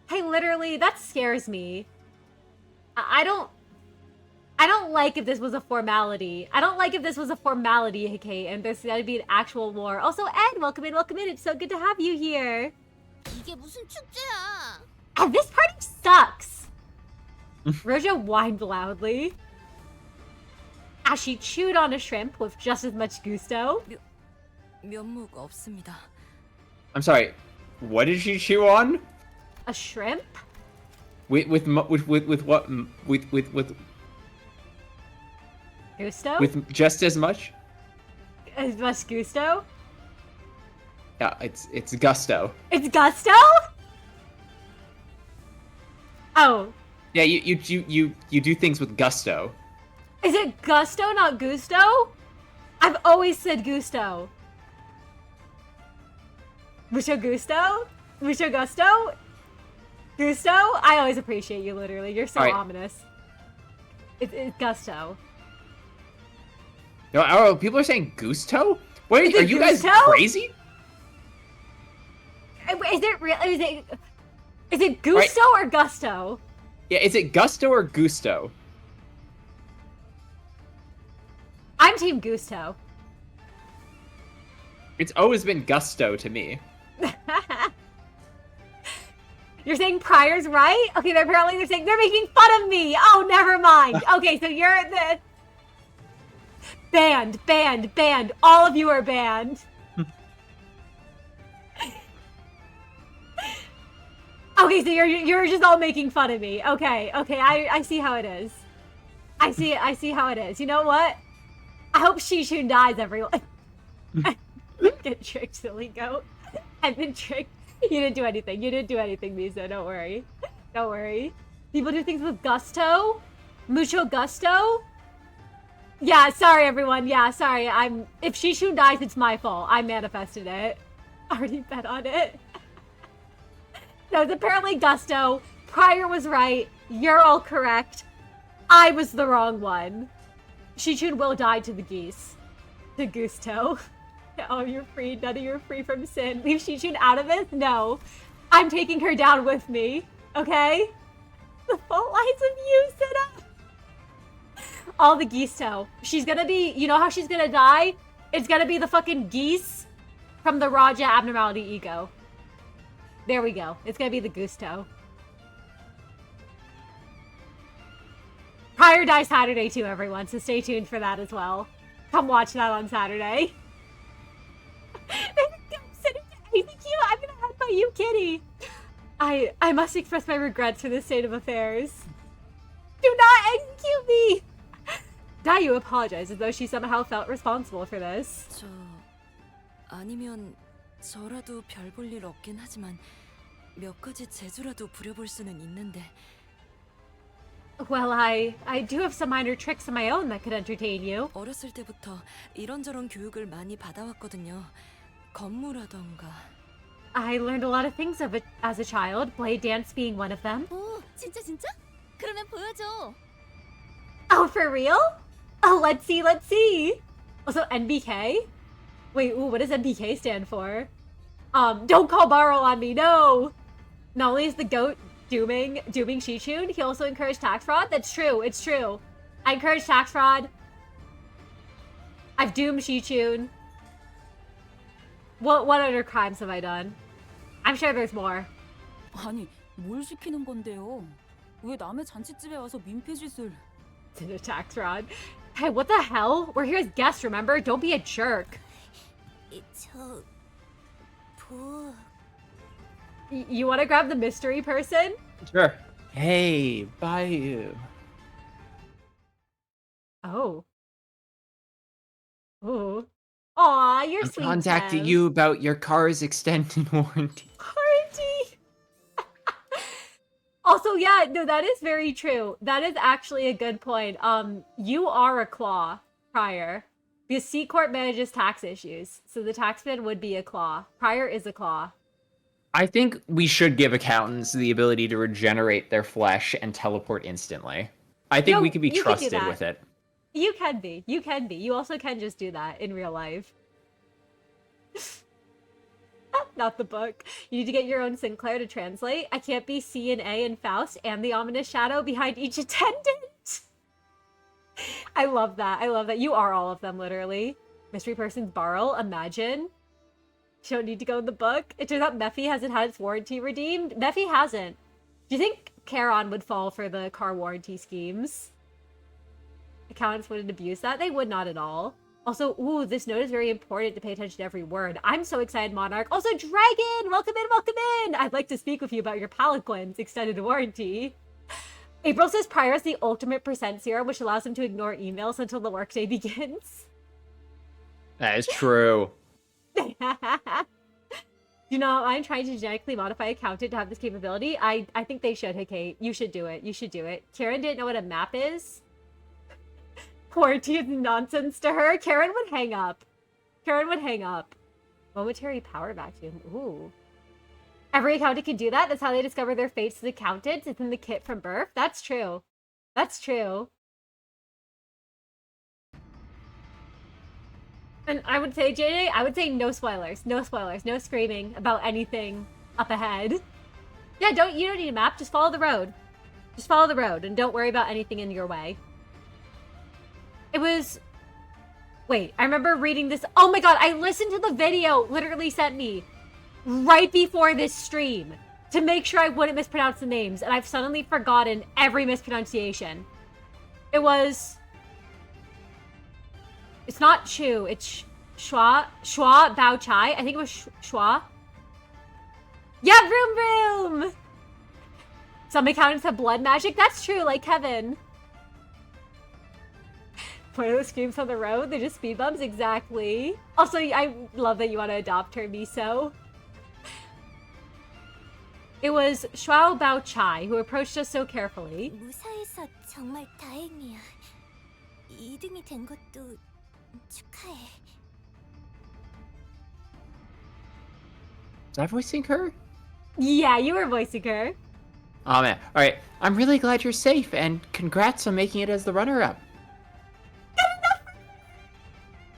Hey, literally, that scares me. I don't like if this was a formality. I don't like if this was a formality, Kate, and there's gotta be an actual war. Also, Ed, welcome in, welcome in. It's so good to have you here. 이게 무슨 축제야? And this party sucks. Roja whined loudly as she chewed on a shrimp with just as much gusto. 면목 없습니다. I'm sorry. What did she chew on? A shrimp? With what? With Gusto? with just as much? As much gusto? Yeah, it's gusto. It's gusto? Oh. Yeah, you do things with gusto. Is it gusto, not gusto? I've always said gusto. Mucho gusto? Mucho gusto? Gusto? I always appreciate you, literally. You're so All right. ominous. It's gusto. No, oh, people are saying gusto? What Is are it you guys gusto? crazy? Is it real? Is it gusto or gusto? Yeah, is it gusto or gusto? I'm team gusto. It's always been gusto to me. You're saying Pryor's right? Okay, they're saying they're making fun of me. Oh, never mind. Okay, so you're the banned. All of you are banned. Okay, so you're just all making fun of me. Okay, I see how it is. I see how it is. You know what? I hope Xichun dies, everyone. Get tricked, silly goat. I've been tricked. You didn't do anything. You didn't do anything, Misa. Don't worry. Don't worry. People do things with gusto. Mucho gusto. Yeah, sorry everyone. Yeah, sorry. If Xichun dies, it's my fault. I manifested it. I already bet on it. No, it's apparently gusto. Prior was right. You're all correct. I was the wrong one. Xichun will die to the geese. To gusto. Oh, you're free. None of you are free from sin. Leave Xichun out of this? No. I'm taking her down with me. Okay? The fault lies with you, Sita. All the geese toe. She's gonna be, you know how she's gonna die? It's gonna be the fucking geese from the Raja abnormality ego. There we go. It's gonna be the gusto. Prior dies Saturday too, everyone, so stay tuned for that as well. Come watch that on Saturday. Thank you. I'm gonna headbutt you, kitty. I must express my regrets for this state of affairs. Do not execute me! Dayu apologized as though she somehow felt responsible for this. 아니면 저라도 별 볼 일 없긴 하지만 몇 가지 재주라도 부려볼 수는 있는데. Well, I do have some minor tricks of my own that could entertain you. 어렸을 때부터 이런저런 교육을 많이 받아왔거든요. 건무라던가. I learned a lot of things as a child, blade dance being one of them. 오, 진짜? 그러면 보여줘. Oh, for real? Oh, let's see. Also, NBK? Wait, ooh, what does NBK stand for? Don't call Barrel on me, no! Not only is the goat dooming Xichun, he also encouraged tax fraud. That's true, it's true. I encourage tax fraud. I've doomed Xichun. What other crimes have I done? I'm sure there's more. 아니, 뭘 시키는 건데요? 왜 남의 잔치집에 와서 민폐짓을... Did a tax fraud. Hey, what the hell? We're here as guests, remember? Don't be a jerk. You want to grab the mystery person? Sure. Hey, Bayou. Oh. Ooh. Aw, you're I'm sweet. contacting Kev. you about your car's extended warranty. Warranty. Also, yeah, no, that is very true. That is actually a good point. You are a claw prior. Because C Corp manages tax issues, so the taxman would be a claw. Prior is a claw. I think we should give accountants the ability to regenerate their flesh and teleport instantly. I think No, we can be you can do trusted that. with it. You can be. You can be. You also can just do that in real life. Not the book. You need to get your own Sinclair to translate. I can't be C and A and Faust and the ominous shadow behind each attendant. I love that. I love that. You are all of them, literally. Mystery person's Barrel. Imagine. You don't need to go in the book. It turns out Mephi hasn't had its warranty redeemed. Mephi hasn't. Do you think Charon would fall for the car warranty schemes? Accountants wouldn't abuse that? They would not at all. Also, ooh, this note is very important to pay attention to every word. I'm so excited, Monarch. Also, Dragon! Welcome in! I'd like to speak with you about your Palanquin's extended warranty. April says Prior is the ultimate percent serum, which allows him to ignore emails until the workday begins. That is true. You know, I'm trying to genetically modify Accountant to have this capability. I think they should, Kate. You should do it. You should do it. Karen didn't know what a map is. Warranty is nonsense to her. Karen would hang up. Momentary power vacuum. Ooh. Every accountant can do that. That's how they discover their fates as accountants. It's in the kit from birth. That's true. And I would say, JJ, no spoilers. No screaming about anything up ahead. Yeah, you don't need a map. Just follow the road. And don't worry about anything in your way. It was... Wait, I remember reading this... Oh my god, I listened to the video literally sent me right before this stream to make sure I wouldn't mispronounce the names, and I've suddenly forgotten every mispronunciation. It was... It's not Chu, it's Shua Bao Chai. I think it was Shua. Yeah, Vroom! Some accountants have blood magic. That's true, like Kevin. One of those screams on the road, they're just speed bumps, exactly. Also, I love that you want to adopt her, Miso. It was Shuao Bao Chai who approached us so carefully. 무사해서 정말 다행이야. 2등이 된 것도 축하해. Was I voicing her? Yeah, you were voicing her. Oh man. Alright. I'm really glad you're safe, and congrats on making it as the runner-up.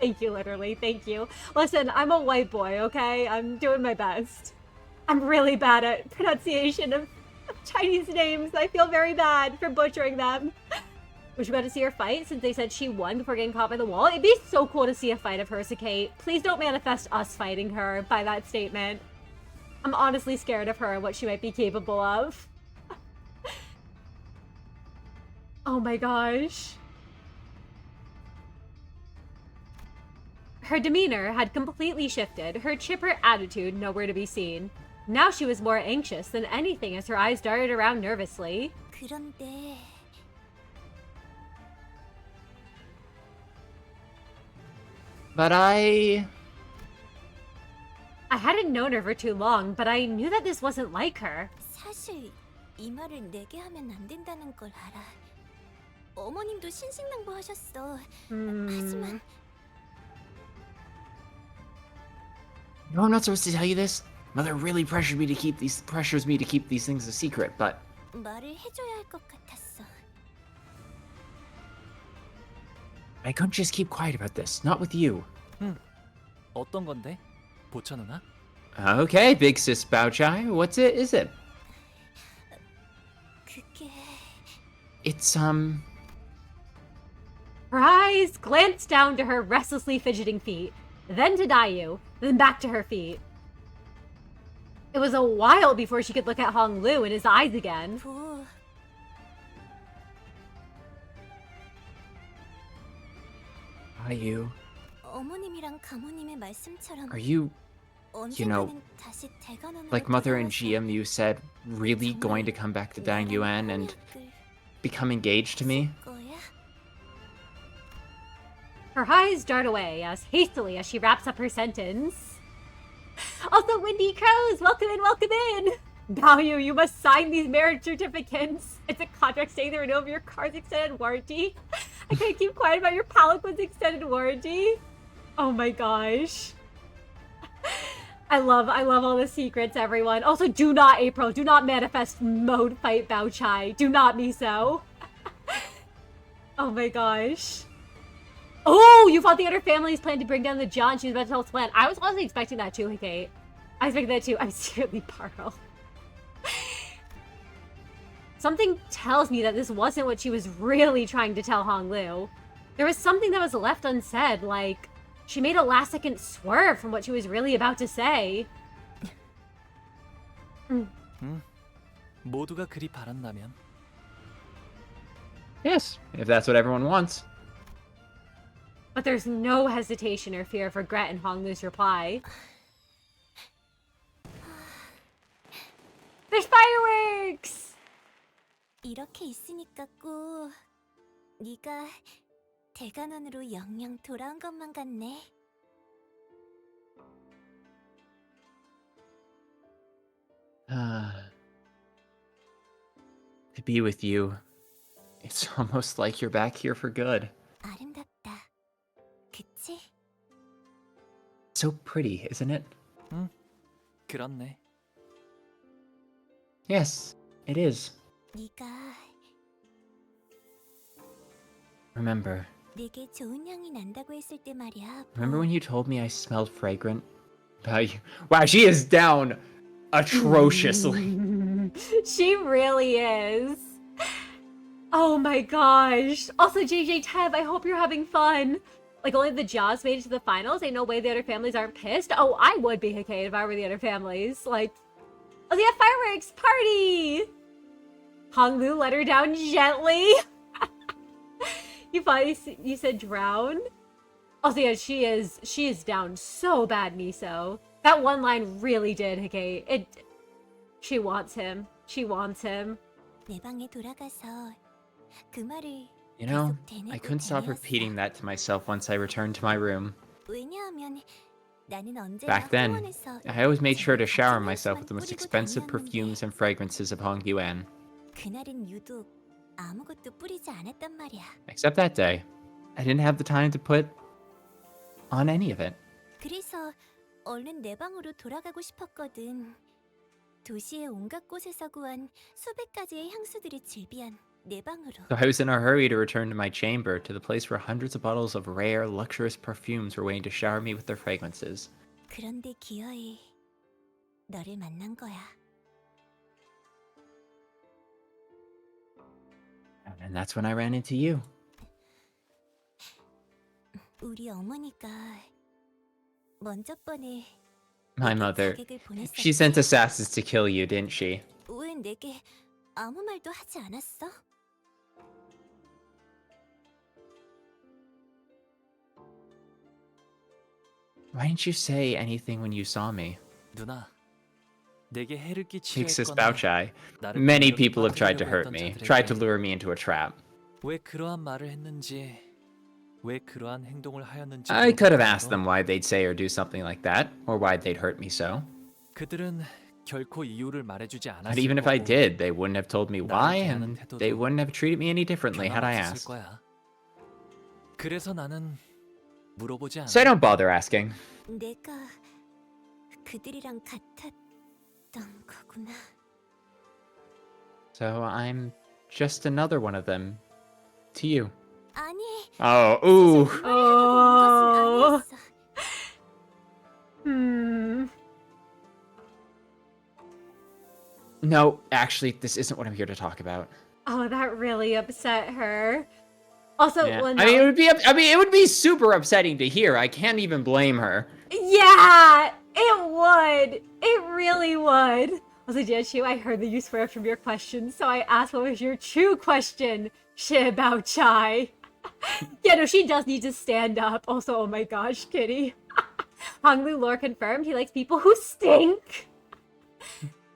Thank you, literally. Thank you. Listen, I'm a white boy, okay? I'm doing my best. I'm really bad at pronunciation of Chinese names. I feel very bad for butchering them. Was you about to see her fight since they said she won before getting caught by the wall? It'd be so cool to see a fight of hers, Kate. Please don't manifest us fighting her by that statement. I'm honestly scared of her and what she might be capable of. Oh my gosh. Her demeanor had completely shifted, her chipper attitude nowhere to be seen. Now she was more anxious than anything as her eyes darted around nervously. 그런데 But I hadn't known her for too long, but I knew that this wasn't like her. 사실 이 말을 내게 하면 안 된다는 걸 알아. 어머님도 신신당부하셨어. 하지만 No, I'm not supposed to tell you this. Mother really pressures me to keep these things a secret, but 말을 해줘야 할 것 같았어. I couldn't just keep quiet about this. Not with you. 어떤 건데? 보처 누나? Okay, big sis Baochai. What's it? Is it? 그게 It's Her eyes glanced down to her restlessly fidgeting feet, then to Dayu, then back to her feet. It was a while before she could look at Hong Lu in his eyes again. 부 Are you? 어머님이랑 가모님의 말씀처럼 Are you, 언젠가는 다시 대관원으로 like Mother and 돌아와서 GMU said, really going to come back to Dang Yuan and become engaged to me? 거야? Her eyes dart away as hastily as she wraps up her sentence. Also, Windy Crows, welcome in, welcome in! Dayu, you must sign these marriage certificates. It's a contract saying the renewal of your car's extended warranty. I can't keep quiet about your Palanquin's extended warranty. Oh my gosh. I love all the secrets, everyone. Also, do not, April, do not manifest mode fight Bao Chai. Do not miso. Oh my gosh. Oh, you thought the other families planned to bring down the John. She was about to tell us when. I was honestly expecting that too, Kate. I expected that too. I'm secretly Parl. Something tells me that this wasn't what she was really trying to tell Hong Lu. There was something that was left unsaid, like she made a last-second swerve from what she was really about to say. 모두가 그리 바란다면. Yes, if that's what everyone wants. But there's no hesitation or fear of regret in Hong Lu's reply. There's fireworks! 이렇게 있으니까 꼭 네가 대관원으로 영영 돌아온 것만 같네. To be with you, it's almost like you're back here for good. 아름답다. 그치? So pretty, isn't it? 그렇네. Yes, it is. 네가 Remember 내게 좋은 향이 난다고 했을 때 말이야. when you told me I smelled fragrant? Wow, she is down atrociously. She really is. Oh my gosh. Also, JJ Teb, I hope you're having fun. Like, only the Jaws made it to the finals. Ain't no way the other families aren't pissed. Oh, I would be Hikade if I were the other families. Like, oh, they have fireworks! Party! Hong Lu let her down gently. You said drown? Also, yeah, she is down so bad, Miso. That one line really did, Hikade. She wants him. She wants him. 내 방에 돌아가서 그 말을 You know, 계속 되뇌고 I couldn't stop 다녔어. repeating that to myself once I returned to my room. 왜냐하면 Back then, I always made sure to shower myself with the most expensive perfumes and fragrances of Hongyuan. 그날은 유독 아무것도 뿌리지 않았단 말이야. Except that day, I didn't have the time to put on any of it. 그래서 얼른 내 방으로 돌아가고 싶었거든. 도시의 온갖 곳에서 구한 수백 가지의 향수들이 즐비한 내 방으로. So I was in a hurry to return to my chamber, to the place where hundreds of bottles of rare, luxurious perfumes were waiting to shower me with their fragrances. 그런데 기어이 너를 만난 거야. And that's when I ran into you. 우리 어머니가 먼저 번에 My mother. She sent assassins to kill you, didn't she? 왜 내게 아무 말도 하지 않았어? Why didn't you say anything when you saw me? 누나, 내게 해를 끼치려 Pixis 했거나 Bauchai. 나를 Many 감옥에 people have tried to 빠뜨리려고 hurt 했던 me, 자들에게 tried to lure me into a trap. 왜 그러한 말을 했는지, 왜 그러한 행동을 하였는지 I could have 물어보는 asked 거. them why they'd say or do something like that, or why they'd hurt me so. 그들은 결코 이유를 말해주지 않았을 But even if I 거고 did, they wouldn't have told me why, 대하는 and 태도도 they wouldn't have treated me any differently had I 변함없었을 asked. 거야. 그래서 나는 물어보지 않아. So I don't bother asking. 내가 그들이랑 같았던 거구나. So I'm just another one of them to you. 아니, Oh, ooh. Oh. 아니었어. No, actually, this isn't what I'm here to talk about. Oh, that really upset her. Also, Yeah. when I mean, it would be super upsetting to hear. I can't even blame her. yeah, it would. It really would. Also, Jiachu, I heard that you swear from your question, so I asked what was your true question, Shibao Chai. Yeah, no, she does need to stand up. Also, oh my gosh, Kitty. Honglu lore confirmed he likes people who stink.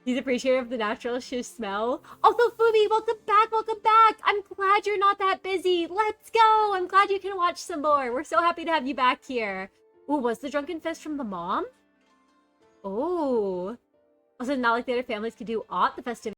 He's appreciative of the natural shish smell. Also, Fubi, welcome back, welcome back. I'm glad you're not that busy. Let's go. I'm glad you can watch some more. We're so happy to have you back here. Ooh, was the drunken fist from the mom? Oh. Also, not like the other families could do aught the festivities.